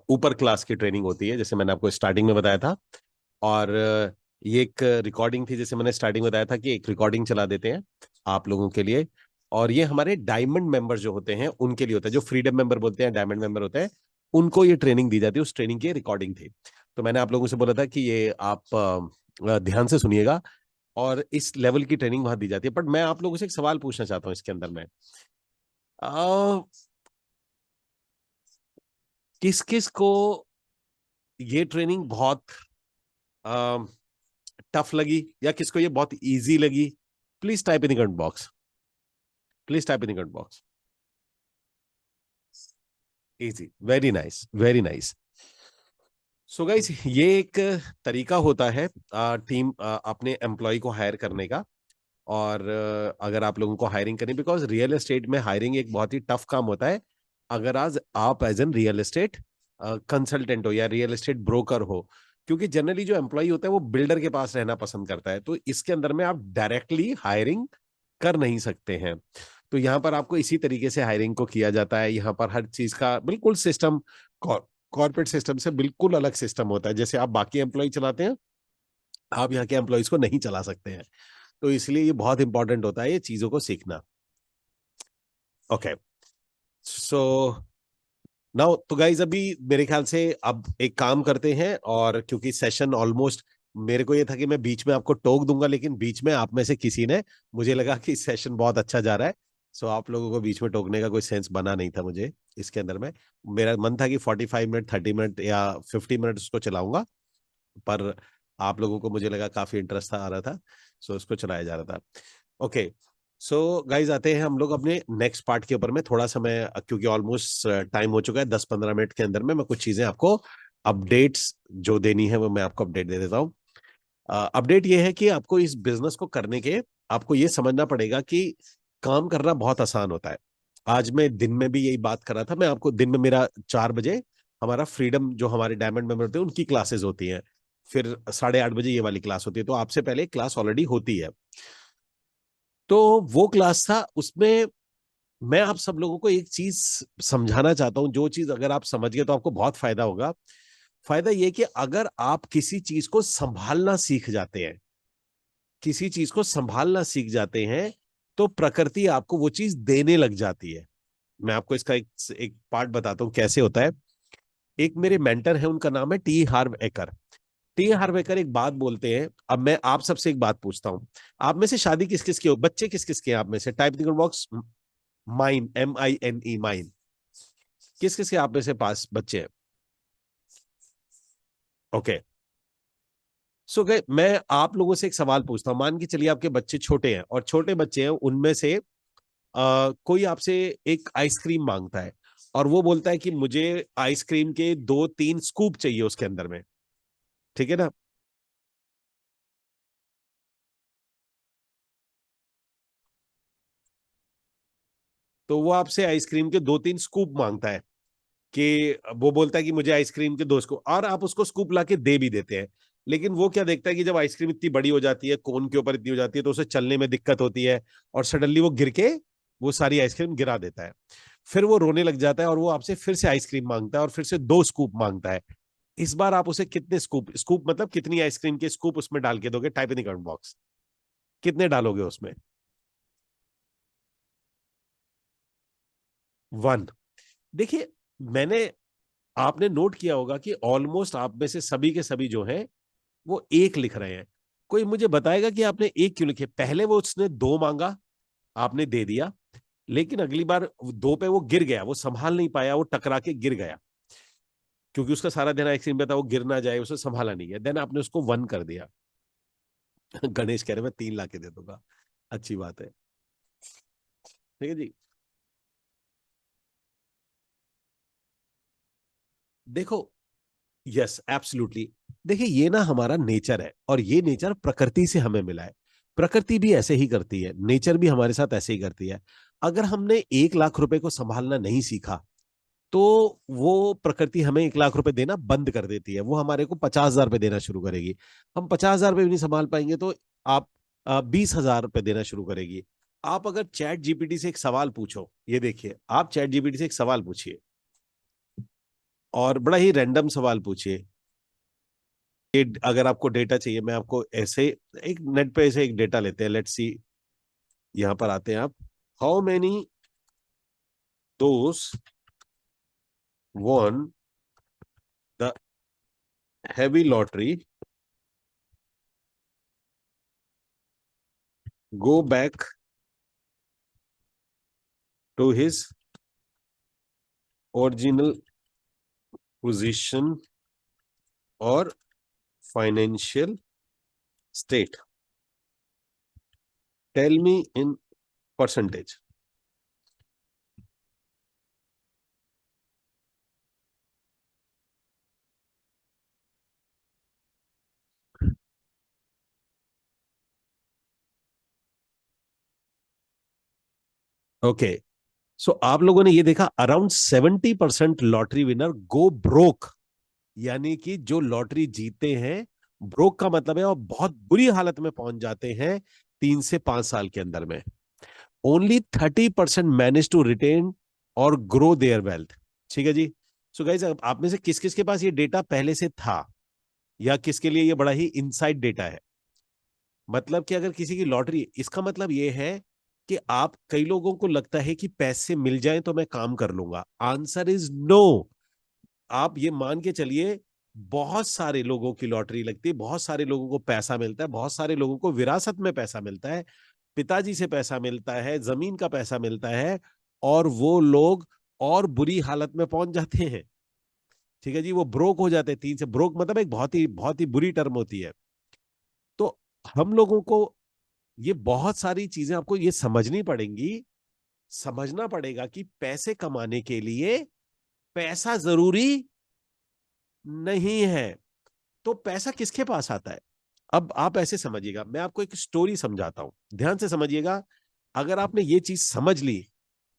ऊपर क्लास की ट्रेनिंग होती है, जैसे मैंने आपको स्टार्टिंग में बताया था। और ये एक रिकॉर्डिंग थी, जैसे मैंने स्टार्टिंग में बताया था कि एक रिकॉर्डिंग चला देते हैं आप लोगों के लिए। और ये हमारे डायमंड मेंबर जो होते हैं उनके लिए होता है, जो फ्रीडम मेंबर बोलते हैं, डायमंड मेंबर होते हैं, उनको ये ट्रेनिंग दी जाती है। उस ट्रेनिंग की रिकॉर्डिंग थी। तो मैंने आप लोगों से बोला था कि ये आप ध्यान से सुनिएगा, और इस लेवल की ट्रेनिंग वहां दी जाती है। बट मैं आप लोगों से एक सवाल पूछना चाहता हूँ इसके अंदर में, किस किस को ये ट्रेनिंग बहुत टफ लगी, या किसको ये बहुत इजी लगी? Please type in the comment box, please type in the comment box. Easy, very nice, very nice. So guys, ये एक तरीका होता है टीम अपने एम्प्लॉय को हायर करने का। और अगर आप लोगों को हायरिंग करनी, बिकॉज रियल एस्टेट में हायरिंग एक बहुत ही टफ काम होता है। अगर आज आप as an real estate consultant हो या रियल एस्टेट ब्रोकर हो, क्योंकि जनरली जो एम्प्लॉय होता है वो बिल्डर के पास रहना पसंद करता है, तो इसके अंदर में आप डायरेक्टली हायरिंग कर नहीं सकते हैं। तो यहाँ पर आपको इसी तरीके से हायरिंग को किया जाता है। यहाँ पर हर चीज का बिल्कुल सिस्टम कॉर्पोरेट सिस्टम से बिल्कुल अलग सिस्टम होता है। जैसे आप बाकी एम्प्लॉय चलाते हैं, आप यहाँ के एम्प्लॉयज को नहीं चला सकते हैं। तो इसलिए ये बहुत इंपॉर्टेंट होता है ये चीजों को सीखना। ओके, सो नाउ तो गाइज अभी मेरे ख्याल से अब एक काम करते हैं, और क्योंकि सेशन ऑलमोस्ट, मेरे को ये था कि मैं बीच में आपको टोक दूंगा, लेकिन बीच में आप में से किसी ने, मुझे लगा कि सेशन बहुत अच्छा जा रहा है, सो आप लोगों को बीच में टोकने का कोई सेंस बना नहीं था मुझे इसके अंदर में। मेरा मन था कि 45 मिनट, 30 मिनट या 50 मिनट उसको चलाऊंगा, पर आप लोगों को मुझे लगा काफी इंटरेस्ट आ रहा था, सो उसको चलाया जा रहा था। ओके, सो गाइज आते हैं हम लोग अपने नेक्स्ट पार्ट के ऊपर में। थोड़ा सा मैं, क्योंकि ऑलमोस्ट टाइम हो चुका है, 10-15 मिनट के अंदर में मैं कुछ चीजें आपको अपडेट्स जो देनी है वो मैं आपको अपडेट दे देता हूँ। अपडेट ये है कि आपको इस बिजनेस को करने के, आपको ये समझना पड़ेगा कि काम करना बहुत आसान होता है। आज मैं दिन में भी यही बात कर रहा था। मैं आपको दिन में, मेरा 4 बजे हमारा फ्रीडम, जो हमारे डायमंड मेंबर होते हैं उनकी क्लासेस होती हैं, फिर 8:30 बजे ये वाली क्लास होती है, तो आपसे पहले क्लास ऑलरेडी होती है। तो वो क्लास था, उसमें मैं आप सब लोगों को एक चीज समझाना चाहता हूं, जो चीज अगर आप समझ गए तो आपको बहुत फायदा होगा। फायदा ये कि अगर आप किसी चीज को संभालना सीख जाते हैं, किसी चीज को संभालना सीख जाते हैं, तो प्रकृति आपको वो चीज देने लग जाती है। मैं आपको इसका एक पार्ट बताता हूँ कैसे होता है। एक मेरे मेंटर है, उनका नाम है टी हार्व एकर। टी हार्व एकर एक बात बोलते हैं। अब मैं आप सबसे एक बात पूछता हूं, आप में से शादी किस किस की हो, बच्चे किस किस के हैं आप में से? Type in box mine, MINE, mine. किस किस के आप में से पास बच्चे हैं? ओके, सो गए, मैं आप लोगों से एक सवाल पूछता हूं। मान के चलिए आपके बच्चे छोटे हैं, और छोटे बच्चे हैं, उनमें से कोई आपसे एक आइसक्रीम मांगता है, और वो बोलता है कि मुझे आइसक्रीम के 2-3 स्कूप चाहिए उसके अंदर में, ठीक है ना? तो वो आपसे आइसक्रीम के 2-3 स्कूप मांगता है, कि वो बोलता है कि मुझे आइसक्रीम के 2 स्कूप, और आप उसको स्कूप लाके दे भी देते हैं। लेकिन वो क्या देखता है कि जब आइसक्रीम इतनी बड़ी हो जाती है, कोन के ऊपर इतनी हो जाती है, तो उसे चलने में दिक्कत होती है, और सडनली वो गिर के वो सारी आइसक्रीम गिरा देता है। फिर वो रोने लग जाता है, और वो आपसे फिर से आइसक्रीम मांगता है, और फिर से 2 स्कूप मांगता है। इस बार आप उसे कितने स्कूप, स्कूप मतलब कितनी आइसक्रीम के स्कूप उसमें डाल के दोगे? Type in the comment box, कितने डालोगे उसमें? 1। देखिए, मैंने, आपने नोट किया होगा कि ऑलमोस्ट आप में से सभी के सभी जो हैं वो 1 लिख रहे हैं। कोई मुझे बताएगा कि आपने 1 क्यों लिखे? पहले वो उसने 2 मांगा, आपने दे दिया, लेकिन अगली बार 2 पे वो गिर गया, वो संभाल नहीं पाया, वो टकरा के गिर गया, क्योंकि उसका सारा ध्यान आइसक्रीम पे था, वो गिर ना जाए, उसे संभाला नहीं है। देन आपने उसको 1 कर दिया। गणेश कह रहे मैं 3 लाके दे दूंगा। अच्छी बात है, ठीक है जी। देखो, यस एब्सोल्युटली, देखिए ये ना हमारा नेचर है, और ये नेचर प्रकृति से हमें मिला है। प्रकृति भी ऐसे ही करती है, नेचर भी हमारे साथ ऐसे ही करती है। अगर हमने 1 लाख रुपए को संभालना नहीं सीखा तो वो प्रकृति हमें 1 लाख रुपए देना बंद कर देती है, वो हमारे को 50,000 रुपए देना शुरू करेगी। हम 50,000 रुपए भी नहीं संभाल पाएंगे तो आप 20,000 रुपए देना शुरू करेगी। आप अगर चैट जीपीटी से एक सवाल पूछो, ये देखिए, आप चैट जीपीटी से एक सवाल पूछिए और बड़ा ही रैंडम सवाल पूछिए। अगर आपको डेटा चाहिए, मैं आपको ऐसे एक नेट पे ऐसे एक डेटा लेते हैं, लेट्स सी, यहां पर आते हैं आप, how many those won the heavy lottery go back to his original position or financial state? Tell me in percentage. Okay, so आप लोगों ने ये देखा, around 70% lottery winner go broke, यानी कि जो लॉटरी जीते हैं, ब्रोक का मतलब है और बहुत बुरी हालत में पहुंच जाते हैं 3 से 5 साल के अंदर में। ओनली 30% मैनेज टू रिटेन और ग्रो देयर वेल्थ। ठीक है जी। सो गाइस, आप में से किस किस के पास ये डेटा पहले से था, या किसके लिए ये बड़ा ही इनसाइड डेटा है? मतलब कि अगर किसी की लॉटरी, इसका मतलब ये है कि आप, कई लोगों को लगता है कि पैसे मिल जाएं तो मैं काम कर लूंगा। Answer is no. आप ये मान के चलिए, बहुत सारे लोगों की लॉटरी लगती है, बहुत सारे लोगों को पैसा मिलता है, बहुत सारे लोगों को विरासत में पैसा मिलता है, पिताजी से पैसा मिलता है, जमीन का पैसा मिलता है, और वो लोग और बुरी हालत में पहुंच जाते हैं। ठीक है जी, वो ब्रोक हो जाते हैं। 3 से ब्रोक मतलब एक बहुत ही बुरी टर्म होती है। तो हम लोगों को ये बहुत सारी चीजें आपको ये समझनी पड़ेंगी, समझना पड़ेगा कि पैसे कमाने के लिए पैसा जरूरी नहीं है। तो पैसा किसके पास आता है? अब आप ऐसे समझिएगा, मैं आपको एक स्टोरी समझाता हूं, ध्यान से समझिएगा। अगर आपने ये चीज समझ ली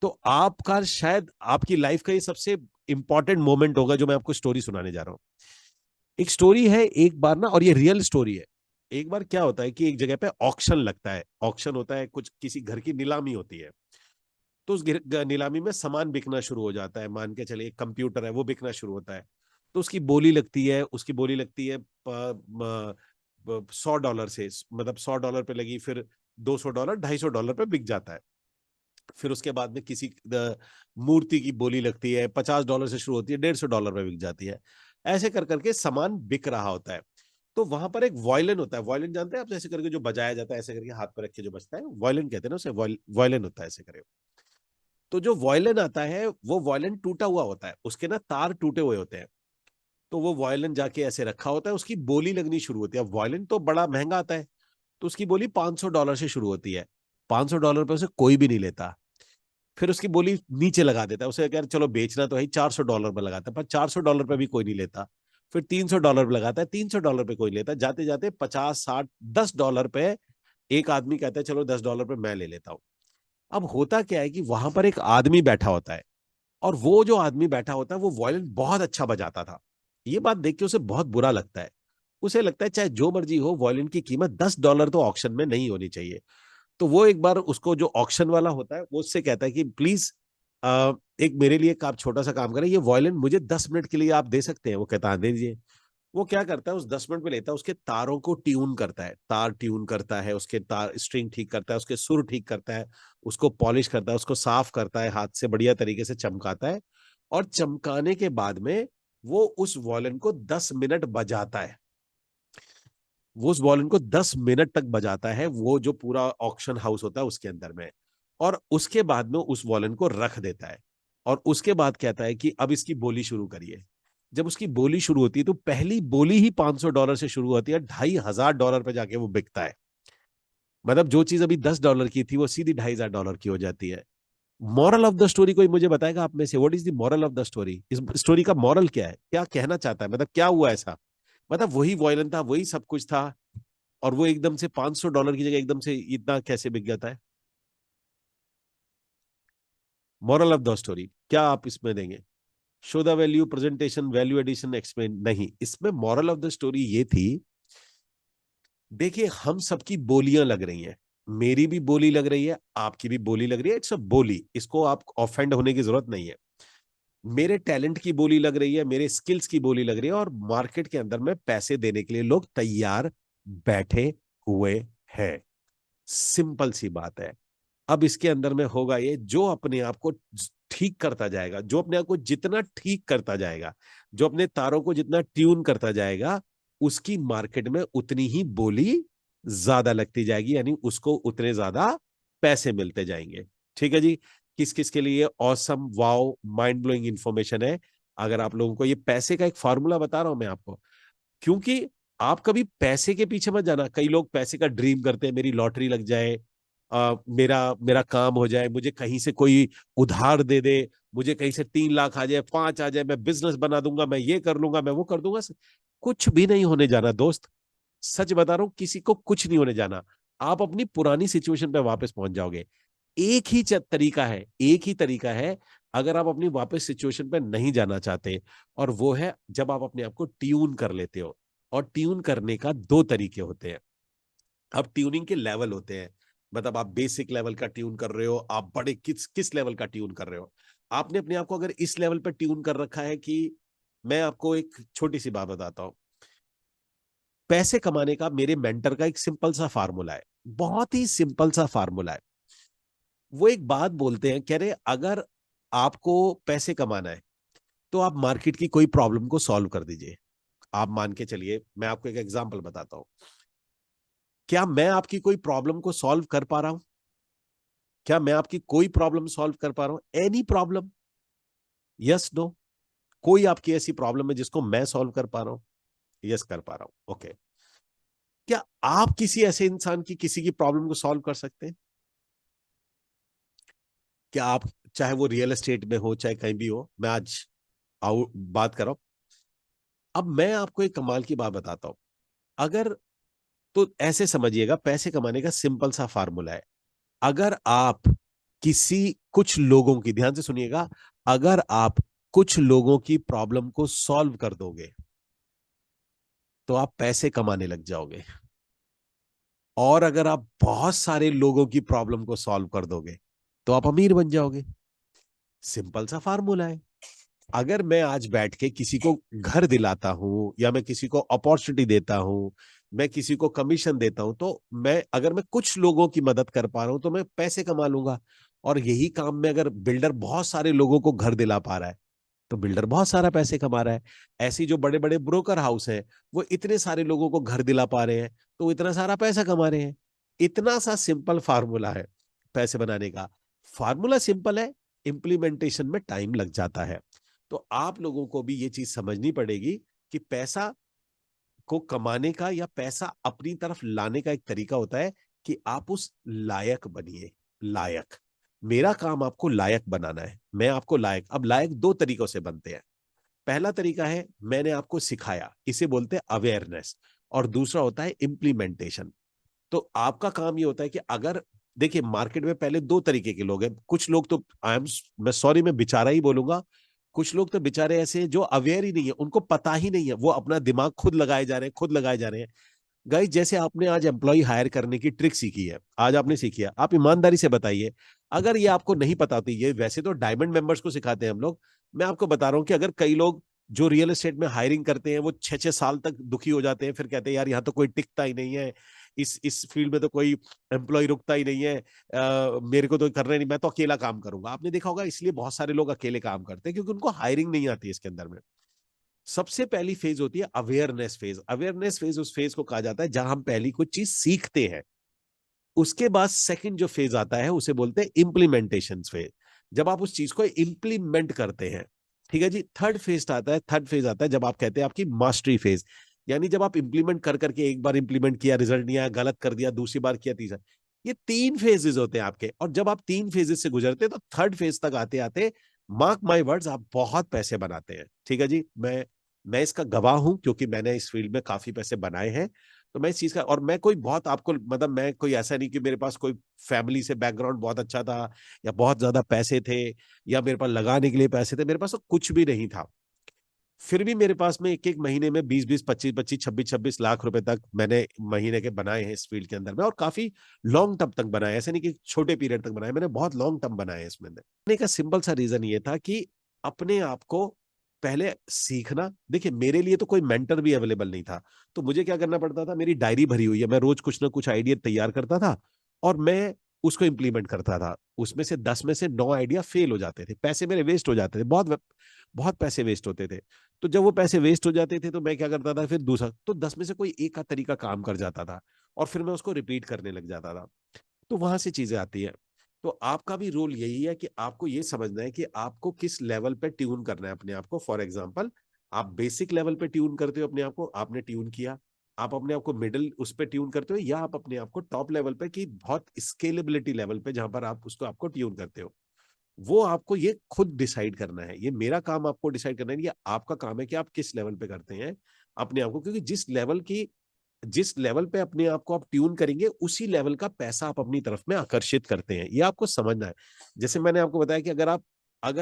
तो आपका, शायद आपकी लाइफ का ये सबसे इंपॉर्टेंट मोमेंट होगा जो मैं आपको स्टोरी सुनाने जा रहा हूं। एक स्टोरी है, एक बार ना, और ये रियल स्टोरी है। एक बार क्या होता है कि एक जगह पे ऑक्शन लगता है, ऑक्शन होता है, कुछ किसी घर की नीलामी होती है। तो उस नीलामी में सामान बिकना शुरू हो जाता है। मान के चलिए एक कंप्यूटर है, वो बिकना शुरू होता है। तो उसकी बोली लगती है, $100 से, मतलब $100 पे लगी, फिर $200, $250 पे बिक जाता है। फिर उसके बाद में किसी मूर्ति की बोली लगती है, $50 से शुरू होती है, $150 पे बिक जाती है। ऐसे कर करके सामान बिक रहा होता है। तो वहां पर एक वायलिन होता है। वायलिन जानते हैं आप? ऐसे करके जो बजाया जाता है, ऐसे करके हाथ पर रख के जो बजता है, वायलिन कहते हैं ना उसे, वायलिन होता है ऐसे करके। तो जो वायलिन आता है, वो वायलिन टूटा हुआ होता है, उसके ना तार टूटे हुए होते हैं। तो वो वायलिन जाके ऐसे रखा होता है, उसकी बोली लगनी शुरू होती है। अब वायलिन तो बड़ा महंगा आता है, तो उसकी बोली $500 से शुरू होती है। $500 पे उसे कोई भी नहीं लेता। फिर उसकी बोली नीचे लगा देता है, उसे अगर चलो बेचना तो है, $400 पे लगाता है, पर $400 पे भी कोई नहीं लेता। फिर $300 पे लगाता है, $300 पे कोई नहीं लेता। जाते जाते 50, 60, $10 पे एक आदमी कहता है चलो $10 पे मैं ले लेता हूं। अब होता क्या है कि वहां पर एक आदमी बैठा होता है, और वो जो आदमी बैठा होता है वो वायलिन बहुत अच्छा बजाता था। ये बात देख के उसे बहुत बुरा लगता है। उसे लगता है चाहे जो मर्जी हो, वायलिन की कीमत $10 तो ऑक्शन में नहीं होनी चाहिए। तो वो एक बार उसको, जो ऑक्शन वाला होता है, वो उससे कहता है कि प्लीज एक मेरे लिए आप छोटा सा काम करें, ये वायलिन मुझे 10 मिनट के लिए आप दे सकते हैं? वो कहता है दे दीजिए। वो क्या करता है, उस 10 मिनट में लेता है, उसके तारों को ट्यून करता है, तार ट्यून करता है, उसके तार स्ट्रिंग ठीक करता है, उसके सुर ठीक करता है, उसको पॉलिश करता है, उसको साफ करता है, हाथ से बढ़िया तरीके से चमकाता है। और चमकाने के बाद में वो उस वायलिन को 10 मिनट बजाता है। वो उस वायलिन को 10 मिनट तक बजाता है, वो जो पूरा ऑक्शन हाउस होता है उसके अंदर में। और उसके बाद में उस वायलिन को रख देता है, और उसके बाद कहता है कि अब इसकी बोली शुरू करिए। जब उसकी बोली शुरू होती है तो पहली बोली ही $500 से शुरू होती है, $2,500 पे जाके वो बिकता है। मतलब जो चीज अभी $10 की थी, वो सीधी $2,500 की हो जाती है। मॉरल ऑफ द स्टोरी कोई मुझे बताएगा आप में से? What is the moral of the story? इस स्टोरी का मॉरल क्या है? क्या कहना चाहता है? मतलब क्या हुआ ऐसा? मतलब वही वायलिन था, वही सब कुछ था, और वो एकदम से $500 की जगह एकदम से इतना कैसे बिक जाता है? मॉरल ऑफ द स्टोरी क्या आप इसमें देंगे? Show the value, presentation, value addition, explain, नहीं। इसमें मॉरल ऑफ द स्टोरी ये थी, देखिए हम सबकी बोलियां लग रही हैं, मेरी भी बोली लग रही है, आपकी भी बोली लग रही है, इट्स अ बोली, इसको आप ऑफेंड होने की जरूरत नहीं है। मेरे टैलेंट की बोली लग रही है, मेरे स्किल्स की बोली लग रही है, और मार्केट के अंदर में पैसे देने के लिए लोग तैयार बैठे हुए हैं। सिंपल सी बात है। अब इसके अंदर में होगा ये, जो अपने आप को ठीक करता जाएगा, जो अपने आप को जितना ठीक करता जाएगा, जो अपने तारों को जितना ट्यून करता जाएगा, उसकी मार्केट में उतनी ही बोली ज्यादा लगती जाएगी, यानी उसको उतने ज्यादा पैसे मिलते जाएंगे। ठीक है जी। किस किस के लिए awesome, wow, mind blowing information है। अगर आप लोगों को ये पैसे का एक फॉर्मूला बता रहा हूं मैं आपको, क्योंकि आप कभी पैसे के पीछे मत जाना। कई लोग पैसे का ड्रीम करते हैं, मेरी लॉटरी लग जाए, मेरा मेरा काम हो जाए, मुझे कहीं से कोई उधार दे दे, मुझे कहीं से 3 लाख आ जाए, 5 आ जाए, मैं बिजनेस बना दूंगा, मैं ये कर लूंगा, मैं वो कर दूंगा। कुछ भी नहीं होने जाना दोस्त, सच बता रहा हूं, किसी को कुछ नहीं होने जाना। आप अपनी पुरानी सिचुएशन पे वापस पहुंच जाओगे। एक ही तरीका है, एक ही तरीका है, अगर आप अपनी वापस सिचुएशन पे नहीं जाना चाहते, और वो है जब आप अपने आप को ट्यून कर लेते हो। और ट्यून करने का 2 तरीके होते हैं। अब ट्यूनिंग के लेवल होते हैं, मतलब आप बेसिक लेवल का ट्यून कर रहे हो, आप बड़े किस किस लेवल का ट्यून कर रहे हो। आपने अपने आप को अगर इस लेवल पर ट्यून कर रखा है कि, मैं आपको एक छोटी सी बात बताता हूं। पैसे कमाने का मेरे मेंटर का एक सिंपल सा फार्मूला है, बहुत ही सिंपल सा फार्मूला है। वो एक बात बोलते हैं, कह रहे अगर आपको पैसे कमाना है तो आप मार्केट की कोई प्रॉब्लम को सॉल्व कर दीजिए। आप मान के चलिए, मैं आपको एक एग्जांपल बताता हूं। क्या मैं आपकी कोई प्रॉब्लम को सॉल्व कर पा रहा हूं? क्या मैं आपकी कोई प्रॉब्लम सॉल्व कर पा रहा हूं? Any problem? Yes, no? कोई आपकी ऐसी प्रॉब्लम है जिसको मैं सॉल्व कर पा रहा हूं? यस, कर पा रहा हूं। ओके। क्या आप किसी ऐसे इंसान की किसी की प्रॉब्लम को सॉल्व कर सकते हैं? क्या आप, चाहे वो रियल एस्टेट में हो, चाहे कहीं भी हो, मैं आज बात कर रहा हूं। अब मैं आपको एक कमाल की बात बताता हूं। अगर, तो ऐसे समझिएगा, पैसे कमाने का सिंपल सा फार्मूला है। अगर आप कुछ लोगों की, ध्यान से सुनिएगा, अगर आप कुछ लोगों की प्रॉब्लम को सॉल्व कर दोगे तो आप पैसे कमाने लग जाओगे। और अगर आप बहुत सारे लोगों की प्रॉब्लम को सॉल्व कर दोगे तो आप अमीर बन जाओगे। सिंपल सा फार्मूला है। अगर मैं आज बैठ के किसी को घर दिलाता हूं, या मैं किसी को अपॉर्चुनिटी देता हूं, मैं किसी को कमीशन देता हूं, तो अगर मैं कुछ लोगों की मदद कर पा रहा हूं तो मैं पैसे कमा लूंगा। और यही काम में अगर बिल्डर बहुत सारे लोगों को घर दिला पा रहा है तो बिल्डर बहुत सारा पैसे कमा रहा है। ऐसी जो बड़े बड़े ब्रोकर हाउस हैं, वो इतने सारे लोगों को घर दिला पा रहे हैं तो इतना सारा पैसा कमा रहे हैं। इतना सा सिंपल फार्मूला है पैसे बनाने का। फार्मूला सिंपल है, इंप्लीमेंटेशन में टाइम लग जाता है। तो आप लोगों को भी ये चीज समझनी पड़ेगी कि पैसा को कमाने का या पैसा अपनी तरफ लाने का एक तरीका होता है कि आप उस लायक बनिए। लायक, मेरा काम आपको लायक बनाना है, मैं आपको लायक। अब लायक 2 तरीकों से बनते हैं। पहला तरीका है, मैंने आपको सिखाया, इसे बोलते हैं अवेयरनेस। और दूसरा होता है इम्प्लीमेंटेशन। तो आपका काम ये होता है कि अगर, देखिए मार्केट में पहले 2 तरीके के लोग हैं। कुछ लोग तो, मैं सॉरी, मैं बेचारा ही बोलूंगा, कुछ लोग तो बेचारे ऐसे हैं जो अवेयर ही नहीं है, उनको पता ही नहीं है, वो अपना दिमाग खुद लगाए जा रहे हैं, खुद लगाए जा रहे हैं। गाइस, जैसे आपने आज एम्प्लॉय हायर करने की ट्रिक सीखी है, आज आपने सीखी है, आप ईमानदारी से बताइए, अगर ये आपको नहीं पता होती, ये वैसे तो डायमंड मेंबर्स को सिखाते हैं हम लोग, मैं आपको बता रहा हूं कि अगर कई लोग जो रियल एस्टेट में हायरिंग करते हैं वो 6-6 साल तक दुखी हो जाते हैं, फिर कहते हैं यार यहाँ तो कोई टिकता ही नहीं है, इस फील्ड में तो कोई एम्प्लॉय रुकता ही नहीं है, मेरे को तो करना नहीं, मैं तो अकेला काम करूंगा। आपने देखा होगा, इसलिए बहुत सारे लोग अकेले काम करते हैं क्योंकि उनको हायरिंग नहीं आती है इसके अंदर में। सबसे पहली फेज होती है अवेयरनेस फेज। अवेयरनेस फेज उस फेज को कहा जाता है जहां हम पहली कुछ चीज सीखते हैं। उसके बाद सेकंड जो फेज आता है उसे बोलते हैं इंप्लीमेंटेशन फेज, जब आप उस चीज को इंप्लीमेंट करते हैं। ठीक है जी। थर्ड फेज आता है जब आप कहते हैं आपकी मास्टरी फेज, यानी जब आप इंप्लीमेंट कर करके, एक बार इंप्लीमेंट किया, रिजल्ट नहीं आया, गलत कर दिया, दूसरी बार किया, तीसरा। ये 3 फेजेस होते हैं आपके। और जब आप 3 फेजेस से गुजरते हैं तो थर्ड फेज तक आते आते, मार्क माई वर्ड्स, आप बहुत पैसे बनाते हैं। ठीक है जी। मैं इसका गवाह हूं क्योंकि मैंने इस फील्ड में काफी पैसे बनाए हैं। तो मैं इस चीज का, और मैं कोई बहुत आपको मतलब मैं कोई ऐसा नहीं कि मेरे पास कोई फैमिली से बैकग्राउंड बहुत अच्छा था या बहुत ज्यादा पैसे थे या मेरे पास लगाने के लिए पैसे थे, मेरे पास तो कुछ भी नहीं था। फिर भी मेरे पास में एक एक महीने में 20-20, 25-25, 26-26 लाख रुपए तक मैंने महीने के बनाए हैं इस फील्ड के अंदर में, और काफी लॉन्ग टर्म तक बनाए, ऐसे नहीं कि छोटे पीरियड तक बनाए, मैंने बहुत लॉन्ग टर्म बनाए हैं इसमें। बनाने का सिंपल सा रीजन ये था कि अपने आप को पहले सीखना। देखिए मेरे लिए तो कोई मेंटर भी अवेलेबल नहीं था, तो मुझे क्या करना पड़ता था, मेरी डायरी भरी हुई है, मैं रोज कुछ ना कुछ आइडिया तैयार करता था और मैं उसको इंप्लीमेंट करता था। उसमें से 10 में से 9 आइडिया फेल हो जाते थे, पैसे मेरे वेस्ट हो जाते थे, बहुत बहुत पैसे वेस्ट होते थे। तो जब वो पैसे वेस्ट हो जाते थे तो मैं क्या करता था, फिर दूसरा, तो 10 में से कोई एक का तरीका काम कर जाता था और फिर मैं उसको रिपीट करने लग जाता था। तो वहां से चीजें आती है। तो आपका भी रोल यही है कि आपको ये समझना है कि आपको किस लेवल पे ट्यून करना है अपने आप को। फॉर एग्जांपल, आप बेसिक लेवल पे ट्यून करते हो अपने आप को, आपने ट्यून किया, आप अपने आप को मिडिल उस पे ट्यून करते हो, या आप अपने आप को टॉप लेवल पे कि बहुत स्केलेबिलिटी लेवल पे जहां पर आप उसको आपको ट्यून करते हो, वो आपको ये खुद डिसाइड करना है। ये मेरा काम आपको डिसाइड करना है, ये आपका काम है कि आप किस लेवल पे करते हैं अपने आप को। क्योंकि जिस लेवल पे अपने आप को आप ट्यून करेंगे, उसी लेवल का पैसा आप अपनी तरफ में आकर्षित करते हैं, ये आपको समझना है। जैसे मैंने आपको बताया कि अगर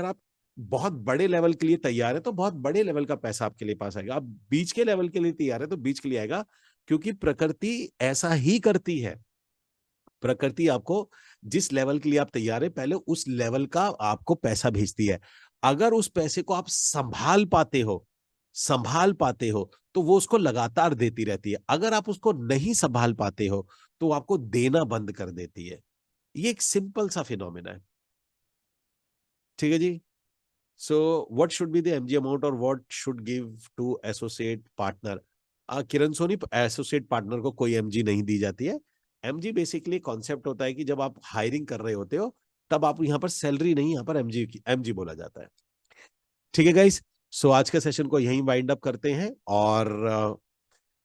आप बहुत बड़े लेवल के लिए तैयार है तो बहुत बड़े लेवल का पैसा आपके लिए पास आएगा। आप बीच के लेवल के लिए तैयार है तो बीच के लिए आएगा, क्योंकि प्रकृति ऐसा ही करती है। प्रकृति आपको जिस लेवल के लिए आप तैयार है, पहले उस लेवल का आपको पैसा भेजती है। अगर उस पैसे को आप संभाल पाते हो तो वो उसको लगातार देती रहती है। अगर आप उसको नहीं संभाल पाते हो तो वो आपको देना बंद कर देती है। ये एक सिंपल सा फिनोमेना है। ठीक है जी। So what should be the MG amount और what should give to associate partner? Kiran Soni, associate partner को कोई एमजी नहीं दी जाती है। एमजी बेसिकली कॉन्सेप्ट होता है कि जब आप हायरिंग कर रहे होते हो तब आप यहाँ पर सैलरी नहीं, यहाँ पर एमजी बोला जाता है। ठीक है गाइस। सो आज के सेशन को यहीं वाइंड अप करते हैं और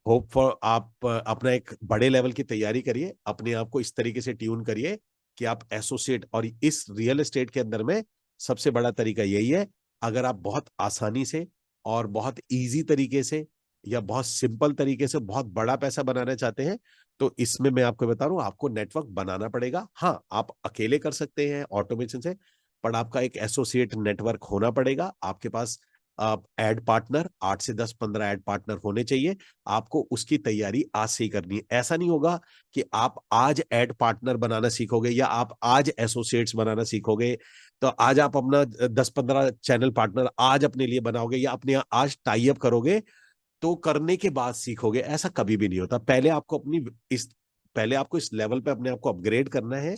होप फॉर आप अपना एक बड़े लेवल की तैयारी करिए, अपने आप को इस तरीके से ट्यून करिए कि आप एसोसिएट, और इस रियल एस्टेट के अंदर में सबसे बड़ा तरीका यही है। अगर आप बहुत आसानी से और बहुत इजी तरीके से या बहुत सिंपल तरीके से बहुत बड़ा पैसा बनाना चाहते हैं तो इसमें मैं आपको बता रहा हूं, आपको नेटवर्क बनाना पड़ेगा। हाँ, आप अकेले कर सकते हैं ऑटोमेशन से, पर आपका एक एसोसिएट नेटवर्क होना पड़ेगा। आपके पास एड पार्टनर 8 से 10, 15 एड पार्टनर होने चाहिए। आपको उसकी तैयारी आज से ही करनी है। ऐसा नहीं होगा कि आप आज एड पार्टनर बनाना सीखोगे या आप आज एसोसिएट्स बनाना सीखोगे तो आज आप अपना 10-15 चैनल पार्टनर आज अपने लिए बनाओगे या अपने आज टाई अप करोगे तो करने के बाद सीखोगे। ऐसा कभी भी नहीं होता। पहले आपको इस लेवल पे अपने आप को अपग्रेड करना है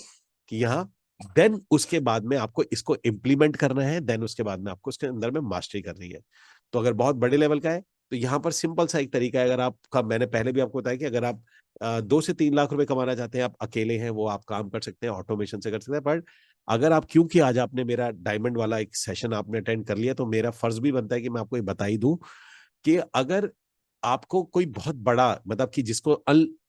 कि यहाँ, देन उसके बाद में आपको इसको इम्प्लीमेंट करना है, देन उसके बाद में आपको इसके अंदर में मास्टरी करनी है। तो अगर बहुत बड़े लेवल का है तो यहाँ पर सिंपल सा एक तरीका है। अगर आपका, मैंने पहले भी आपको बताया कि अगर आप 2 से 3 लाख रुपए कमाना चाहते हैं, आप अकेले हैं, वो आप काम कर सकते हैं, ऑटोमेशन से कर सकते हैं। बट अगर आप, क्योंकि आज आपने मेरा डायमंड वाला एक सेशन आपने अटेंड कर लिया, तो मेरा फर्ज भी बनता है कि मैं आपको ये बता ही दूं कि अगर आपको कोई बहुत बड़ा, मतलब कि जिसको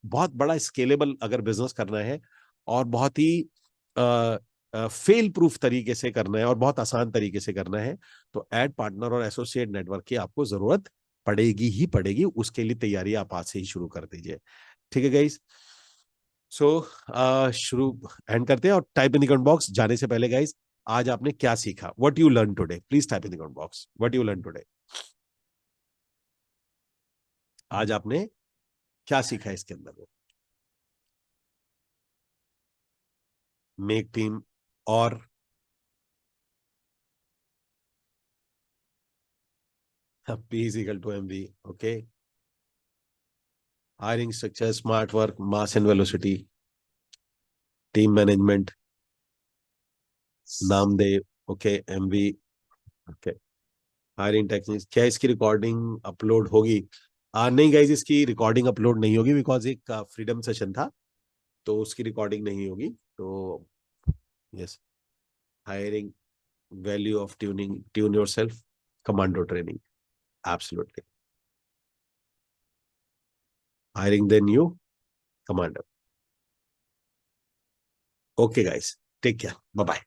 बहुत बड़ा स्केलेबल अगर बिजनेस करना है और बहुत ही फेल प्रूफ तरीके से करना है और बहुत आसान तरीके से करना है, तो एड पार्टनर और एसोसिएट नेटवर्क की आपको जरूरत पड़ेगी ही पड़ेगी। उसके लिए तैयारी आप आज से ही शुरू कर दीजिए। ठीक है गाइस। सो शुरू एंड करते हैं, और type in the comment box जाने से पहले गाइस, आज आपने क्या सीखा? What you learn today? Please type in the comment box, what you learn today. आज आपने क्या सीखा इसके अंदर में? मेक टीम और P is equal to MV. Okay. Hiring structure, smart work, mass and velocity, team management, Namdev. Okay, MV. Okay, hiring techniques. क्या इसकी रिकॉर्डिंग अपलोड होगी? नहीं गाइज, इसकी रिकॉर्डिंग अपलोड नहीं होगी बिकॉज एक फ्रीडम सेशन था, तो उसकी रिकॉर्डिंग नहीं होगी। तो yes, hiring, value of tuning, tune yourself, commando training, absolutely. Hiring the new commander. Okay, guys. Take care. Bye-bye.